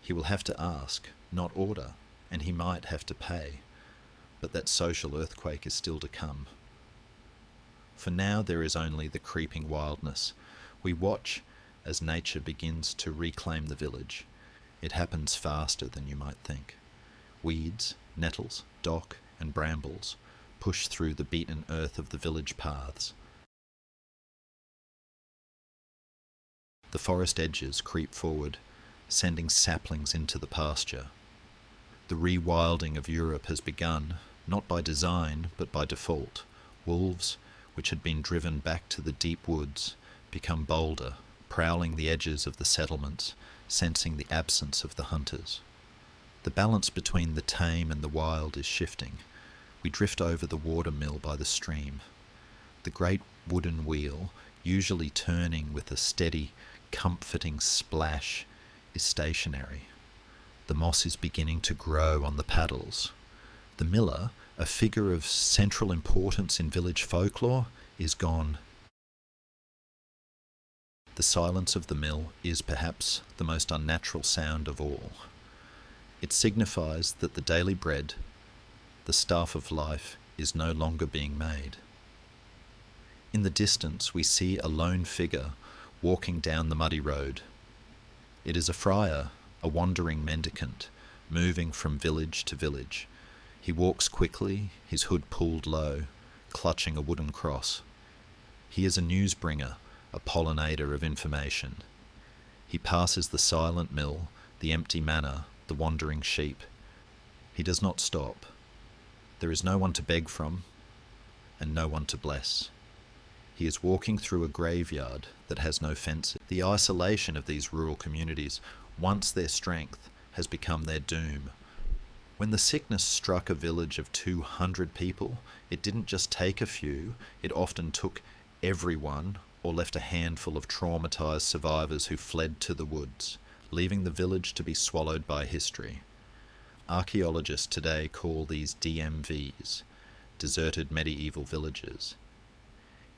he will have to ask, not order, and he might have to pay. But that social earthquake is still to come. For now there is only the creeping wildness. We watch as nature begins to reclaim the village. It happens faster than you might think. Weeds, nettles, dock, and brambles push through the beaten earth of the village paths. The forest edges creep forward, sending saplings into the pasture. The rewilding of Europe has begun, not by design, but by default. Wolves, which had been driven back to the deep woods, become bolder, prowling the edges of the settlements, sensing the absence of the hunters. The balance between the tame and the wild is shifting. We drift over the water mill by the stream. The great wooden wheel, usually turning with a steady, comforting splash, is stationary. The moss is beginning to grow on the paddles. The miller, a figure of central importance in village folklore, is gone. The silence of the mill is perhaps the most unnatural sound of all. It signifies that the daily bread, the stuff of life, is no longer being made. In the distance we see a lone figure walking down the muddy road. It is a friar, a wandering mendicant, moving from village to village. He walks quickly, his hood pulled low, clutching a wooden cross. He is a newsbringer, a pollinator of information. He passes the silent mill, the empty manor, the wandering sheep. He does not stop. There is no one to beg from, and no one to bless. He is walking through a graveyard that has no fences. The isolation of these rural communities, once their strength, has become their doom. When the sickness struck a village of 200 people, it didn't just take a few, it often took everyone or left a handful of traumatized survivors who fled to the woods, leaving the village to be swallowed by history. Archaeologists today call these DMVs, deserted medieval villages.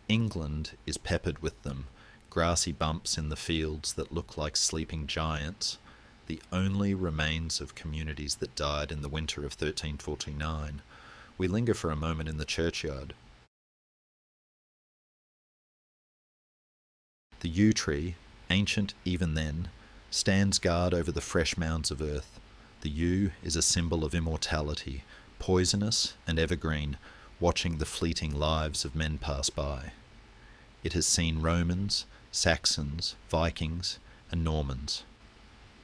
England is peppered with them, grassy bumps in the fields that look like sleeping giants, the only remains of communities that died in the winter of 1349. We linger for a moment in the churchyard. The yew tree, ancient even then, stands guard over the fresh mounds of earth. The yew is a symbol of immortality, poisonous and evergreen, watching the fleeting lives of men pass by. It has seen Romans, Saxons, Vikings, and Normans.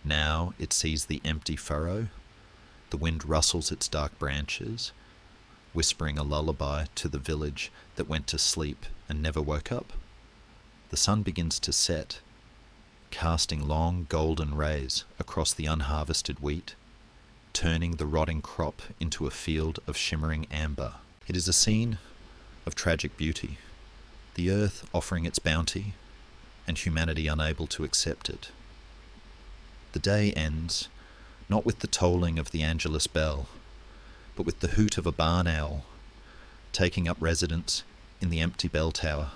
Now it sees the empty furrow. The wind rustles its dark branches, whispering a lullaby to the village that went to sleep and never woke up. The sun begins to set, casting long golden rays across the unharvested wheat, turning the rotting crop into a field of shimmering amber. It is a scene of tragic beauty, the earth offering its bounty and humanity unable to accept it. The day ends not with the tolling of the Angelus bell, but with the hoot of a barn owl taking up residence in the empty bell tower.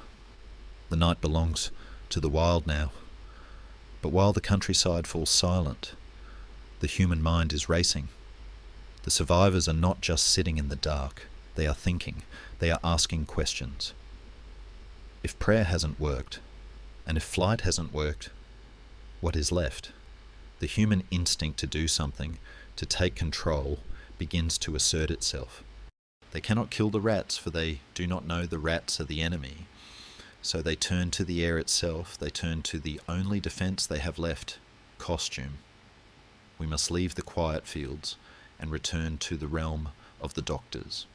The night belongs to the wild now, but while the countryside falls silent, the human mind is racing. The survivors are not just sitting in the dark, they are thinking, they are asking questions. If prayer hasn't worked, and if flight hasn't worked, what is left? The human instinct to do something, to take control, begins to assert itself. They cannot kill the rats, for they do not know the rats are the enemy. So they turn to the air itself, they turn to the only defence they have left, costume. We must leave the quiet fields and return to the realm of the doctors,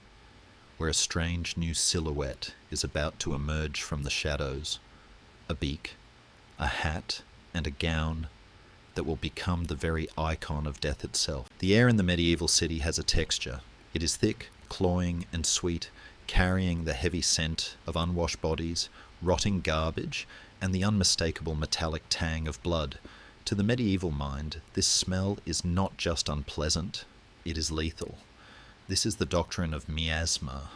where a strange new silhouette is about to emerge from the shadows. A beak, a hat, and a gown that will become the very icon of death itself. The air in the medieval city has a texture. It is thick, cloying, and sweet, carrying the heavy scent of unwashed bodies, rotting garbage, and the unmistakable metallic tang of blood. To the medieval mind, this smell is not just unpleasant, it is lethal. This is the doctrine of miasma,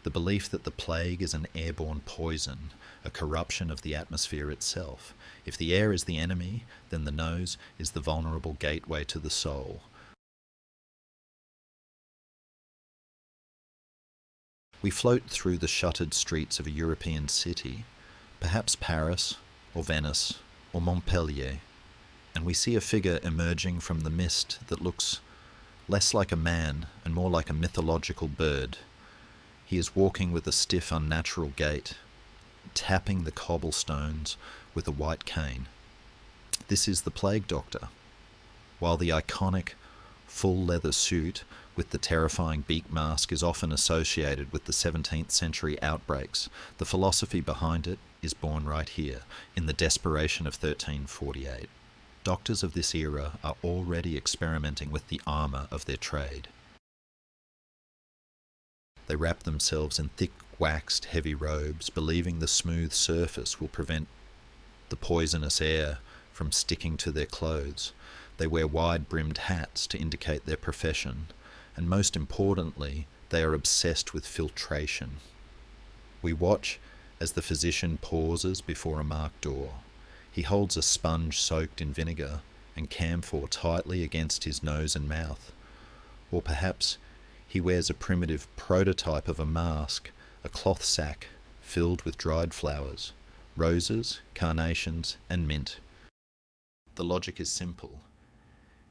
the belief that the plague is an airborne poison, a corruption of the atmosphere itself. If the air is the enemy, then the nose is the vulnerable gateway to the soul. We float through the shuttered streets of a European city, perhaps Paris, or Venice, or Montpellier, and we see a figure emerging from the mist that looks less like a man and more like a mythological bird. He is walking with a stiff, unnatural gait, tapping the cobblestones with a white cane. This is the plague doctor. While the iconic full leather suit with the terrifying beak mask is often associated with the 17th century outbreaks, the philosophy behind it is born right here, in the desperation of 1348. Doctors of this era are already experimenting with the armour of their trade. They wrap themselves in thick, waxed, heavy robes, believing the smooth surface will prevent the poisonous air from sticking to their clothes. They wear wide-brimmed hats to indicate their profession, and most importantly, they are obsessed with filtration. We watch as the physician pauses before a marked door. He holds a sponge soaked in vinegar and camphor tightly against his nose and mouth. Or perhaps he wears a primitive prototype of a mask, a cloth sack filled with dried flowers, roses, carnations, and mint. The logic is simple.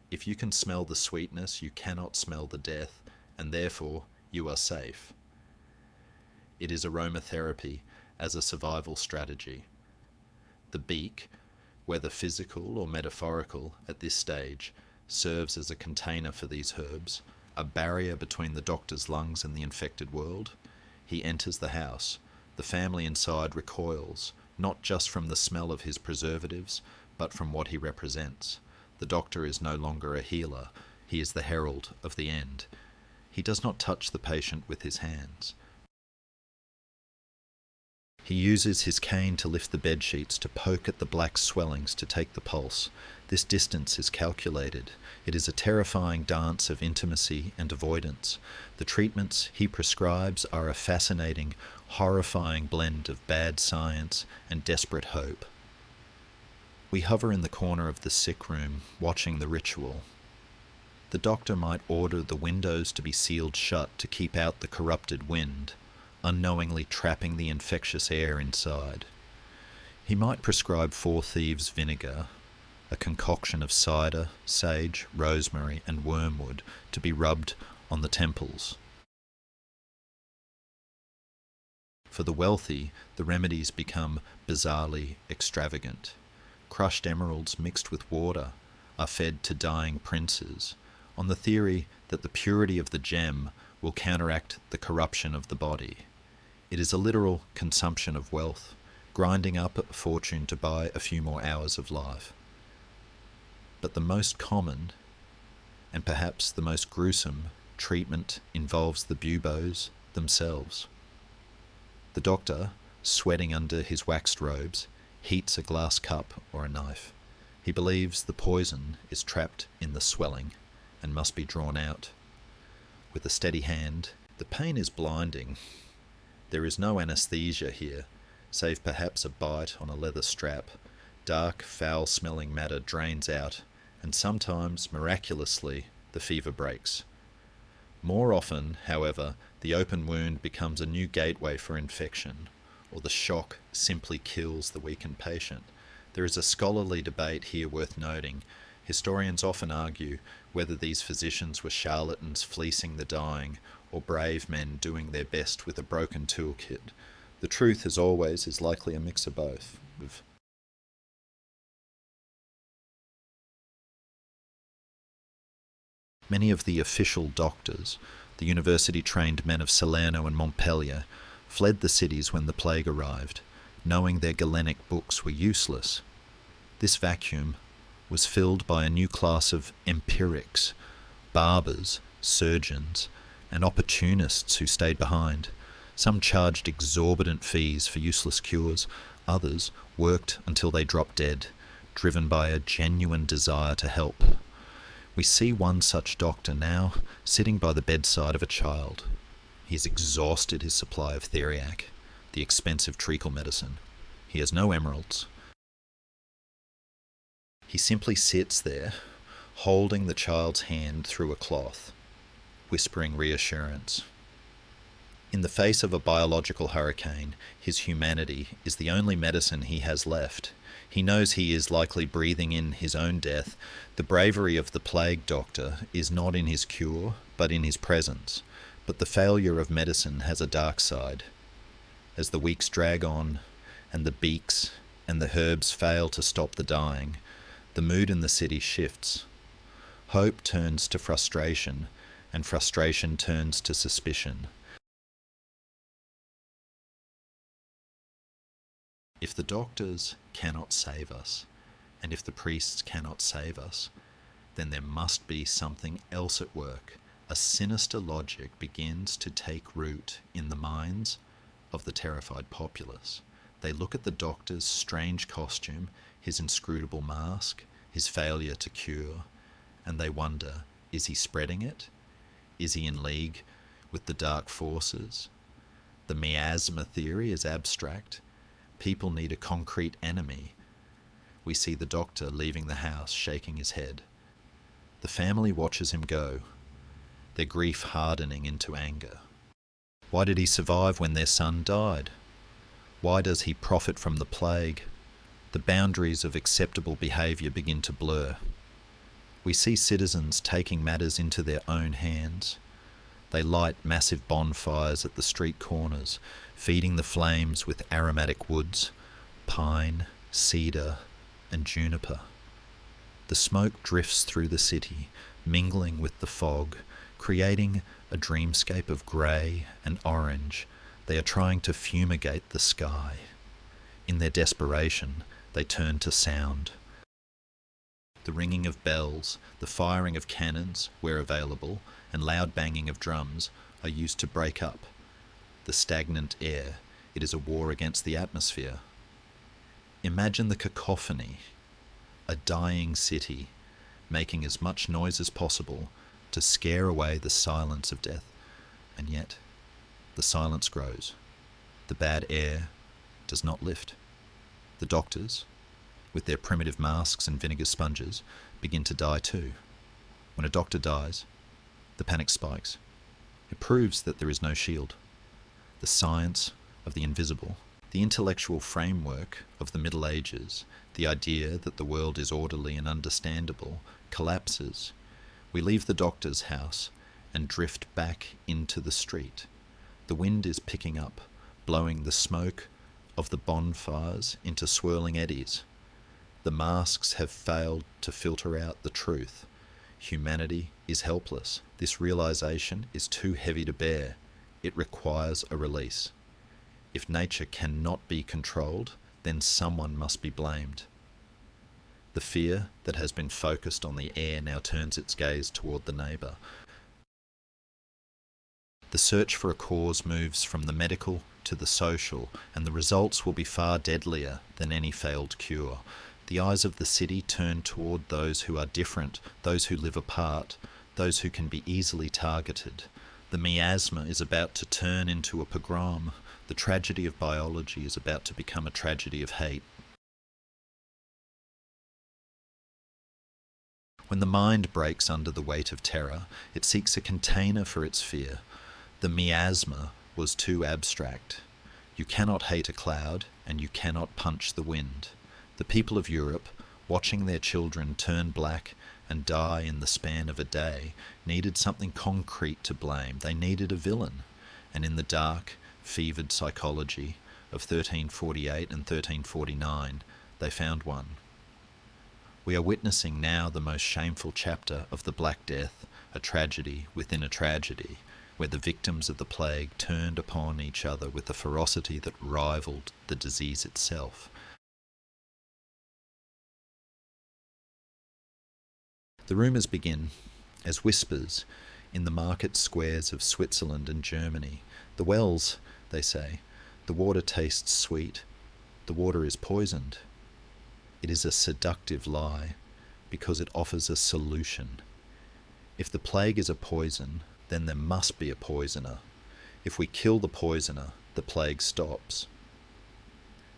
If you can smell the sweetness, you cannot smell the death, and therefore you are safe. It is aromatherapy as a survival strategy. The beak, whether physical or metaphorical at this stage, serves as a container for these herbs, a barrier between the doctor's lungs and the infected world. He enters the house. The family inside recoils, not just from the smell of his preservatives, but from what he represents. The doctor is no longer a healer, he is the herald of the end. He does not touch the patient with his hands. He uses his cane to lift the bedsheets, to poke at the black swellings, to take the pulse. This distance is calculated. It is a terrifying dance of intimacy and avoidance. The treatments he prescribes are a fascinating, horrifying blend of bad science and desperate hope. We hover in the corner of the sick room, watching the ritual. The doctor might order the windows to be sealed shut to keep out the corrupted wind, unknowingly trapping the infectious air inside. He might prescribe 4 thieves' vinegar, a concoction of cider, sage, rosemary, and wormwood to be rubbed on the temples. For the wealthy, the remedies become bizarrely extravagant. Crushed emeralds mixed with water are fed to dying princes, on the theory that the purity of the gem will counteract the corruption of the body. It is a literal consumption of wealth, grinding up a fortune to buy a few more hours of life. But the most common, and perhaps the most gruesome, treatment involves the buboes themselves. The doctor, sweating under his waxed robes, heats a glass cup or a knife. He believes the poison is trapped in the swelling and must be drawn out. With a steady hand, the pain is blinding. There is no anesthesia here, save perhaps a bite on a leather strap. Dark, foul-smelling matter drains out, and sometimes, miraculously, the fever breaks. More often, however, the open wound becomes a new gateway for infection, or the shock simply kills the weakened patient. There is a scholarly debate here worth noting. Historians often argue whether these physicians were charlatans fleecing the dying, or brave men doing their best with a broken toolkit. The truth, as always, is likely a mix of both. Many of the official doctors, the university-trained men of Salerno and Montpellier, fled the cities when the plague arrived, knowing their Galenic books were useless. This vacuum was filled by a new class of empirics, barbers, surgeons, and opportunists who stayed behind. Some charged exorbitant fees for useless cures, others worked until they dropped dead, driven by a genuine desire to help. We see one such doctor now sitting by the bedside of a child. He has exhausted his supply of theriac, the expensive treacle medicine. He has no emeralds. He simply sits there, holding the child's hand through a cloth, whispering reassurance. In the face of a biological hurricane, his humanity is the only medicine he has left. He knows he is likely breathing in his own death. The bravery of the plague doctor is not in his cure, but in his presence. But the failure of medicine has a dark side. As the weeks drag on, and the beaks and the herbs fail to stop the dying, the mood in the city shifts. Hope turns to frustration, and frustration turns to suspicion. If the doctors cannot save us, and if the priests cannot save us, then there must be something else at work. A sinister logic begins to take root in the minds of the terrified populace. They look at the doctor's strange costume, his inscrutable mask, his failure to cure, and they wonder, is he spreading it? Is he in league with the dark forces? The miasma theory is abstract. People need a concrete enemy. We see the doctor leaving the house, shaking his head. The family watches him go, their grief hardening into anger. Why did he survive when their son died? Why does he profit from the plague? The boundaries of acceptable behaviour begin to blur. We see citizens taking matters into their own hands. They light massive bonfires at the street corners, feeding the flames with aromatic woods, pine, cedar, and juniper. The smoke drifts through the city, mingling with the fog, creating a dreamscape of grey and orange. They are trying to fumigate the sky. In their desperation, they turn to sound. The ringing of bells, the firing of cannons, where available, and loud banging of drums are used to break up the stagnant air. it is a war against the atmosphere. Imagine the cacophony, a dying city, making as much noise as possible to scare away the silence of death. And yet, the silence grows. The bad air does not lift. The doctors, with their primitive masks and vinegar sponges, begin to die too. When a doctor dies, the panic spikes. It proves that there is no shield. The science of the invisible, the intellectual framework of the Middle Ages, the idea that the world is orderly and understandable, collapses. We leave the doctor's house and drift back into the street. The wind is picking up, blowing the smoke of the bonfires into swirling eddies. The masks have failed to filter out the truth. Humanity is helpless. This realization is too heavy to bear. It requires a release. If nature cannot be controlled, then someone must be blamed. The fear that has been focused on the air now turns its gaze toward the neighbour. The search for a cause moves from the medical to the social, and the results will be far deadlier than any failed cure. The eyes of the city turn toward those who are different, those who live apart, those who can be easily targeted. The miasma is about to turn into a pogrom. The tragedy of biology is about to become a tragedy of hate. When the mind breaks under the weight of terror, it seeks a container for its fear. The miasma was too abstract. You cannot hate a cloud, and you cannot punch the wind. The people of Europe, watching their children turn black and die in the span of a day, needed something concrete to blame. They needed a villain. And in the dark, fevered psychology of 1348 and 1349, they found one. We are witnessing now the most shameful chapter of the Black Death, a tragedy within a tragedy, where the victims of the plague turned upon each other with a ferocity that rivaled the disease itself. The rumours begin as whispers in the market squares of Switzerland and Germany. The wells, they say, the water tastes sweet, the water is poisoned. It is a seductive lie because it offers a solution. If the plague is a poison, then there must be a poisoner. If we kill the poisoner, the plague stops.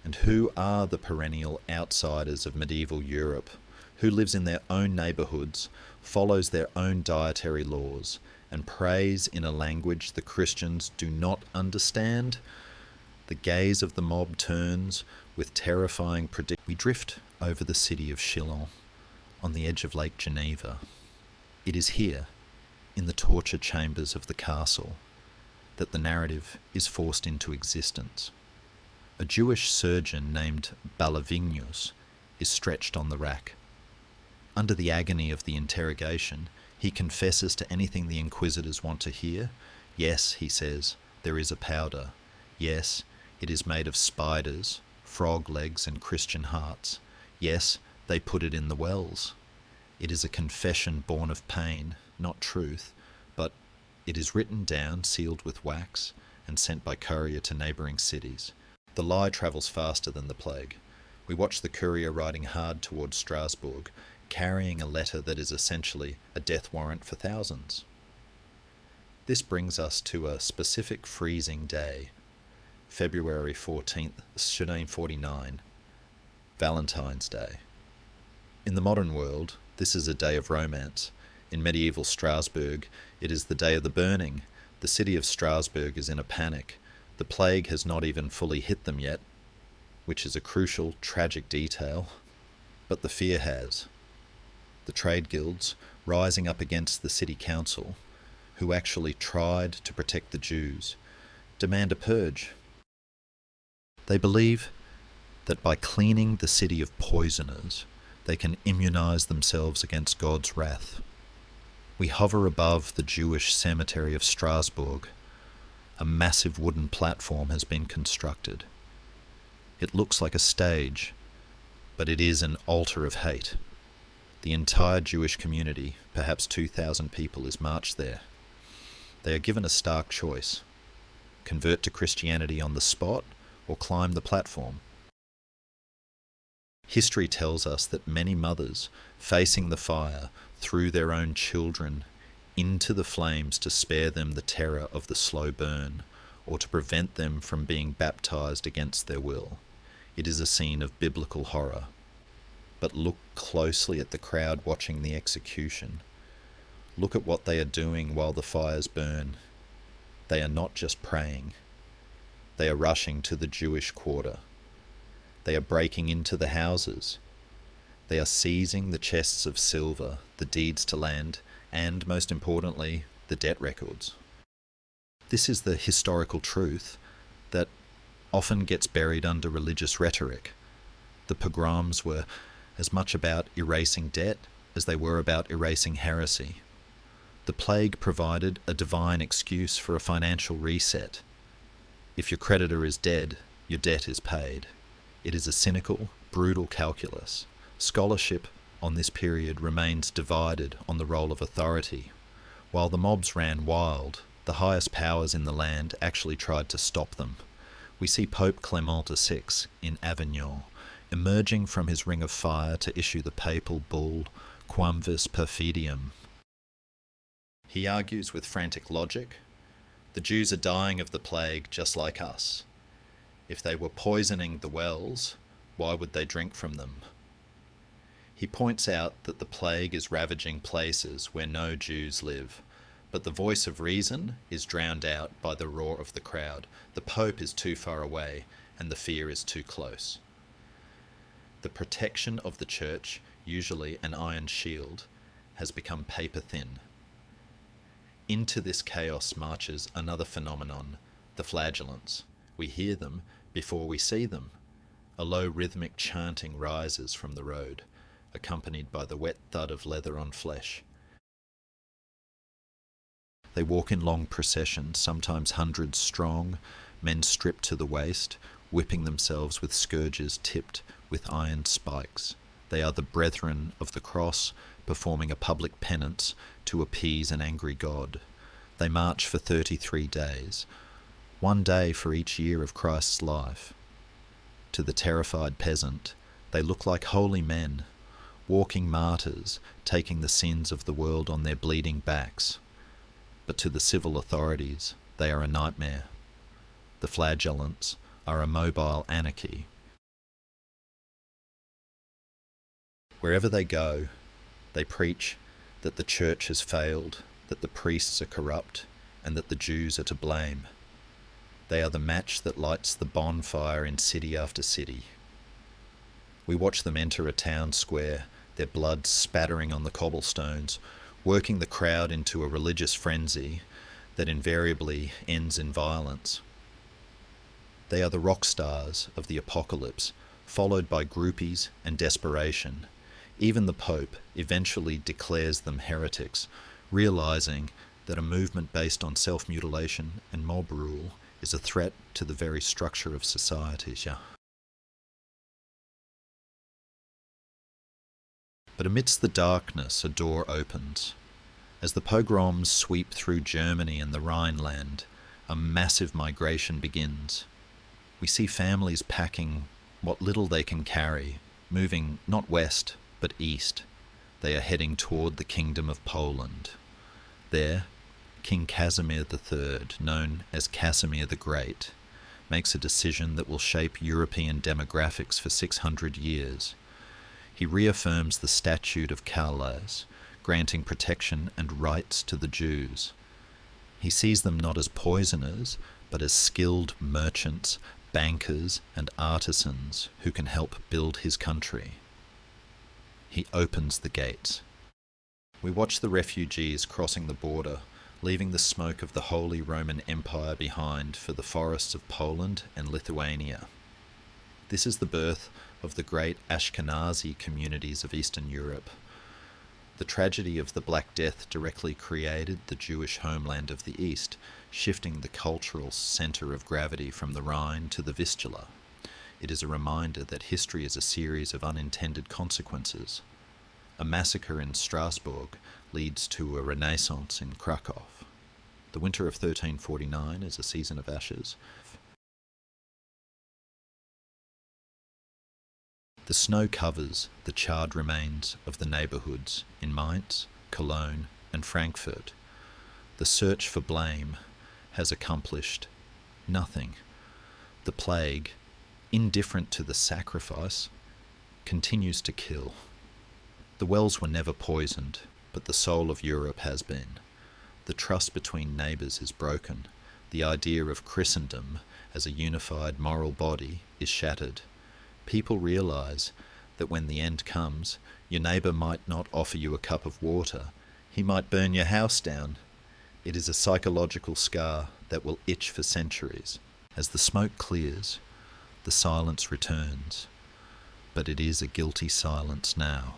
And who are the perennial outsiders of medieval Europe? Who lives in their own neighbourhoods, follows their own dietary laws, and prays in a language the Christians do not understand? The gaze of the mob turns with terrifying prediction. We drift over the city of Chillon, on the edge of Lake Geneva. It is here, in the torture chambers of the castle, that the narrative is forced into existence. A Jewish surgeon named Balavignus is stretched on the rack. Under the agony of the interrogation, he confesses to anything the inquisitors want to hear. Yes, he says, there is a powder. Yes, it is made of spiders, frog legs and Christian hearts. Yes, they put it in the wells. It is a confession born of pain, not truth, but it is written down, sealed with wax, and sent by courier to neighbouring cities. The lie travels faster than the plague. We watch the courier riding hard towards Strasbourg, carrying a letter that is essentially a death warrant for thousands. This brings us to a specific freezing day, February 14th, 1749, Valentine's Day. In the modern world, this is a day of romance. In medieval Strasbourg, it is the day of the burning. The city of Strasbourg is in a panic. The plague has not even fully hit them yet, which is a crucial, tragic detail, but the fear has. The trade guilds, rising up against the city council, who actually tried to protect the Jews, demand a purge. They believe that by cleaning the city of poisoners, they can immunize themselves against God's wrath. We hover above the Jewish cemetery of Strasbourg. A massive wooden platform has been constructed. It looks like a stage, but it is an altar of hate. The entire Jewish community, perhaps 2,000 people, is marched there. They are given a stark choice: convert to Christianity on the spot, or climb the platform. History tells us that many mothers, facing the fire, threw their own children into the flames to spare them the terror of the slow burn, or to prevent them from being baptized against their will. It is a scene of biblical horror. But look closely at the crowd watching the execution. Look at what they are doing while the fires burn. They are not just praying. They are rushing to the Jewish quarter. They are breaking into the houses. They are seizing the chests of silver, the deeds to land, and, most importantly, the debt records. This is the historical truth that often gets buried under religious rhetoric. The pogroms were as much about erasing debt as they were about erasing heresy. The plague provided a divine excuse for a financial reset. If your creditor is dead, your debt is paid. It is a cynical, brutal calculus. Scholarship on this period remains divided on the role of authority. While the mobs ran wild, the highest powers in the land actually tried to stop them. We see Pope Clement VI in Avignon, emerging from his ring of fire to issue the papal bull Quamvis Perfidium. He argues with frantic logic, the Jews are dying of the plague just like us. If they were poisoning the wells, why would they drink from them? He points out that the plague is ravaging places where no Jews live, but the voice of reason is drowned out by the roar of the crowd. The Pope is too far away, and the fear is too close. The protection of the church, usually an iron shield, has become paper thin. Into this chaos marches another phenomenon, the flagellants. We hear them before we see them. A low rhythmic chanting rises from the road, accompanied by the wet thud of leather on flesh. They walk in long processions, sometimes hundreds strong, men stripped to the waist, whipping themselves with scourges tipped with iron spikes. They are the brethren of the cross, performing a public penance to appease an angry God. They march for 33 days, one day for each year of Christ's life. To the terrified peasant, they look like holy men, walking martyrs, taking the sins of the world on their bleeding backs. But to the civil authorities, they are a nightmare. The flagellants are a mobile anarchy. Wherever they go, they preach that the church has failed, that the priests are corrupt, and that the Jews are to blame. They are the match that lights the bonfire in city after city. We watch them enter a town square, their blood spattering on the cobblestones, working the crowd into a religious frenzy that invariably ends in violence. They are the rock stars of the apocalypse, followed by groupies and desperation. Even the Pope eventually declares them heretics, realizing that a movement based on self-mutilation and mob rule is a threat to the very structure of society. But amidst the darkness, a door opens. As the pogroms sweep through Germany and the Rhineland, a massive migration begins. We see families packing what little they can carry, moving not west, but east. They are heading toward the Kingdom of Poland. There, King Casimir III, known as Casimir the Great, makes a decision that will shape European demographics for 600 years. He reaffirms the Statute of Kaunas, granting protection and rights to the Jews. He sees them not as poisoners, but as skilled merchants, bankers, and artisans who can help build his country. He opens the gates. We watch the refugees crossing the border, leaving the smoke of the Holy Roman Empire behind for the forests of Poland and Lithuania. This is the birth of the great Ashkenazi communities of Eastern Europe. The tragedy of the Black Death directly created the Jewish homeland of the East, shifting the cultural centre of gravity from the Rhine to the Vistula. It is a reminder that history is a series of unintended consequences. A massacre in Strasbourg leads to a renaissance in Krakow. The winter of 1349 is a season of ashes. The snow covers the charred remains of the neighbourhoods in Mainz, Cologne and Frankfurt. The search for blame has accomplished nothing. The plague, indifferent to the sacrifice, continues to kill. The wells were never poisoned, but the soul of Europe has been. The trust between neighbours is broken. The idea of Christendom as a unified moral body is shattered. People realise that when the end comes, your neighbour might not offer you a cup of water. He might burn your house down. It is a psychological scar that will itch for centuries. As the smoke clears, the silence returns. But it is a guilty silence now.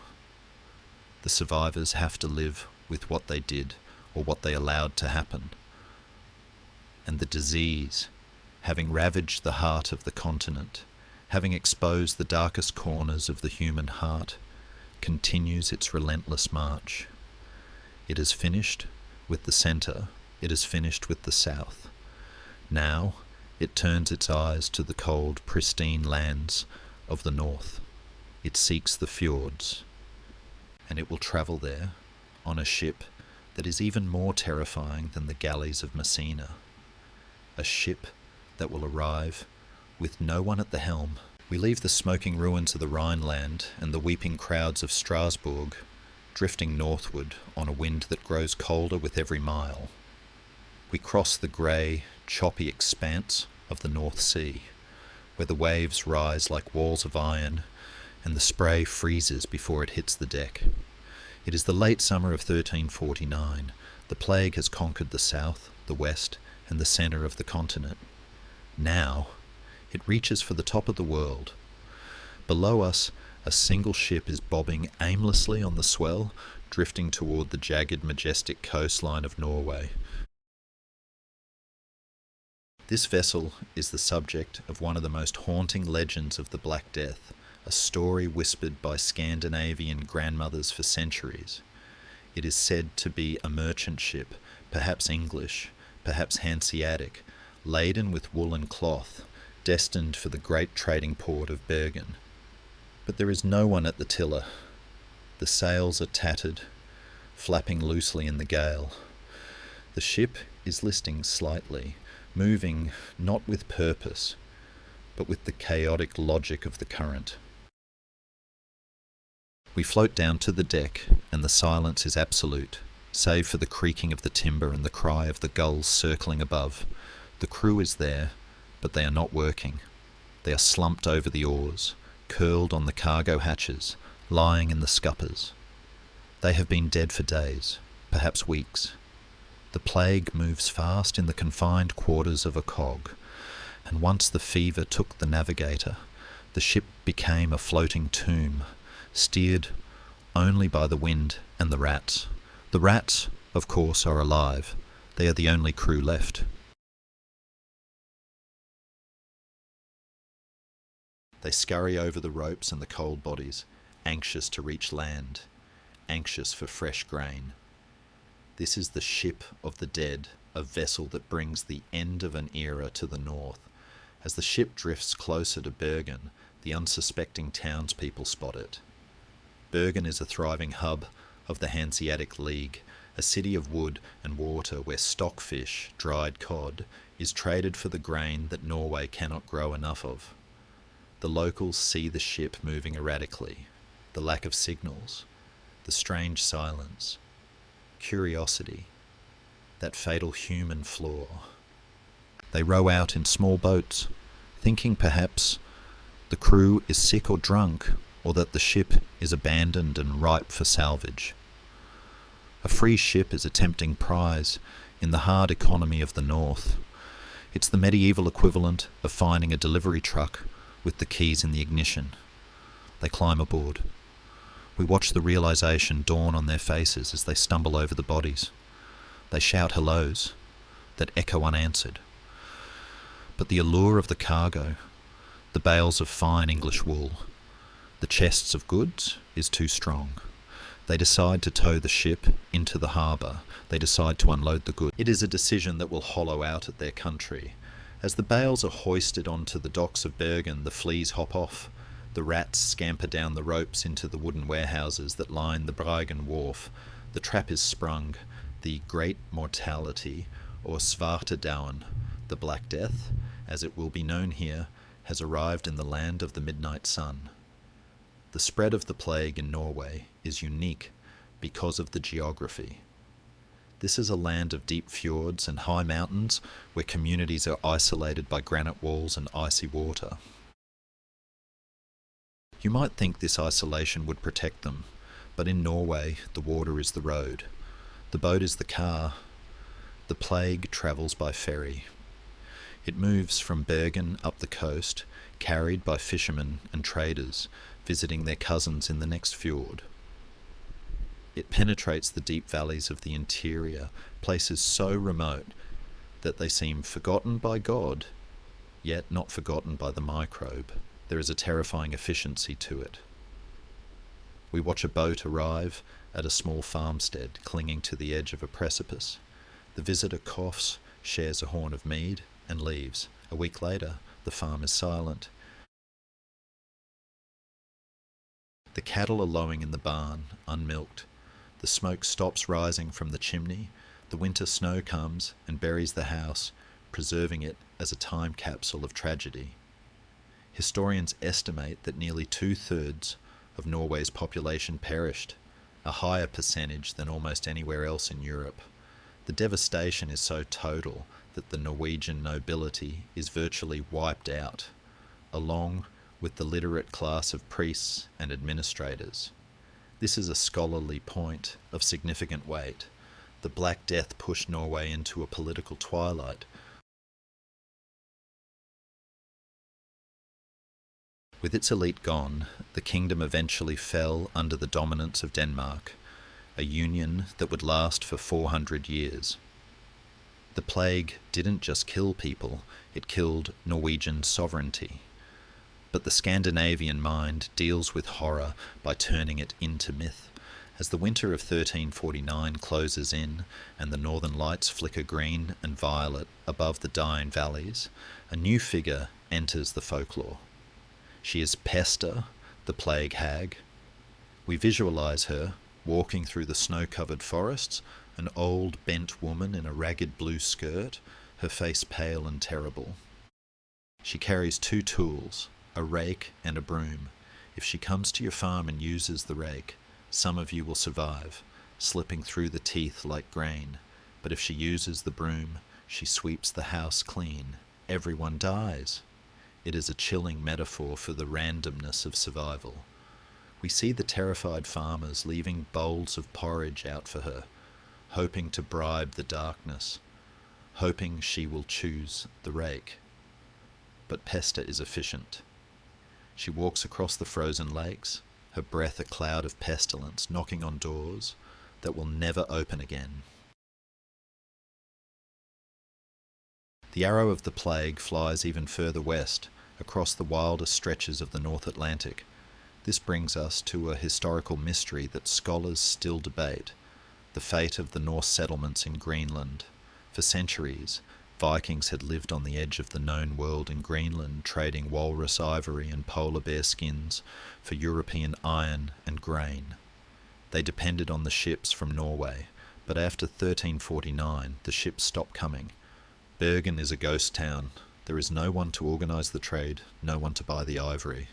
The survivors have to live with what they did or what they allowed to happen. And the disease, having ravaged the heart of the continent, having exposed the darkest corners of the human heart, continues its relentless march. It is finished with the centre, it is finished with the south. Now it turns its eyes to the cold, pristine lands of the north. It seeks the fjords, and it will travel there on a ship that is even more terrifying than the galleys of Messina. A ship that will arrive with no one at the helm. We leave the smoking ruins of the Rhineland and the weeping crowds of Strasbourg, drifting northward on a wind that grows colder with every mile. We cross the grey, choppy expanse of the North Sea, where the waves rise like walls of iron and the spray freezes before it hits the deck. It is the late summer of 1349. The plague has conquered the south, the west, and the centre of the continent. Now, it reaches for the top of the world. Below us, a single ship is bobbing aimlessly on the swell, drifting toward the jagged, majestic coastline of Norway. This vessel is the subject of one of the most haunting legends of the Black Death, a story whispered by Scandinavian grandmothers for centuries. It is said to be a merchant ship, perhaps English, perhaps Hanseatic, laden with wool and cloth, destined for the great trading port of Bergen. But there is no one at the tiller. The sails are tattered, flapping loosely in the gale. The ship is listing slightly, moving not with purpose, but with the chaotic logic of the current. We float down to the deck, and the silence is absolute, save for the creaking of the timber and the cry of the gulls circling above. The crew is there, but they are not working. They are slumped over the oars, curled on the cargo hatches, lying in the scuppers. They have been dead for days, perhaps weeks. The plague moves fast in the confined quarters of a cog, and once the fever took the navigator, the ship became a floating tomb, steered only by the wind and the rats. The rats, of course, are alive. They are the only crew left. They scurry over the ropes and the cold bodies, anxious to reach land, anxious for fresh grain. This is the ship of the dead, a vessel that brings the end of an era to the north. As the ship drifts closer to Bergen, the unsuspecting townspeople spot it. Bergen is a thriving hub of the Hanseatic League, a city of wood and water where stockfish, dried cod, is traded for the grain that Norway cannot grow enough of. The locals see the ship moving erratically, the lack of signals, the strange silence, curiosity, that fatal human flaw. They row out in small boats, thinking perhaps the crew is sick or drunk, or that the ship is abandoned and ripe for salvage. A free ship is a tempting prize in the hard economy of the north. It's the medieval equivalent of finding a delivery truck with the keys in the ignition. They climb aboard. We watch the realization dawn on their faces as they stumble over the bodies. They shout hellos that echo unanswered. But the allure of the cargo, the bales of fine English wool, the chests of goods, is too strong. They decide to tow the ship into the harbour. They decide to unload the goods. It is a decision that will hollow out at their country. As the bales are hoisted onto the docks of Bergen, the fleas hop off. The rats scamper down the ropes into the wooden warehouses that line the Bryggen wharf. The trap is sprung. The Great Mortality, or Svartedauden, the Black Death, as it will be known here, has arrived in the land of the midnight sun. The spread of the plague in Norway is unique because of the geography. This is a land of deep fjords and high mountains where communities are isolated by granite walls and icy water. You might think this isolation would protect them, but in Norway, the water is the road. The boat is the car. The plague travels by ferry. It moves from Bergen up the coast, carried by fishermen and traders visiting their cousins in the next fjord. It penetrates the deep valleys of the interior, places so remote that they seem forgotten by God, yet not forgotten by the microbe. There is a terrifying efficiency to it. We watch a boat arrive at a small farmstead clinging to the edge of a precipice. The visitor coughs, shares a horn of mead, and leaves. A week later, the farm is silent. The cattle are lowing in the barn, unmilked. The smoke stops rising from the chimney. The winter snow comes and buries the house, preserving it as a time capsule of tragedy. Historians estimate that nearly 2/3 of Norway's population perished, a higher percentage than almost anywhere else in Europe. The devastation is so total that the Norwegian nobility is virtually wiped out, along with the literate class of priests and administrators. This is a scholarly point of significant weight. The Black Death pushed Norway into a political twilight. With its elite gone, the kingdom eventually fell under the dominance of Denmark, a union that would last for 400 years. The plague didn't just kill people, it killed Norwegian sovereignty. But the Scandinavian mind deals with horror by turning it into myth. As the winter of 1349 closes in and the northern lights flicker green and violet above the dying valleys, a new figure enters the folklore. She is Pesta, the plague hag. We visualize her walking through the snow-covered forests, an old bent woman in a ragged blue skirt, her face pale and terrible. She carries 2 tools, a rake and a broom. If she comes to your farm and uses the rake, some of you will survive, slipping through the teeth like grain. But if she uses the broom, she sweeps the house clean. Everyone dies. It is a chilling metaphor for the randomness of survival. We see the terrified farmers leaving bowls of porridge out for her, hoping to bribe the darkness, hoping she will choose the rake. But Pesta is efficient. She walks across the frozen lakes, her breath a cloud of pestilence knocking on doors that will never open again. The arrow of the plague flies even further west, across the wildest stretches of the North Atlantic. This brings us to a historical mystery that scholars still debate, the fate of the Norse settlements in Greenland. For centuries, Vikings had lived on the edge of the known world in Greenland, trading walrus ivory and polar bear skins for European iron and grain. They depended on the ships from Norway, but after 1349, the ships stopped coming. Bergen is a ghost town. There is no one to organise the trade, no one to buy the ivory.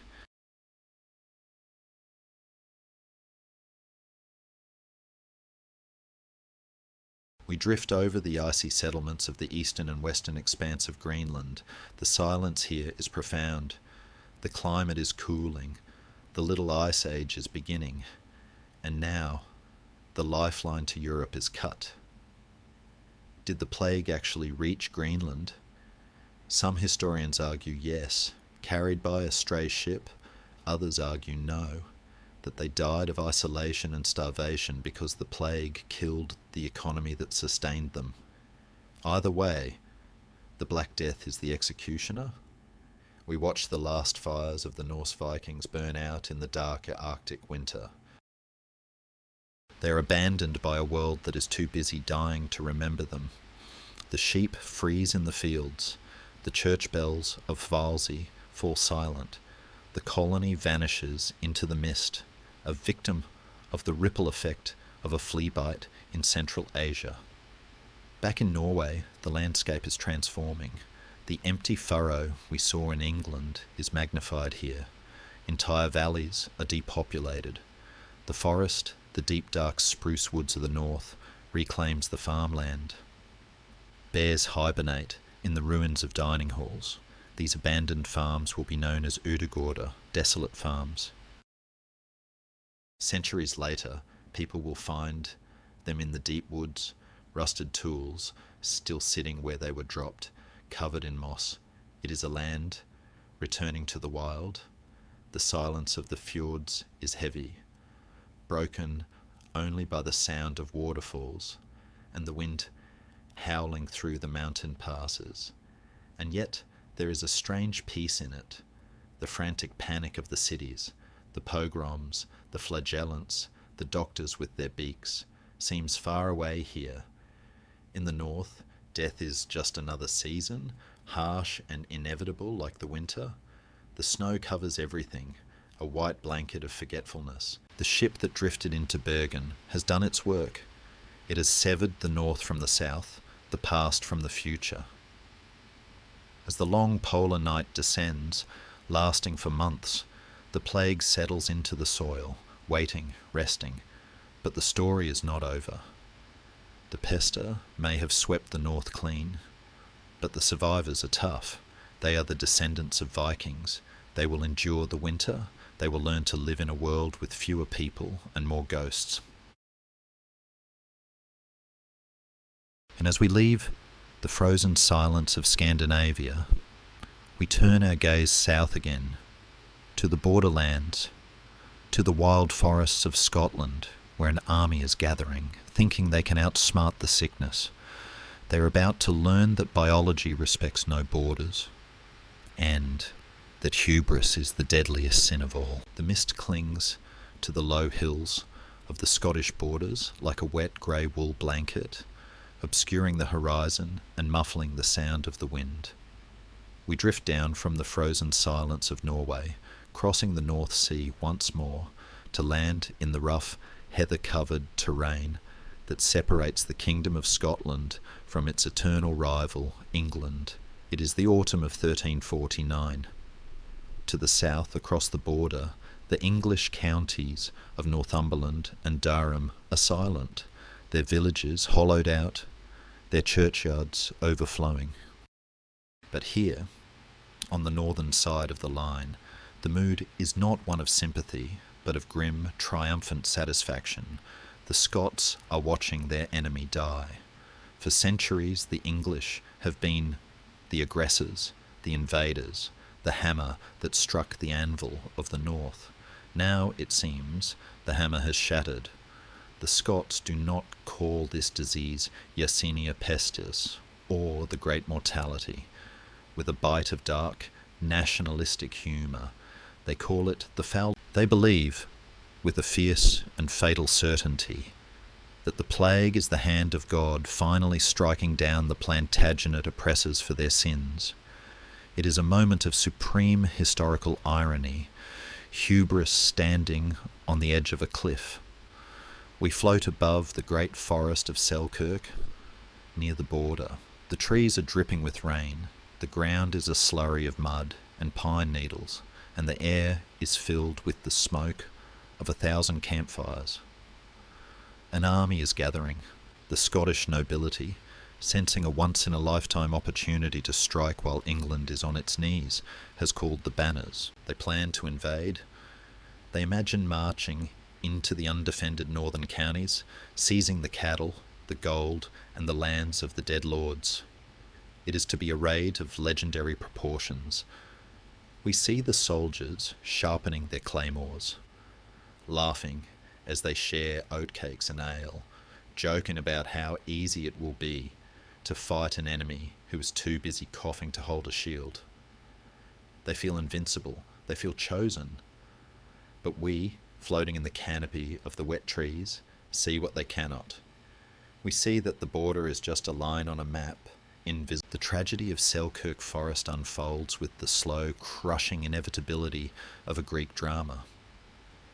We drift over the icy settlements of the eastern and western expanse of Greenland. The silence here is profound. The climate is cooling. The Little Ice Age is beginning. And now, the lifeline to Europe is cut. Did the plague actually reach Greenland? Some historians argue yes, carried by a stray ship. Others argue no, that they died of isolation and starvation because the plague killed the economy that sustained them. Either way, the Black Death is the executioner. We watch the last fires of the Norse Vikings burn out in the dark Arctic winter. They are abandoned by a world that is too busy dying to remember them. The sheep freeze in the fields. The church bells of Valsey fall silent. The colony vanishes into the mist, a victim of the ripple effect of a flea bite in Central Asia. Back in Norway, the landscape is transforming. The empty furrow we saw in England is magnified here. Entire valleys are depopulated. The forest, the deep dark spruce woods of the north, reclaims the farmland. Bears hibernate in the ruins of dining halls. These abandoned farms will be known as Udegårder, desolate farms. Centuries later, people will find them in the deep woods, rusted tools still sitting where they were dropped, covered in moss. It is a land returning to the wild. The silence of the fjords is heavy, broken only by the sound of waterfalls and the wind howling through the mountain passes. And yet there is a strange peace in it. The frantic panic of the cities, the pogroms, the flagellants, the doctors with their beaks, seems far away here. In the north, death is just another season, harsh and inevitable like the winter. The snow covers everything, a white blanket of forgetfulness. The ship that drifted into Bergen has done its work. It has severed the north from the south, the past from the future. As the long polar night descends, lasting for months, the plague settles into the soil, waiting, resting. But the story is not over. The pester may have swept the north clean, but the survivors are tough. They are the descendants of Vikings. They will endure the winter. They will learn to live in a world with fewer people and more ghosts. And as we leave the frozen silence of Scandinavia, we turn our gaze south again, to the borderlands, to the wild forests of Scotland, where an army is gathering, thinking they can outsmart the sickness. They're about to learn that biology respects no borders, and that hubris is the deadliest sin of all. The mist clings to the low hills of the Scottish borders like a wet grey wool blanket, obscuring the horizon and muffling the sound of the wind. We drift down from the frozen silence of Norway, crossing the North Sea once more, to land in the rough, heather-covered terrain that separates the Kingdom of Scotland from its eternal rival, England. It is the autumn of 1349. To the south, across the border, the English counties of Northumberland and Durham are silent, their villages hollowed out, their churchyards overflowing. But here, on the northern side of the line, the mood is not one of sympathy, but of grim, triumphant satisfaction. The Scots are watching their enemy die. For centuries, the English have been the aggressors, the invaders, the hammer that struck the anvil of the north. Now, it seems, the hammer has shattered. The Scots do not call this disease Yersinia pestis, or the Great Mortality. With a bite of dark, nationalistic humour, they call it the foul. They believe, with a fierce and fatal certainty, that the plague is the hand of God finally striking down the Plantagenet oppressors for their sins. It is a moment of supreme historical irony, hubris standing on the edge of a cliff. We float above the great forest of Selkirk, near the border. The trees are dripping with rain, the ground is a slurry of mud and pine needles, and the air is filled with the smoke of 1,000 campfires. An army is gathering. The Scottish nobility, sensing a once-in-a-lifetime opportunity to strike while England is on its knees, has called the banners. They plan to invade. They imagine marching into the undefended northern counties, seizing the cattle, the gold, and the lands of the dead lords. It is to be a raid of legendary proportions. We see the soldiers sharpening their claymores, laughing as they share oatcakes and ale, joking about how easy it will be to fight an enemy who is too busy coughing to hold a shield. They feel invincible, they feel chosen. But we, floating in the canopy of the wet trees, see what they cannot. We see that the border is just a line on a map, invisible. The tragedy of Selkirk Forest unfolds with the slow, crushing inevitability of a Greek drama.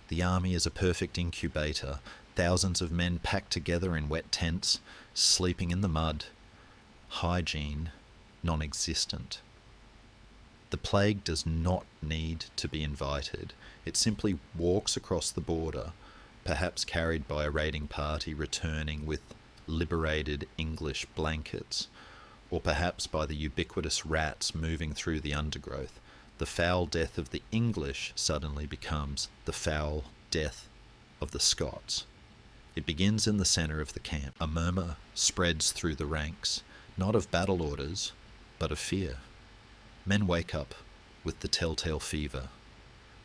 The army is a perfect incubator, thousands of men packed together in wet tents, sleeping in the mud, hygiene non-existent. The plague does not need to be invited. It simply walks across the border, perhaps carried by a raiding party returning with liberated English blankets, or perhaps by the ubiquitous rats moving through the undergrowth. The foul death of the English suddenly becomes the foul death of the Scots. It begins in the centre of the camp. A murmur spreads through the ranks, not of battle orders, but of fear. Men wake up with the telltale fever.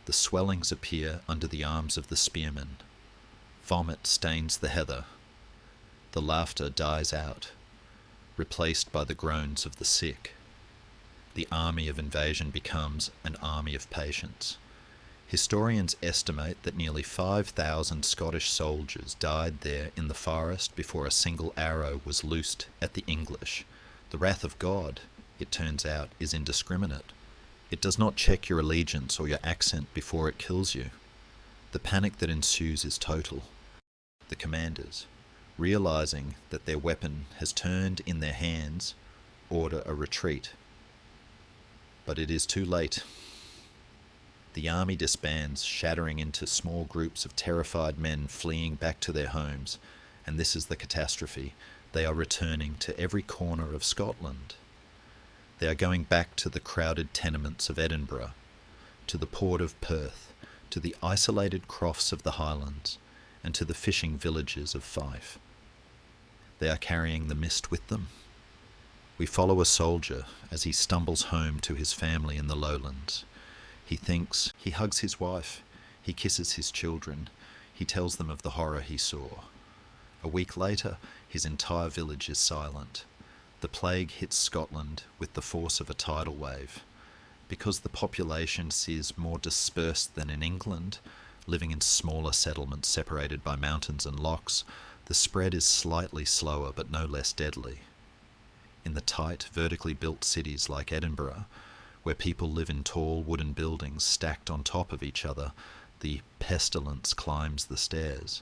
The swellings appear under the arms of the spearmen. Vomit stains the heather. The laughter dies out, replaced by the groans of the sick. The army of invasion becomes an army of patience. Historians estimate that nearly 5,000 Scottish soldiers died there in the forest before a single arrow was loosed at the English. The wrath of God, it turns out, is indiscriminate. It does not check your allegiance or your accent before it kills you. The panic that ensues is total. The commanders, realizing that their weapon has turned in their hands, order a retreat. But it is too late. The army disbands, shattering into small groups of terrified men fleeing back to their homes, and this is the catastrophe. They are returning to every corner of Scotland. They are going back to the crowded tenements of Edinburgh, to the port of Perth, to the isolated crofts of the Highlands, and to the fishing villages of Fife. They are carrying the mist with them. We follow a soldier as he stumbles home to his family in the lowlands. He thinks, he hugs his wife, he kisses his children, he tells them of the horror he saw. A week later, his entire village is silent. The plague hits Scotland with the force of a tidal wave. Because the population is more dispersed than in England, living in smaller settlements separated by mountains and lochs, the spread is slightly slower but no less deadly. In the tight, vertically built cities like Edinburgh, where people live in tall wooden buildings stacked on top of each other, the pestilence climbs the stairs.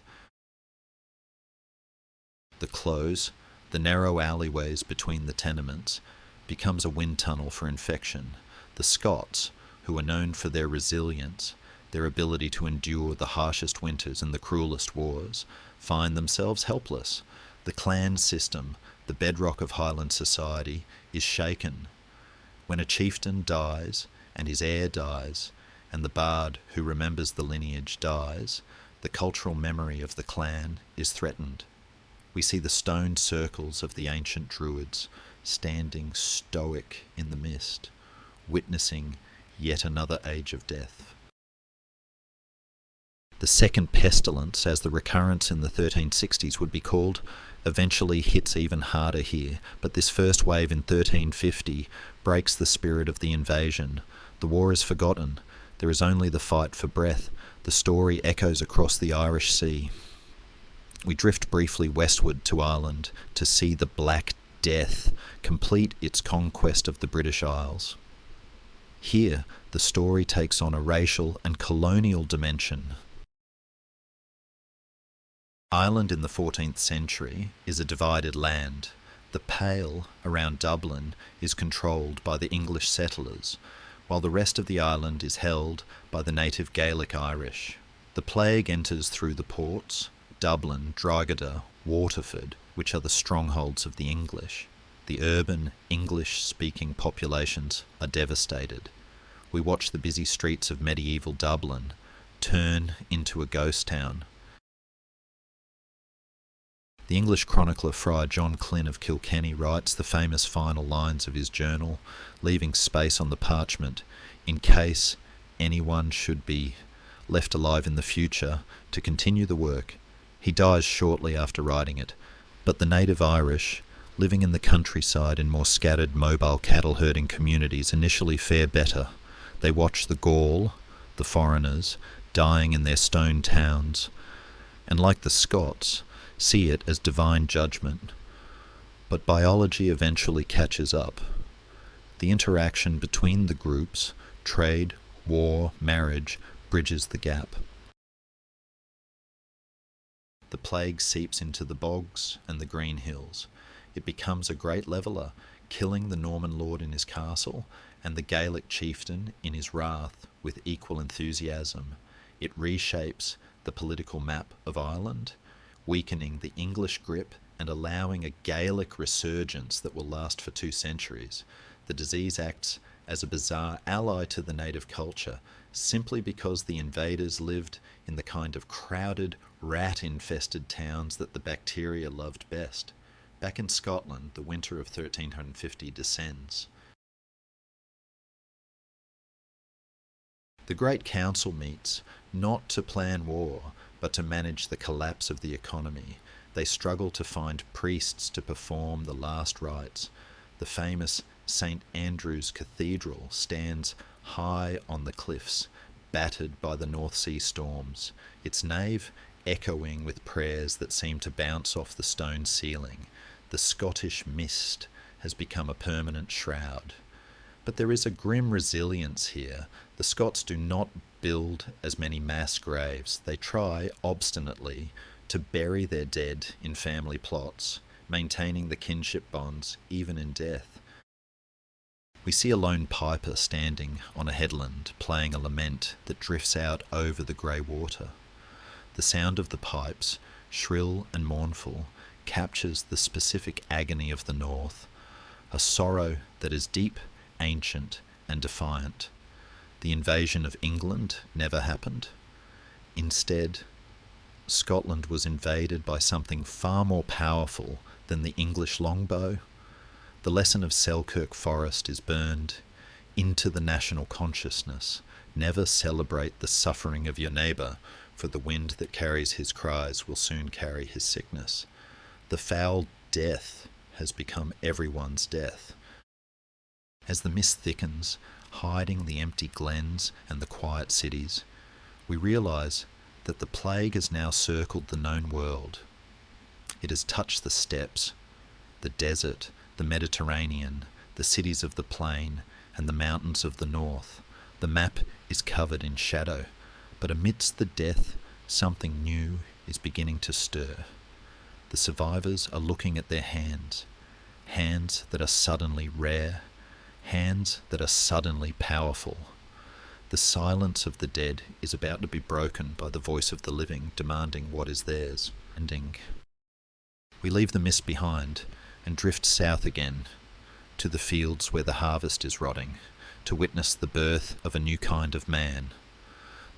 The close, the narrow alleyways between the tenements, becomes a wind tunnel for infection. The Scots, who are known for their resilience, their ability to endure the harshest winters and the cruelest wars, find themselves helpless. The clan system, the bedrock of Highland society, is shaken. When a chieftain dies, and his heir dies, and the bard who remembers the lineage dies, the cultural memory of the clan is threatened. We see the stone circles of the ancient druids standing stoic in the mist, witnessing yet another age of death. The second pestilence, as the recurrence in the 1360s would be called, eventually hits even harder here, but this first wave in 1350 breaks the spirit of the invasion. The war is forgotten. There is only the fight for breath. The story echoes across the Irish Sea. We drift briefly westward to Ireland to see the Black Death complete its conquest of the British Isles. Here, the story takes on a racial and colonial dimension. Ireland in the 14th century is a divided land. The Pale around Dublin is controlled by the English settlers, while the rest of the island is held by the native Gaelic Irish. The plague enters through the ports, Dublin, Drogheda, Waterford, which are the strongholds of the English. The urban, English-speaking populations are devastated. We watch the busy streets of medieval Dublin turn into a ghost town. The English chronicler Friar John Glynn of Kilkenny writes the famous final lines of his journal, leaving space on the parchment in case anyone should be left alive in the future to continue the work. He dies shortly after writing it, but the native Irish, living in the countryside in more scattered mobile cattle herding communities, initially fare better. They watch the Gaul, the foreigners, dying in their stone towns, and like the Scots, see it as divine judgment. But biology eventually catches up. The interaction between the groups, trade, war, marriage, bridges the gap. The plague seeps into the bogs and the green hills. It becomes a great leveller, killing the Norman lord in his castle and the Gaelic chieftain in his wrath with equal enthusiasm. It reshapes the political map of Ireland, weakening the English grip and allowing a Gaelic resurgence that will last for 2 centuries. The disease acts as a bizarre ally to the native culture, simply because the invaders lived in the kind of crowded, rat-infested towns that the bacteria loved best. Back in Scotland, the winter of 1350 descends. The Great Council meets, not to plan war, but to manage the collapse of the economy. They struggle to find priests to perform the last rites. The famous St. Andrew's Cathedral stands high on the cliffs, battered by the North Sea storms, its nave echoing with prayers that seem to bounce off the stone ceiling. The Scottish mist has become a permanent shroud. But there is a grim resilience here. The Scots do not build as many mass graves. They try, obstinately, to bury their dead in family plots, maintaining the kinship bonds even in death. We see a lone piper standing on a headland, playing a lament that drifts out over the grey water. The sound of the pipes, shrill and mournful, captures the specific agony of the North, a sorrow that is deep, ancient, and defiant. The invasion of England never happened. Instead, Scotland was invaded by something far more powerful than the English longbow. The lesson of Selkirk Forest is burned into the national consciousness. Never celebrate the suffering of your neighbour, for the wind that carries his cries will soon carry his sickness. The foul death has become everyone's death. As the mist thickens, hiding the empty glens and the quiet cities, we realise that the plague has now circled the known world. It has touched the steppes, the desert, the Mediterranean, the cities of the plain, and the mountains of the north. The map is covered in shadow, but amidst the death, something new is beginning to stir. The survivors are looking at their hands, hands that are suddenly rare, hands that are suddenly powerful. The silence of the dead is about to be broken by the voice of the living demanding what is theirs. Ending. We leave the mist behind and drift south again to the fields where the harvest is rotting, to witness the birth of a new kind of man,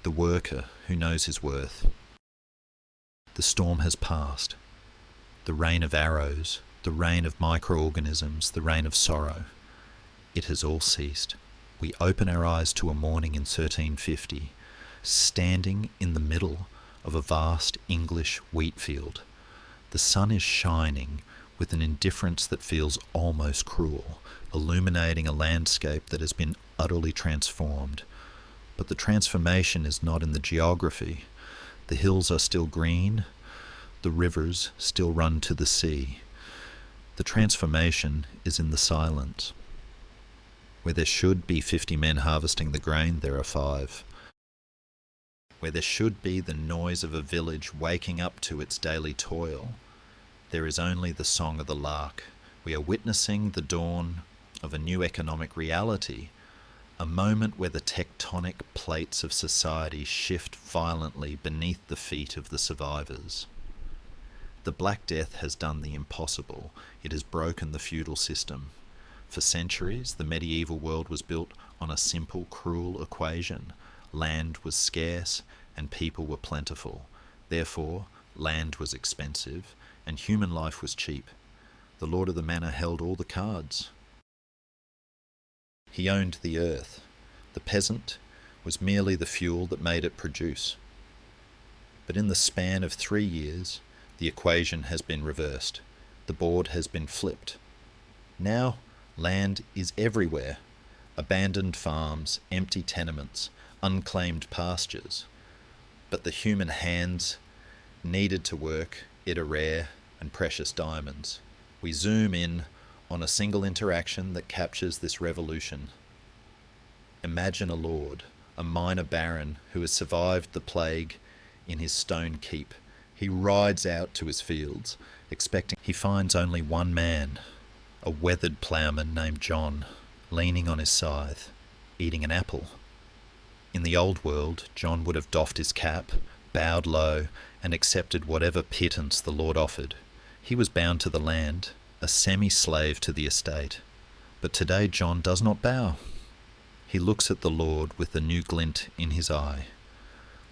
the worker who knows his worth. The storm has passed, the rain of arrows, the rain of microorganisms, the rain of sorrow. It has all ceased. We open our eyes to a morning in 1350, standing in the middle of a vast English wheat field. The sun is shining with an indifference that feels almost cruel, illuminating a landscape that has been utterly transformed. But the transformation is not in the geography. The hills are still green, the rivers still run to the sea. The transformation is in the silence. Where there should be 50 men harvesting the grain, there are 5. Where there should be the noise of a village waking up to its daily toil, there is only the song of the lark. We are witnessing the dawn of a new economic reality, a moment where the tectonic plates of society shift violently beneath the feet of the survivors. The Black Death has done the impossible. It has broken the feudal system. For centuries, the medieval world was built on a simple, cruel equation. Land was scarce and people were plentiful. Therefore, land was expensive and human life was cheap. The lord of the manor held all the cards. He owned the earth. The peasant was merely the fuel that made it produce. But in the span of 3 years, the equation has been reversed. The board has been flipped. Now, land is everywhere. Abandoned farms, empty tenements, unclaimed pastures. But the human hands needed to work it are rare and precious diamonds. We zoom in on a single interaction that captures this revolution. Imagine a lord, a minor baron who has survived the plague in his stone keep. He rides out to his fields, expecting he finds only one man, a weathered ploughman named John, leaning on his scythe, eating an apple. In the old world, John would have doffed his cap, bowed low, and accepted whatever pittance the Lord offered. He was bound to the land, a semi-slave to the estate. But today John does not bow. He looks at the Lord with a new glint in his eye.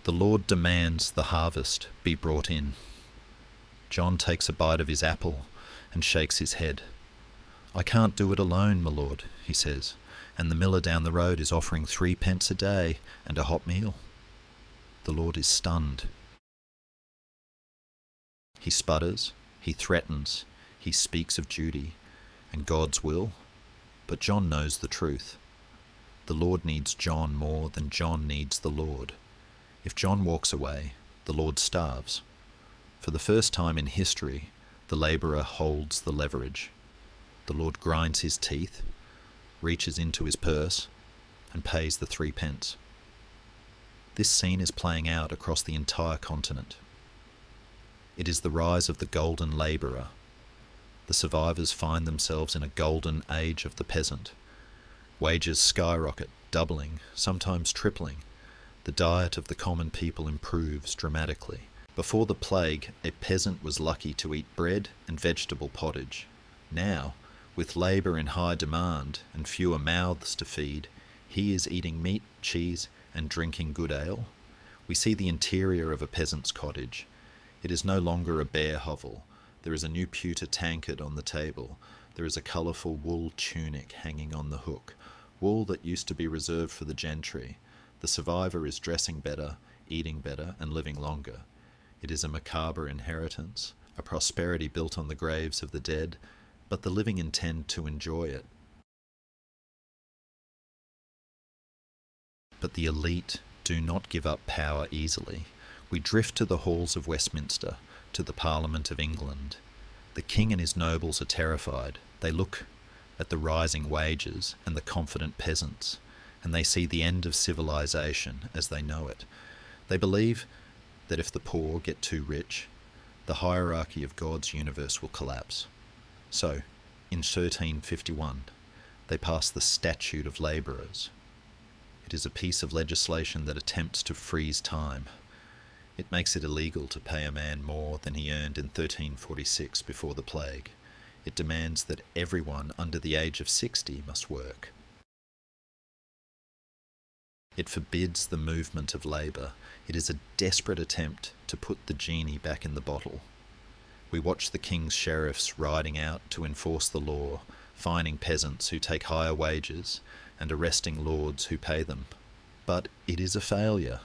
The Lord demands the harvest be brought in. John takes a bite of his apple and shakes his head. "I can't do it alone, my lord," he says, "and the miller down the road is offering 3 pence a day and a hot meal." The Lord is stunned. He sputters, he threatens, he speaks of duty and God's will, but John knows the truth. The Lord needs John more than John needs the Lord. If John walks away, the Lord starves. For the first time in history, the labourer holds the leverage. The Lord grinds his teeth, reaches into his purse, and pays the 3 pence. This scene is playing out across the entire continent. It is the rise of the golden labourer. The survivors find themselves in a golden age of the peasant. Wages skyrocket, doubling, sometimes tripling. The diet of the common people improves dramatically. Before the plague, a peasant was lucky to eat bread and vegetable pottage. Now, with labour in high demand and fewer mouths to feed, he is eating meat, cheese, and drinking good ale. We see the interior of a peasant's cottage. It is no longer a bare hovel. There is a new pewter tankard on the table. There is a colourful wool tunic hanging on the hook, wool that used to be reserved for the gentry. The survivor is dressing better, eating better, and living longer. It is a macabre inheritance, a prosperity built on the graves of the dead, but the living intend to enjoy it. But the elite do not give up power easily. We drift to the halls of Westminster, to the Parliament of England. The king and his nobles are terrified. They look at the rising wages and the confident peasants, and they see the end of civilization as they know it. They believe that if the poor get too rich, the hierarchy of God's universe will collapse. So, in 1351, they pass the Statute of Labourers. It is a piece of legislation that attempts to freeze time. It makes it illegal to pay a man more than he earned in 1346 before the plague. It demands that everyone under the age of 60 must work. It forbids the movement of labour. It is a desperate attempt to put the genie back in the bottle. We watch the king's sheriffs riding out to enforce the law, fining peasants who take higher wages and arresting lords who pay them. But it is a failure.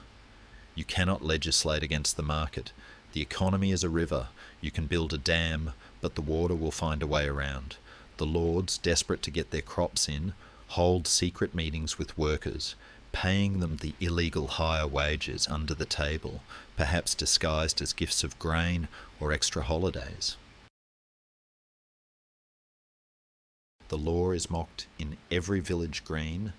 You cannot legislate against the market. The economy is a river. You can build a dam, but the water will find a way around. The lords, desperate to get their crops in, hold secret meetings with workers, paying them the illegal higher wages under the table, perhaps disguised as gifts of grain or extra holidays. The law is mocked in every village green.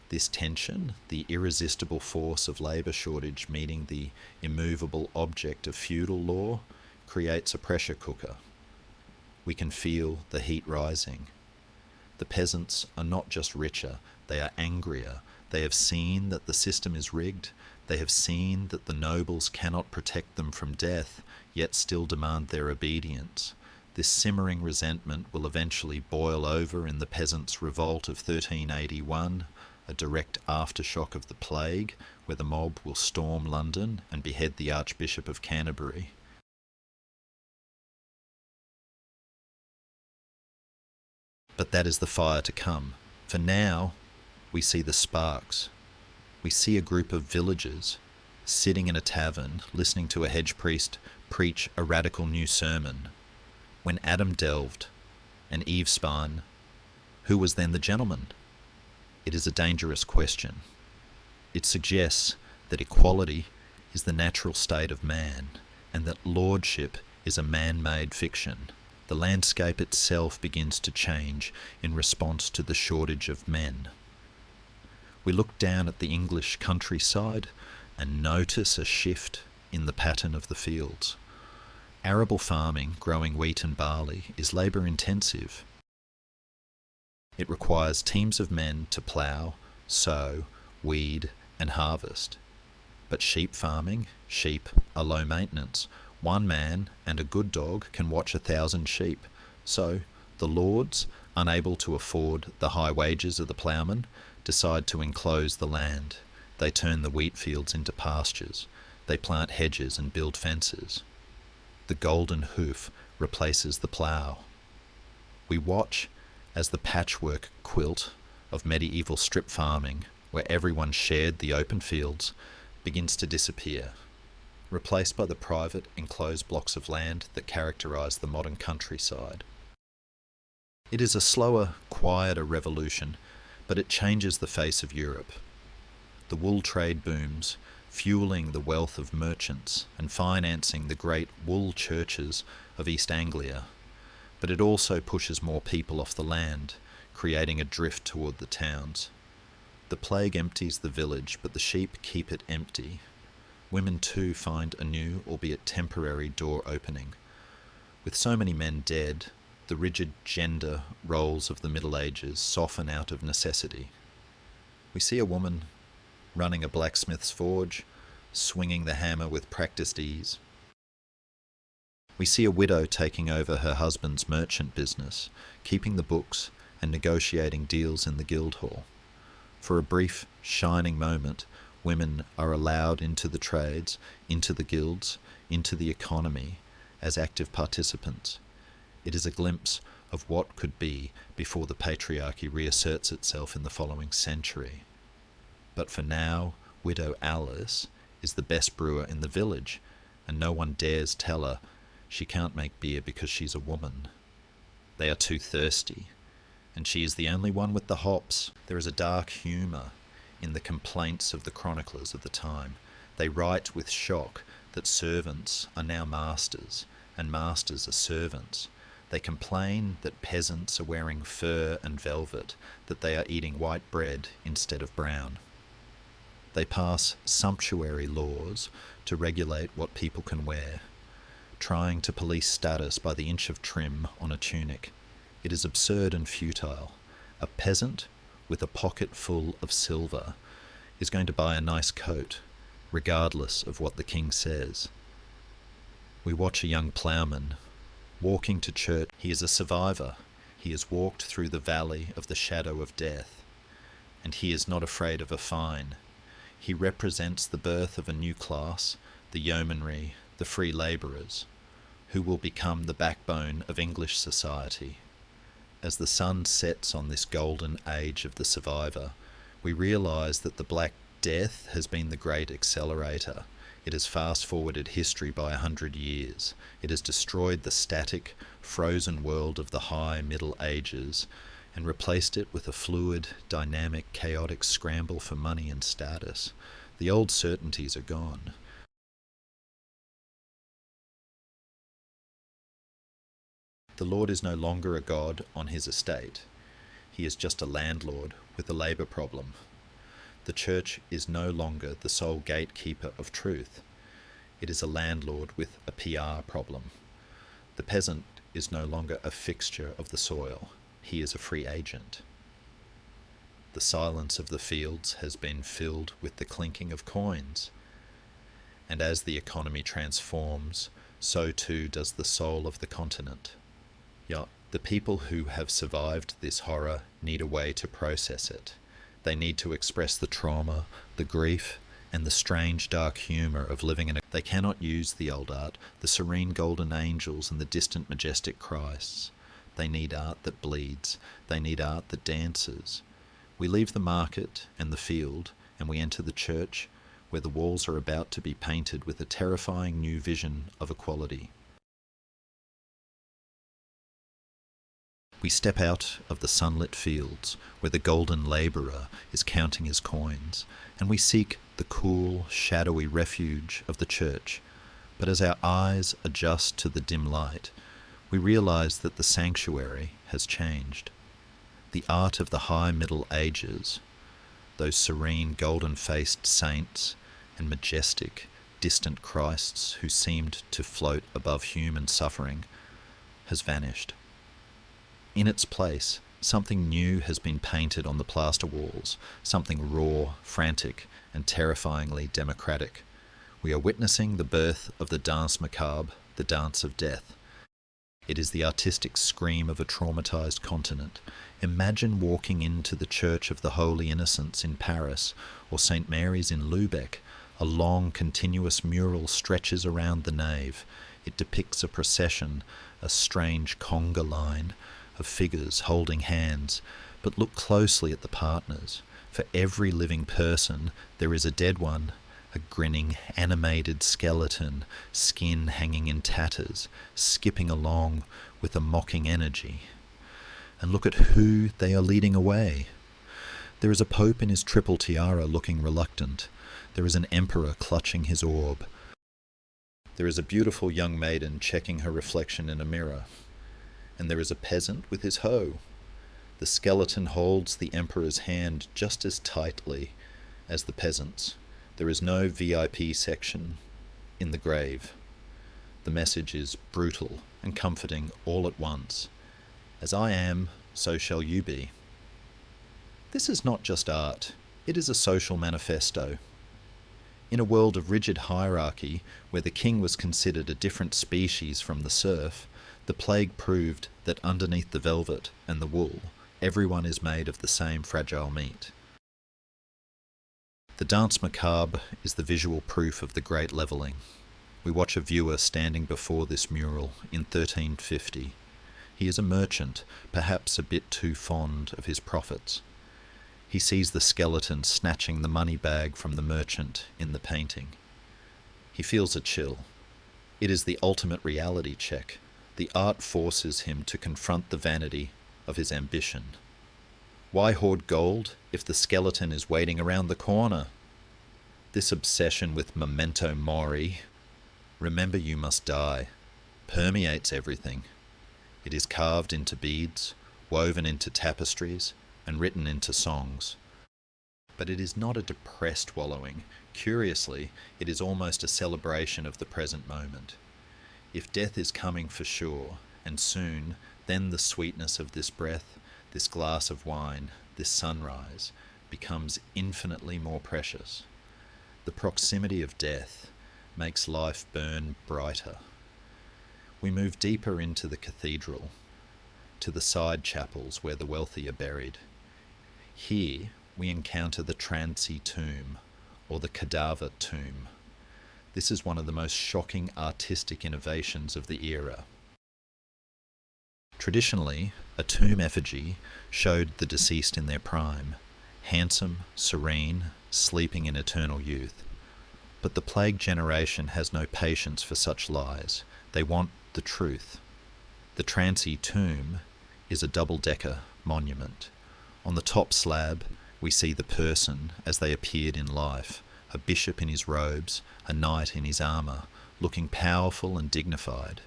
This tension, the irresistible force of labour shortage meeting the immovable object of feudal law, creates a pressure cooker. We can feel the heat rising. The peasants are not just richer, they are angrier. They have seen that the system is rigged. They have seen that the nobles cannot protect them from death, yet still demand their obedience. This simmering resentment will eventually boil over in the peasants' revolt of 1381, a direct aftershock of the plague, where the mob will storm London and behead the Archbishop of Canterbury. But that is the fire to come. For now, we see the sparks. We see a group of villagers sitting in a tavern, listening to a hedge priest preach a radical new sermon. When Adam delved and Eve spun, who was then the gentleman? It is a dangerous question. It suggests that equality is the natural state of man, and that lordship is a man-made fiction. The landscape itself begins to change in response to the shortage of men. We look down at the English countryside and notice a shift in the pattern of the fields. Arable farming, growing wheat and barley, is labour intensive. It requires teams of men to plough, sow, weed and harvest. But sheep farming, sheep are low maintenance. One man and a good dog can watch 1,000 sheep. So the lords, unable to afford the high wages of the ploughman, decide to enclose the land. They turn the wheat fields into pastures. They plant hedges and build fences. The golden hoof replaces the plough. We watch as the patchwork quilt of medieval strip farming, where everyone shared the open fields, begins to disappear, replaced by the private enclosed blocks of land that characterise the modern countryside. It is a slower, quieter revolution, but it changes the face of Europe. The wool trade booms, fueling the wealth of merchants and financing the great wool churches of East Anglia, but it also pushes more people off the land, creating a drift toward the towns. The plague empties the village, but the sheep keep it empty. Women too find a new, albeit temporary, door opening. With so many men dead, the rigid gender roles of the Middle Ages soften out of necessity. We see a woman running a blacksmith's forge, swinging the hammer with practiced ease. We see a widow taking over her husband's merchant business, keeping the books and negotiating deals in the guild hall. For a brief, shining moment, women are allowed into the trades, into the guilds, into the economy, as active participants. It is a glimpse of what could be before the patriarchy reasserts itself in the following century. But for now, widow Alice is the best brewer in the village, and no one dares tell her she can't make beer because she's a woman. They are too thirsty, and she is the only one with the hops. There is a dark humour in the complaints of the chroniclers of the time. They write with shock that servants are now masters, and masters are servants. They complain that peasants are wearing fur and velvet, that they are eating white bread instead of brown. They pass sumptuary laws to regulate what people can wear, trying to police status by the inch of trim on a tunic. It is absurd and futile. A peasant with a pocket full of silver is going to buy a nice coat, regardless of what the king says. We watch a young ploughman walking to church. He is a survivor. He has walked through the valley of the shadow of death, and he is not afraid of a fine. He represents the birth of a new class, the yeomanry, the free labourers, who will become the backbone of English society. As the sun sets on this golden age of the survivor, we realise that the Black Death has been the great accelerator. It has fast-forwarded history by 100 years. It has destroyed the static, frozen world of the High Middle Ages and replaced it with a fluid, dynamic, chaotic scramble for money and status. The old certainties are gone. The Lord is no longer a god on his estate. He is just a landlord with a labour problem. The church is no longer the sole gatekeeper of truth. It is a landlord with a PR problem. The peasant is no longer a fixture of the soil. He is a free agent. The silence of the fields has been filled with the clinking of coins. And as the economy transforms, so too does the soul of the continent. Yet the people who have survived this horror need a way to process it. They need to express the trauma, the grief, and the strange dark humour of living in a... They cannot use the old art, the serene golden angels and the distant majestic Christs. They need art that bleeds. They need art that dances. We leave the market and the field, and we enter the church, where the walls are about to be painted with a terrifying new vision of equality. We step out of the sunlit fields, where the golden labourer is counting his coins, and we seek the cool, shadowy refuge of the church. But as our eyes adjust to the dim light, we realize that the sanctuary has changed. The art of the high Middle Ages, those serene golden-faced saints and majestic, distant Christs who seemed to float above human suffering, has vanished. In its place, something new has been painted on the plaster walls, something raw, frantic, and terrifyingly democratic. We are witnessing the birth of the danse macabre, the dance of death. It is the artistic scream of a traumatized continent. Imagine walking into the Church of the Holy Innocents in Paris or St. Mary's in Lübeck. A long, continuous mural stretches around the nave. It depicts a procession, a strange conga line of figures holding hands. But look closely at the partners. For every living person, there is a dead one. A grinning, animated skeleton, skin hanging in tatters, skipping along with a mocking energy. And look at who they are leading away. There is a pope in his triple tiara looking reluctant. There is an emperor clutching his orb. There is a beautiful young maiden checking her reflection in a mirror. And there is a peasant with his hoe. The skeleton holds the emperor's hand just as tightly as the peasant's. There is no VIP section in the grave. The message is brutal and comforting all at once. As I am, so shall you be. This is not just art, it is a social manifesto. In a world of rigid hierarchy, where the king was considered a different species from the serf, the plague proved that underneath the velvet and the wool, everyone is made of the same fragile meat. The Danse Macabre is the visual proof of the Great Levelling. We watch a viewer standing before this mural in 1350. He is a merchant, perhaps a bit too fond of his profits. He sees the skeleton snatching the money bag from the merchant in the painting. He feels a chill. It is the ultimate reality check. The art forces him to confront the vanity of his ambition. Why hoard gold if the skeleton is waiting around the corner? This obsession with memento mori, remember you must die, permeates everything. It is carved into beads, woven into tapestries, and written into songs. But it is not a depressed wallowing. Curiously, it is almost a celebration of the present moment. If death is coming for sure, and soon, then the sweetness of this breath, this glass of wine, this sunrise, becomes infinitely more precious. The proximity of death makes life burn brighter. We move deeper into the cathedral, to the side chapels where the wealthy are buried. Here we encounter the trancy tomb, or the cadaver tomb. This is one of the most shocking artistic innovations of the era. Traditionally, a tomb effigy showed the deceased in their prime, handsome, serene, sleeping in eternal youth. But the plague generation has no patience for such lies. They want the truth. The trancy tomb is a double-decker monument. On the top slab, we see the person as they appeared in life, a bishop in his robes, a knight in his armour, looking powerful and dignified.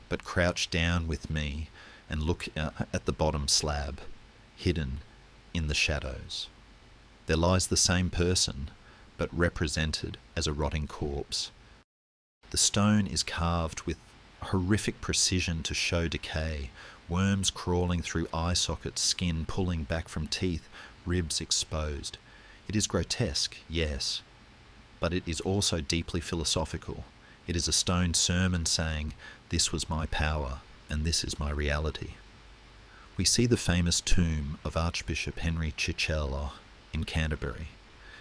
But crouch down with me and look at the bottom slab, hidden in the shadows. There lies the same person, but represented as a rotting corpse. The stone is carved with horrific precision to show decay, worms crawling through eye sockets, skin pulling back from teeth, ribs exposed. It is grotesque, yes, but it is also deeply philosophical. It is a stone sermon saying, "This was my power, and this is my reality." We see the famous tomb of Archbishop Henry Chichelo in Canterbury.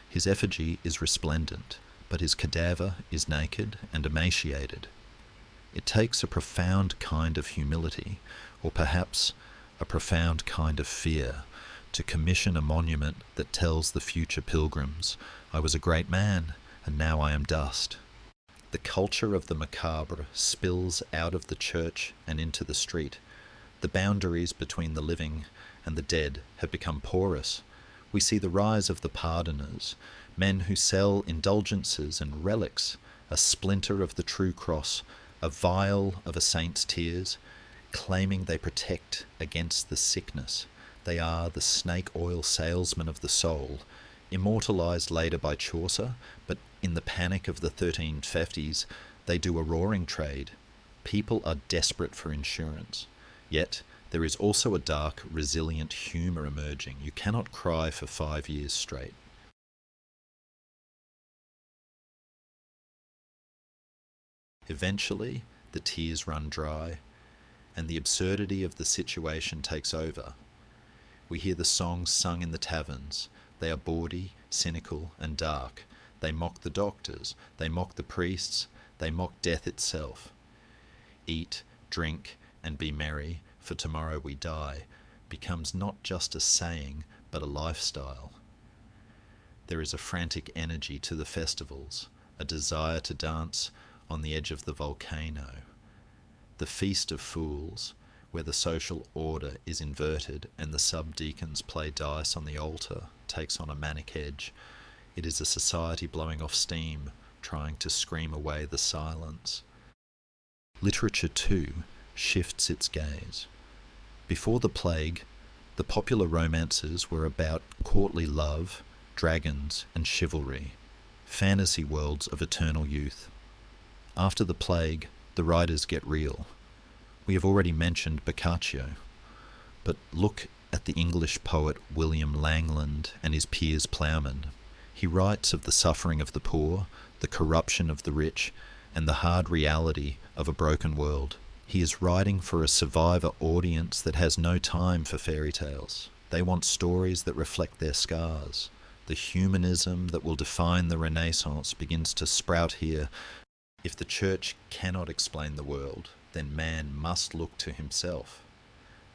His effigy is resplendent, but his cadaver is naked and emaciated. It takes a profound kind of humility, or perhaps a profound kind of fear, to commission a monument that tells the future pilgrims, "I was a great man, and now I am dust." The culture of the macabre spills out of the church and into the street. The boundaries between the living and the dead have become porous. We see the rise of the pardoners, men who sell indulgences and relics, a splinter of the true cross, a vial of a saint's tears, claiming they protect against the sickness. They are the snake oil salesmen of the soul, immortalised later by Chaucer, but in the panic of the 1350s, they do a roaring trade. People are desperate for insurance. Yet, there is also a dark, resilient humour emerging. You cannot cry for 5 years straight. Eventually, the tears run dry, and the absurdity of the situation takes over. We hear the songs sung in the taverns. They are bawdy, cynical, and dark. They mock the doctors, they mock the priests, they mock death itself. Eat, drink, and be merry, for tomorrow we die, becomes not just a saying, but a lifestyle. There is a frantic energy to the festivals, a desire to dance on the edge of the volcano. The Feast of Fools, where the social order is inverted and the subdeacons play dice on the altar, takes on a manic edge. It is a society blowing off steam, trying to scream away the silence. Literature, too, shifts its gaze. Before the plague, the popular romances were about courtly love, dragons, and chivalry, fantasy worlds of eternal youth. After the plague, the writers get real. We have already mentioned Boccaccio, but look at the English poet William Langland and his Piers Plowman. He writes of the suffering of the poor, the corruption of the rich, and the hard reality of a broken world. He is writing for a survivor audience that has no time for fairy tales. They want stories that reflect their scars. The humanism that will define the Renaissance begins to sprout here. If the church cannot explain the world, then man must look to himself.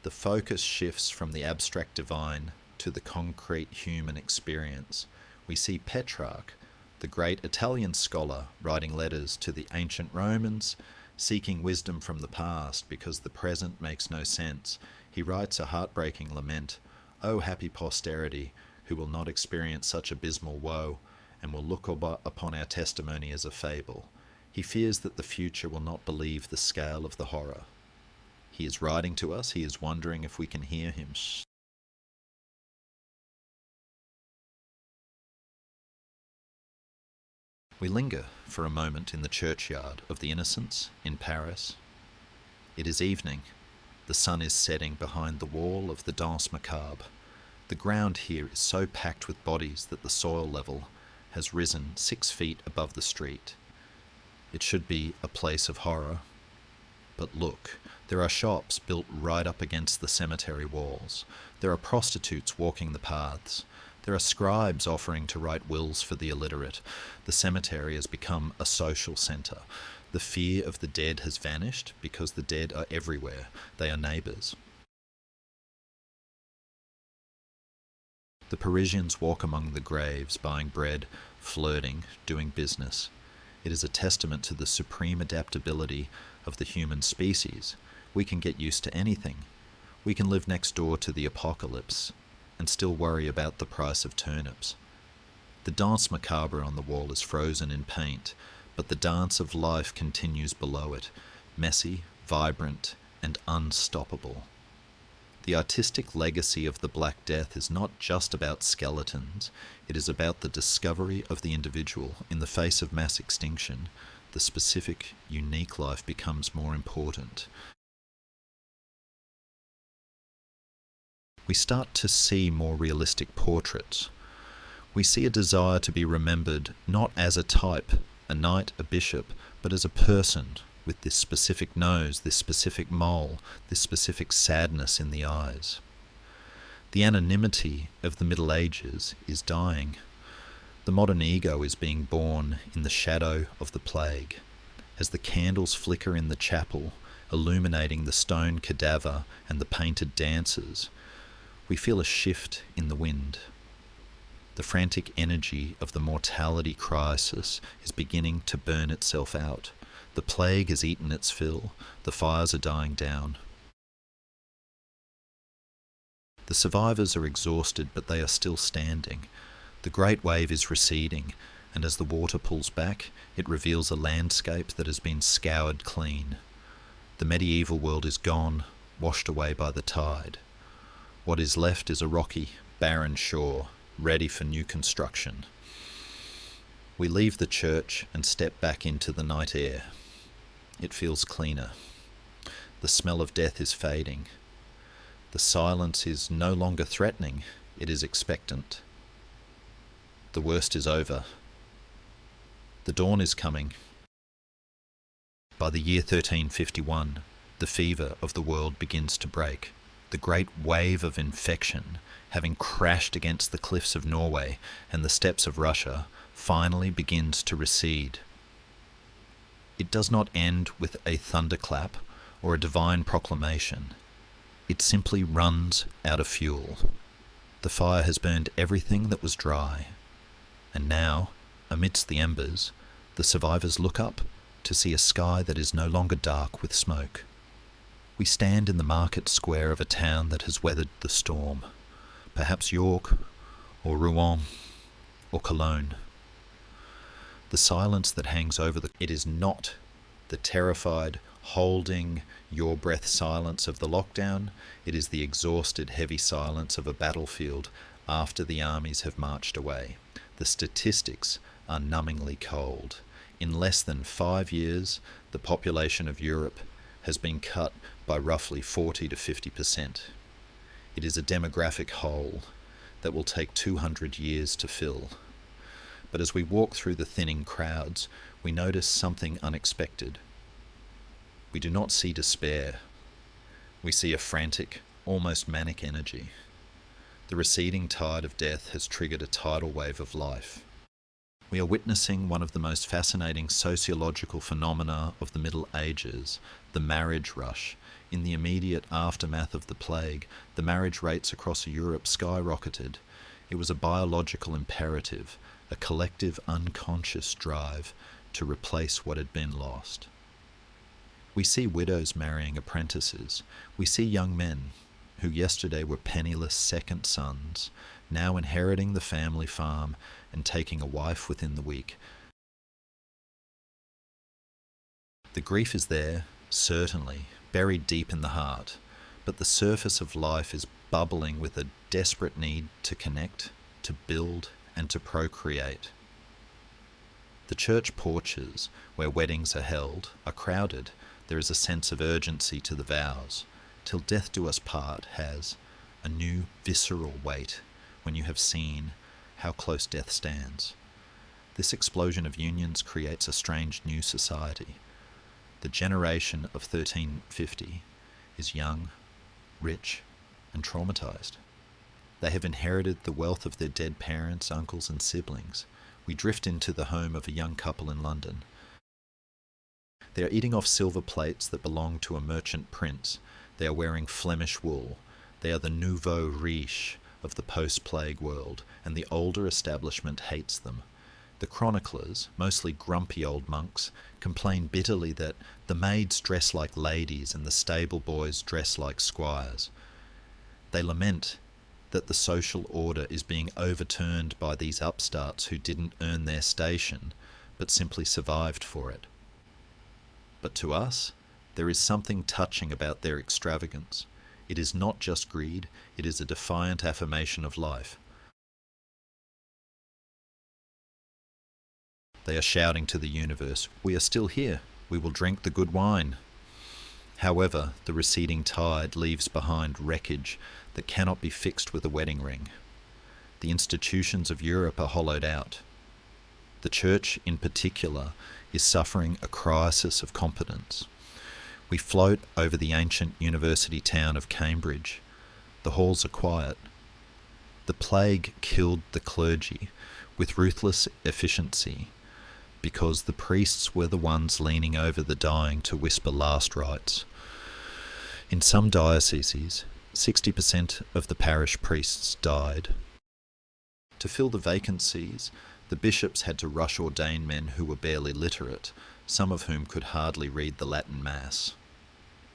The focus shifts from the abstract divine to the concrete human experience. We see Petrarch, the great Italian scholar, writing letters to the ancient Romans, seeking wisdom from the past because the present makes no sense. He writes a heartbreaking lament, "O happy posterity, who will not experience such abysmal woe, and will look upon our testimony as a fable." He fears that the future will not believe the scale of the horror. He is writing to us, he is wondering if we can hear him. We linger for a moment in the churchyard of the Innocents in Paris. It is evening. The sun is setting behind the wall of the Danse Macabre. The ground here is so packed with bodies that the soil level has risen 6 feet above the street. It should be a place of horror. But look, there are shops built right up against the cemetery walls. There are prostitutes walking the paths. There are scribes offering to write wills for the illiterate. The cemetery has become a social centre. The fear of the dead has vanished because the dead are everywhere. They are neighbours. The Parisians walk among the graves, buying bread, flirting, doing business. It is a testament to the supreme adaptability of the human species. We can get used to anything. We can live next door to the apocalypse and still worry about the price of turnips. The Danse Macabre on the wall is frozen in paint, but the dance of life continues below it, messy, vibrant, and unstoppable. The artistic legacy of the Black Death is not just about skeletons, it is about the discovery of the individual. In the face of mass extinction, the specific, unique life becomes more important. We start to see more realistic portraits. We see a desire to be remembered not as a type, a knight, a bishop, but as a person with this specific nose, this specific mole, this specific sadness in the eyes. The anonymity of the Middle Ages is dying. The modern ego is being born in the shadow of the plague. As the candles flicker in the chapel, illuminating the stone cadaver and the painted dancers, we feel a shift in the wind. The frantic energy of the mortality crisis is beginning to burn itself out. The plague has eaten its fill. The fires are dying down. The survivors are exhausted, but they are still standing. The great wave is receding, and as the water pulls back, it reveals a landscape that has been scoured clean. The medieval world is gone, washed away by the tide. What is left is a rocky, barren shore, ready for new construction. We leave the church and step back into the night air. It feels cleaner. The smell of death is fading. The silence is no longer threatening, it is expectant. The worst is over. The dawn is coming. By the year 1351, the fever of the world begins to break. The great wave of infection, having crashed against the cliffs of Norway and the steppes of Russia, finally begins to recede. It does not end with a thunderclap or a divine proclamation. It simply runs out of fuel. The fire has burned everything that was dry. And now, amidst the embers, the survivors look up to see a sky that is no longer dark with smoke. We stand in the market square of a town that has weathered the storm, perhaps York, or Rouen, or Cologne. The silence that hangs over it is not the terrified, holding your breath silence of the lockdown. It is the exhausted, heavy silence of a battlefield after the armies have marched away. The statistics are numbingly cold. In less than 5 years, the population of Europe has been cut by roughly 40 to 50%. It is a demographic hole that will take 200 years to fill. But as we walk through the thinning crowds, we notice something unexpected. We do not see despair. We see a frantic, almost manic energy. The receding tide of death has triggered a tidal wave of life. We are witnessing one of the most fascinating sociological phenomena of the Middle Ages, the marriage rush. In the immediate aftermath of the plague, the marriage rates across Europe skyrocketed. It was a biological imperative, a collective unconscious drive to replace what had been lost. We see widows marrying apprentices. We see young men who yesterday were penniless second sons, now inheriting the family farm and taking a wife within the week. The grief is there, certainly, buried deep in the heart, but the surface of life is bubbling with a desperate need to connect, to build, and to procreate. The church porches, where weddings are held, are crowded. There is a sense of urgency to the vows. Till death do us part has a new visceral weight when you have seen how close death stands. This explosion of unions creates a strange new society. The generation of 1350 is young, rich, and traumatized. They have inherited the wealth of their dead parents, uncles, and siblings. We drift into the home of a young couple in London. They are eating off silver plates that belong to a merchant prince. They are wearing Flemish wool. They are the nouveau riche of the post-plague world, and the older establishment hates them. The chroniclers, mostly grumpy old monks, complain bitterly that the maids dress like ladies and the stable boys dress like squires. They lament that the social order is being overturned by these upstarts who didn't earn their station, but simply survived for it. But to us, there is something touching about their extravagance. It is not just greed, it is a defiant affirmation of life. They are shouting to the universe, "We are still here, we will drink the good wine." However, the receding tide leaves behind wreckage that cannot be fixed with a wedding ring. The institutions of Europe are hollowed out. The church, in particular, is suffering a crisis of competence. We float over the ancient university town of Cambridge. The halls are quiet. The plague killed the clergy with ruthless efficiency because the priests were the ones leaning over the dying to whisper last rites. In some dioceses, 60% of the parish priests died. To fill the vacancies, the bishops had to rush ordain men who were barely literate, some of whom could hardly read the Latin Mass.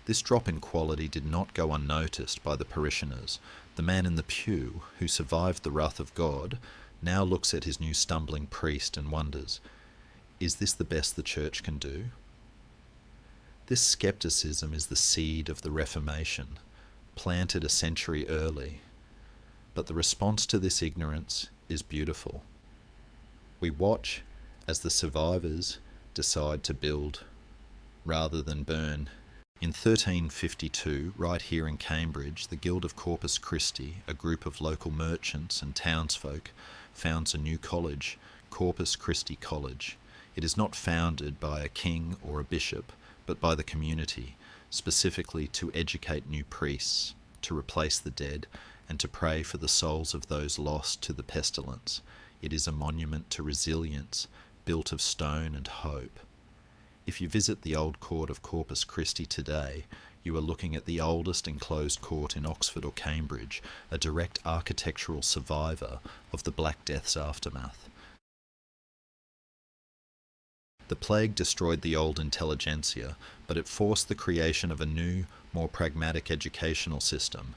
This drop in quality did not go unnoticed by the parishioners. The man in the pew, who survived the wrath of God, now looks at his new stumbling priest and wonders, is this the best the church can do? This skepticism is the seed of the Reformation, planted a century early, but the response to this ignorance is beautiful. We watch as the survivors decide to build rather than burn. In 1352, right here in Cambridge, the Guild of Corpus Christi, a group of local merchants and townsfolk, founds a new college, Corpus Christi College. It is not founded by a king or a bishop, but by the community, specifically to educate new priests, to replace the dead, and to pray for the souls of those lost to the pestilence. It is a monument to resilience, built of stone and hope. If you visit the old court of Corpus Christi today, you are looking at the oldest enclosed court in Oxford or Cambridge, a direct architectural survivor of the Black Death's aftermath. The plague destroyed the old intelligentsia, but it forced the creation of a new, more pragmatic educational system.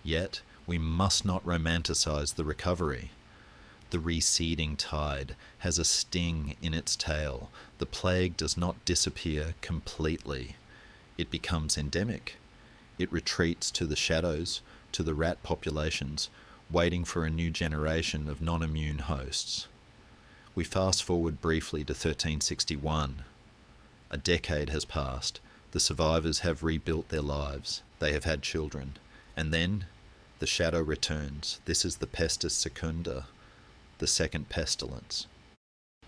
Yet, we must not romanticize the recovery. The receding tide has a sting in its tail. The plague does not disappear completely. It becomes endemic. It retreats to the shadows, to the rat populations, waiting for a new generation of non-immune hosts. We fast forward briefly to 1361. A decade has passed. The survivors have rebuilt their lives. They have had children. And then the shadow returns. This is the pestis secunda, the second pestilence.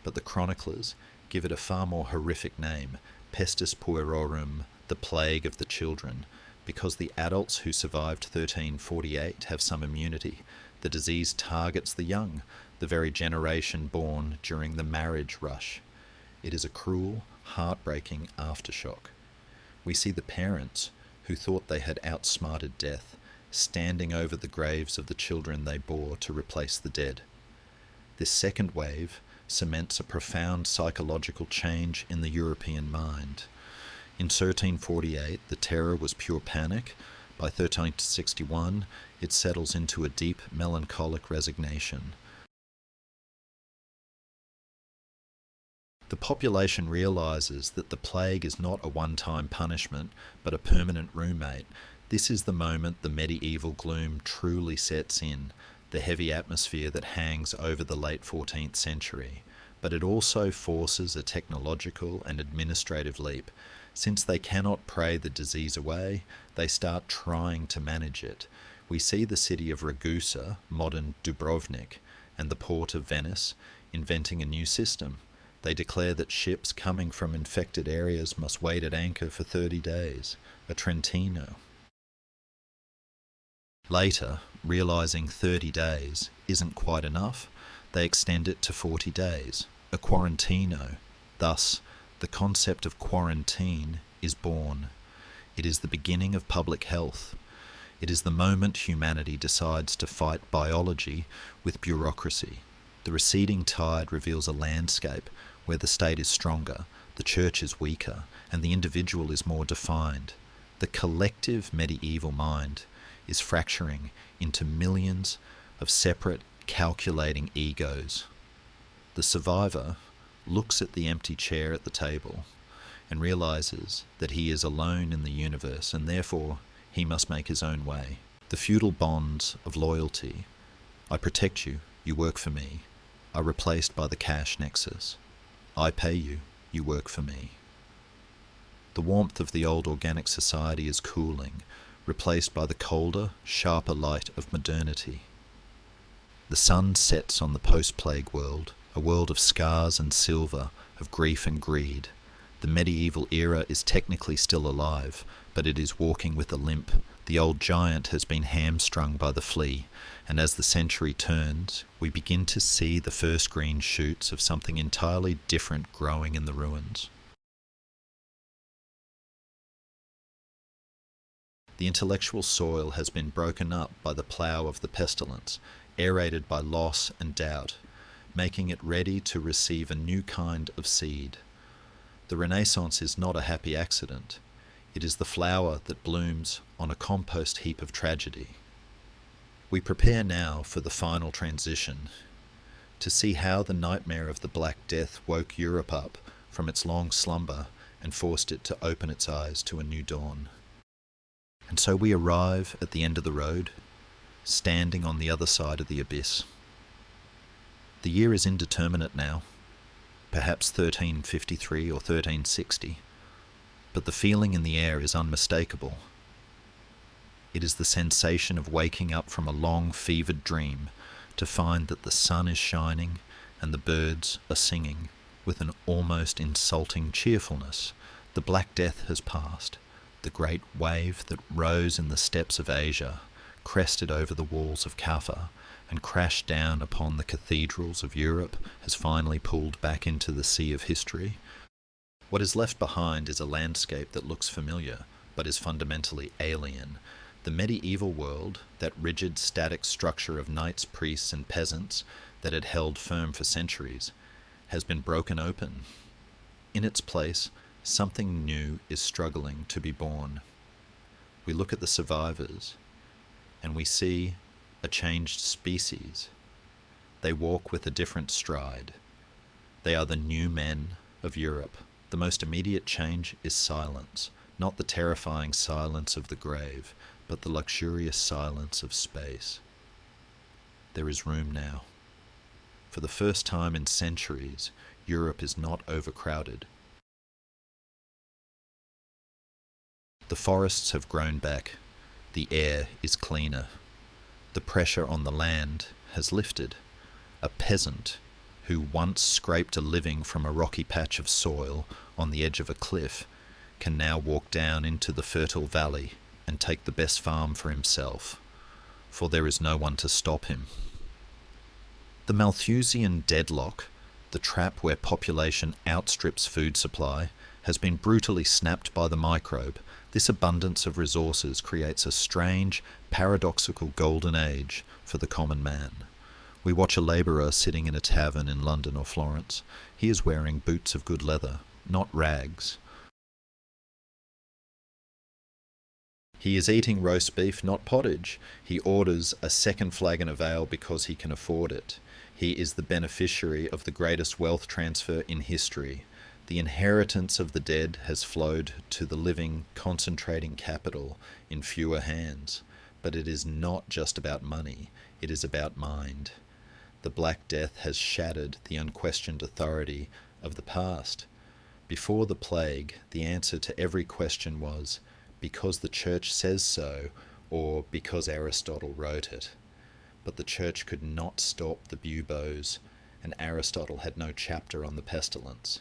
But the chroniclers give it a far more horrific name, pestis puerorum, the plague of the children, because the adults who survived 1348 have some immunity. The disease targets the young, the very generation born during the marriage rush. It is a cruel, heartbreaking aftershock. We see the parents, who thought they had outsmarted death, standing over the graves of the children they bore to replace the dead. This second wave cements a profound psychological change in the European mind. In 1348, the terror was pure panic. By 1361, it settles into a deep melancholic resignation. The population realizes that the plague is not a one-time punishment, but a permanent roommate. This is the moment the medieval gloom truly sets in, the heavy atmosphere that hangs over the late 14th century. But it also forces a technological and administrative leap. Since they cannot pray the disease away, they start trying to manage it. We see the city of Ragusa, modern Dubrovnik, and the port of Venice inventing a new system. They declare that ships coming from infected areas must wait at anchor for 30 days, a Trentino. Later, realizing 30 days isn't quite enough, they extend it to 40 days, a quarantino. Thus, the concept of quarantine is born. It is the beginning of public health. It is the moment humanity decides to fight biology with bureaucracy. The receding tide reveals a landscape where the state is stronger, the church is weaker, and the individual is more defined. The collective medieval mind is fracturing into millions of separate, calculating egos. The survivor looks at the empty chair at the table and realizes that he is alone in the universe, and therefore he must make his own way. The feudal bonds of loyalty, I protect you, you work for me, are replaced by the cash nexus. I pay you, you work for me. The warmth of the old organic society is cooling, replaced by the colder, sharper light of modernity. The sun sets on the post-plague world, a world of scars and silver, of grief and greed. The medieval era is technically still alive, but it is walking with a limp. The old giant has been hamstrung by the flea, and as the century turns, we begin to see the first green shoots of something entirely different growing in the ruins. The intellectual soil has been broken up by the plough of the pestilence, aerated by loss and doubt, making it ready to receive a new kind of seed. The Renaissance is not a happy accident. It is the flower that blooms on a compost heap of tragedy. We prepare now for the final transition, to see how the nightmare of the Black Death woke Europe up from its long slumber and forced it to open its eyes to a new dawn. And so we arrive at the end of the road, standing on the other side of the abyss. The year is indeterminate now, perhaps 1353 or 1360, but the feeling in the air is unmistakable. It is the sensation of waking up from a long fevered dream to find that the sun is shining and the birds are singing with an almost insulting cheerfulness. The Black Death has passed. The great wave that rose in the steppes of Asia, crested over the walls of Kaffa, and crashed down upon the cathedrals of Europe has finally pulled back into the sea of history. What is left behind is a landscape that looks familiar, but is fundamentally alien. The medieval world, that rigid, static structure of knights, priests, and peasants that had held firm for centuries, has been broken open. In its place, something new is struggling to be born. We look at the survivors, and we see a changed species. They walk with a different stride. They are the new men of Europe. The most immediate change is silence, not the terrifying silence of the grave, but the luxurious silence of space. There is room now. For the first time in centuries, Europe is not overcrowded. The forests have grown back. The air is cleaner. The pressure on the land has lifted. A peasant who once scraped a living from a rocky patch of soil on the edge of a cliff can now walk down into the fertile valley and take the best farm for himself, for there is no one to stop him. The Malthusian deadlock, the trap where population outstrips food supply, has been brutally snapped by the microbe. This abundance of resources creates a strange, paradoxical golden age for the common man. We watch a labourer sitting in a tavern in London or Florence. He is wearing boots of good leather, not rags. He is eating roast beef, not pottage. He orders a second flagon of ale because he can afford it. He is the beneficiary of the greatest wealth transfer in history. The inheritance of the dead has flowed to the living, concentrating capital in fewer hands. But it is not just about money, it is about mind. The Black Death has shattered the unquestioned authority of the past. Before the plague, the answer to every question was, because the church says so, or because Aristotle wrote it. But the church could not stop the buboes, and Aristotle had no chapter on the pestilence.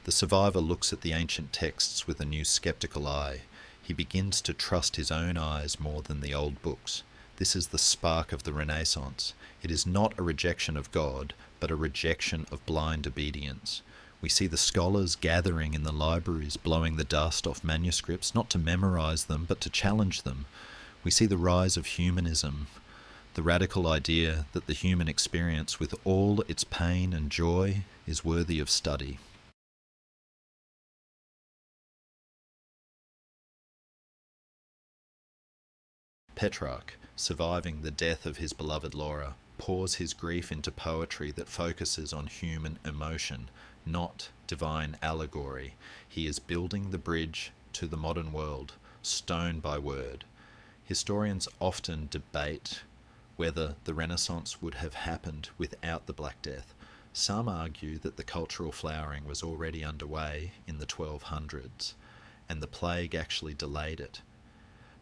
The survivor looks at the ancient texts with a new skeptical eye. He begins to trust his own eyes more than the old books. This is the spark of the Renaissance. It is not a rejection of God, but a rejection of blind obedience. We see the scholars gathering in the libraries, blowing the dust off manuscripts, not to memorize them, but to challenge them. We see the rise of humanism, the radical idea that the human experience, with all its pain and joy, is worthy of study. Petrarch, surviving the death of his beloved Laura, pours his grief into poetry that focuses on human emotion, not divine allegory. He is building the bridge to the modern world, stone by word. Historians often debate whether the Renaissance would have happened without the Black Death. Some argue that the cultural flowering was already underway in the 1200s, and the plague actually delayed it.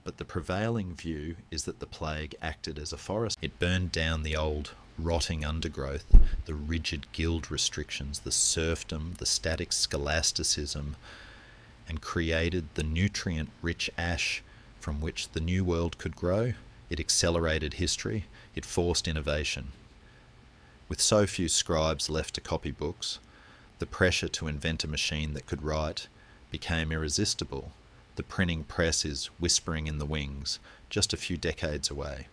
But the prevailing view is that the plague acted as a forest. It burned down the old, rotting undergrowth, the rigid guild restrictions, the serfdom, the static scholasticism, and created the nutrient-rich ash from which the new world could grow. It accelerated history. It forced innovation. With so few scribes left to copy books, the pressure to invent a machine that could write became irresistible. The printing press is whispering in the wings, just a few decades away.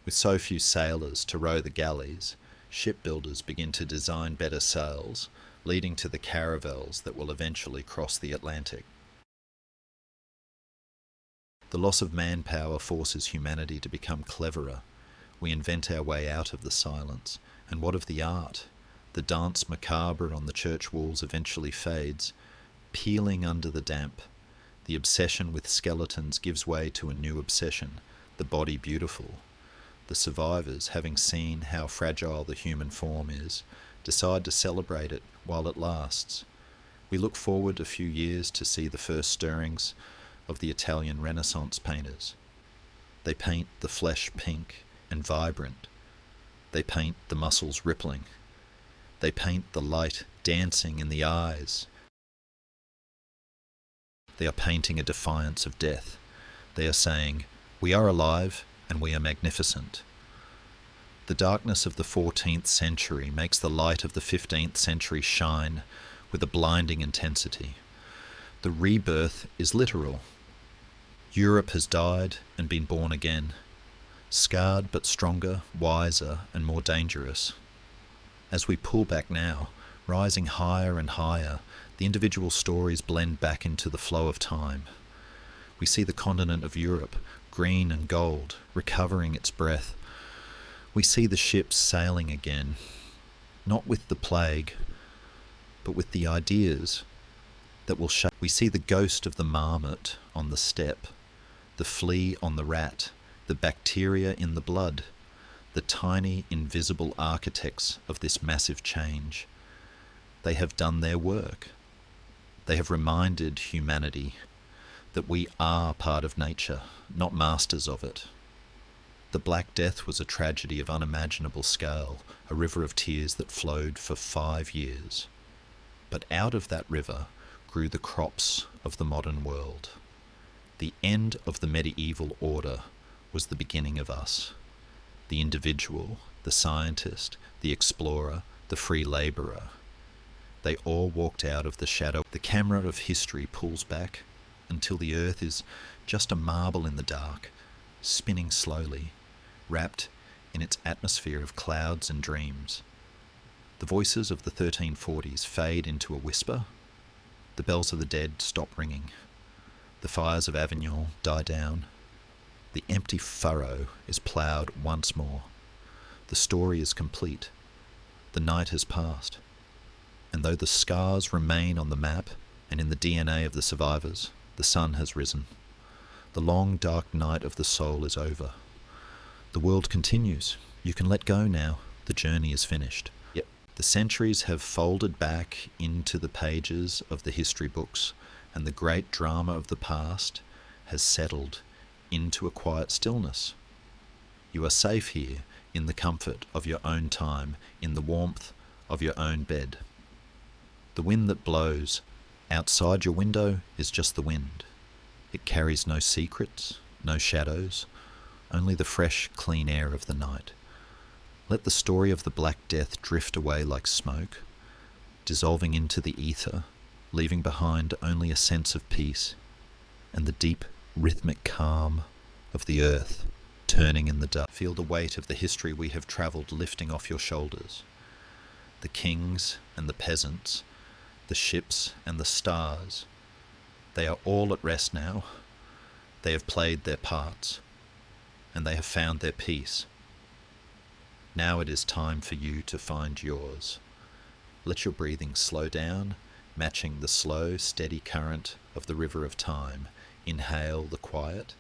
With so few sailors to row the galleys, shipbuilders begin to design better sails, leading to the caravels that will eventually cross the Atlantic. The loss of manpower forces humanity to become cleverer. We invent our way out of the silence. And what of the art? The dance macabre on the church walls eventually fades, peeling under the damp. The obsession with skeletons gives way to a new obsession, the body beautiful. The survivors, having seen how fragile the human form is, decide to celebrate it while it lasts. We look forward a few years to see the first stirrings of the Italian Renaissance painters. They paint the flesh pink and vibrant. They paint the muscles rippling. They paint the light dancing in the eyes. They are painting a defiance of death. They are saying, "We are alive and we are magnificent." The darkness of the 14th century makes the light of the 15th century shine with a blinding intensity. The rebirth is literal. Europe has died and been born again, scarred but stronger, wiser and more dangerous. As we pull back now, rising higher and higher, the individual stories blend back into the flow of time. We see the continent of Europe, green and gold, recovering its breath. We see the ships sailing again, not with the plague, but with the ideas that will shape. We see the ghost of the marmot on the steppe, the flea on the rat, the bacteria in the blood, the tiny invisible architects of this massive change. They have done their work. They have reminded humanity that we are part of nature, not masters of it. The Black Death was a tragedy of unimaginable scale, a river of tears that flowed for 5 years. But out of that river grew the crops of the modern world. The end of the medieval order was the beginning of us. The individual, the scientist, the explorer, the free labourer. They all walked out of the shadow. The camera of history pulls back until the earth is just a marble in the dark, spinning slowly, wrapped in its atmosphere of clouds and dreams. The voices of the 1340s fade into a whisper. The bells of the dead stop ringing. The fires of Avignon die down. The empty furrow is ploughed once more. The story is complete. The night has passed. And though the scars remain on the map and in the DNA of the survivors, the sun has risen. The long dark night of the soul is over. The world continues. You can let go now. The journey is finished. Yep. The centuries have folded back into the pages of the history books, and the great drama of the past has settled into a quiet stillness. You are safe here in the comfort of your own time, in the warmth of your own bed. The wind that blows outside your window is just the wind. It carries no secrets, no shadows, only the fresh, clean air of the night. Let the story of the Black Death drift away like smoke, dissolving into the ether, leaving behind only a sense of peace and the deep, rhythmic calm of the earth turning in the dark. Feel the weight of the history we have travelled lifting off your shoulders. The kings and the peasants, the ships and the stars, they are all at rest now. They have played their parts, and they have found their peace. Now it is time for you to find yours. Let your breathing slow down, matching the slow, steady current of the river of time. Inhale the quiet,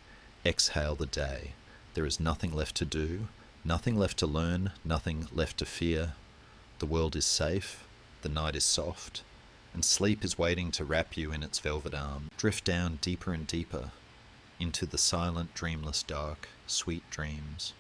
exhale the day. There is nothing left to do, nothing left to learn, nothing left to fear. The world is safe, the night is soft, and sleep is waiting to wrap you in its velvet arm. Drift down deeper and deeper into the silent, dreamless dark, sweet dreams.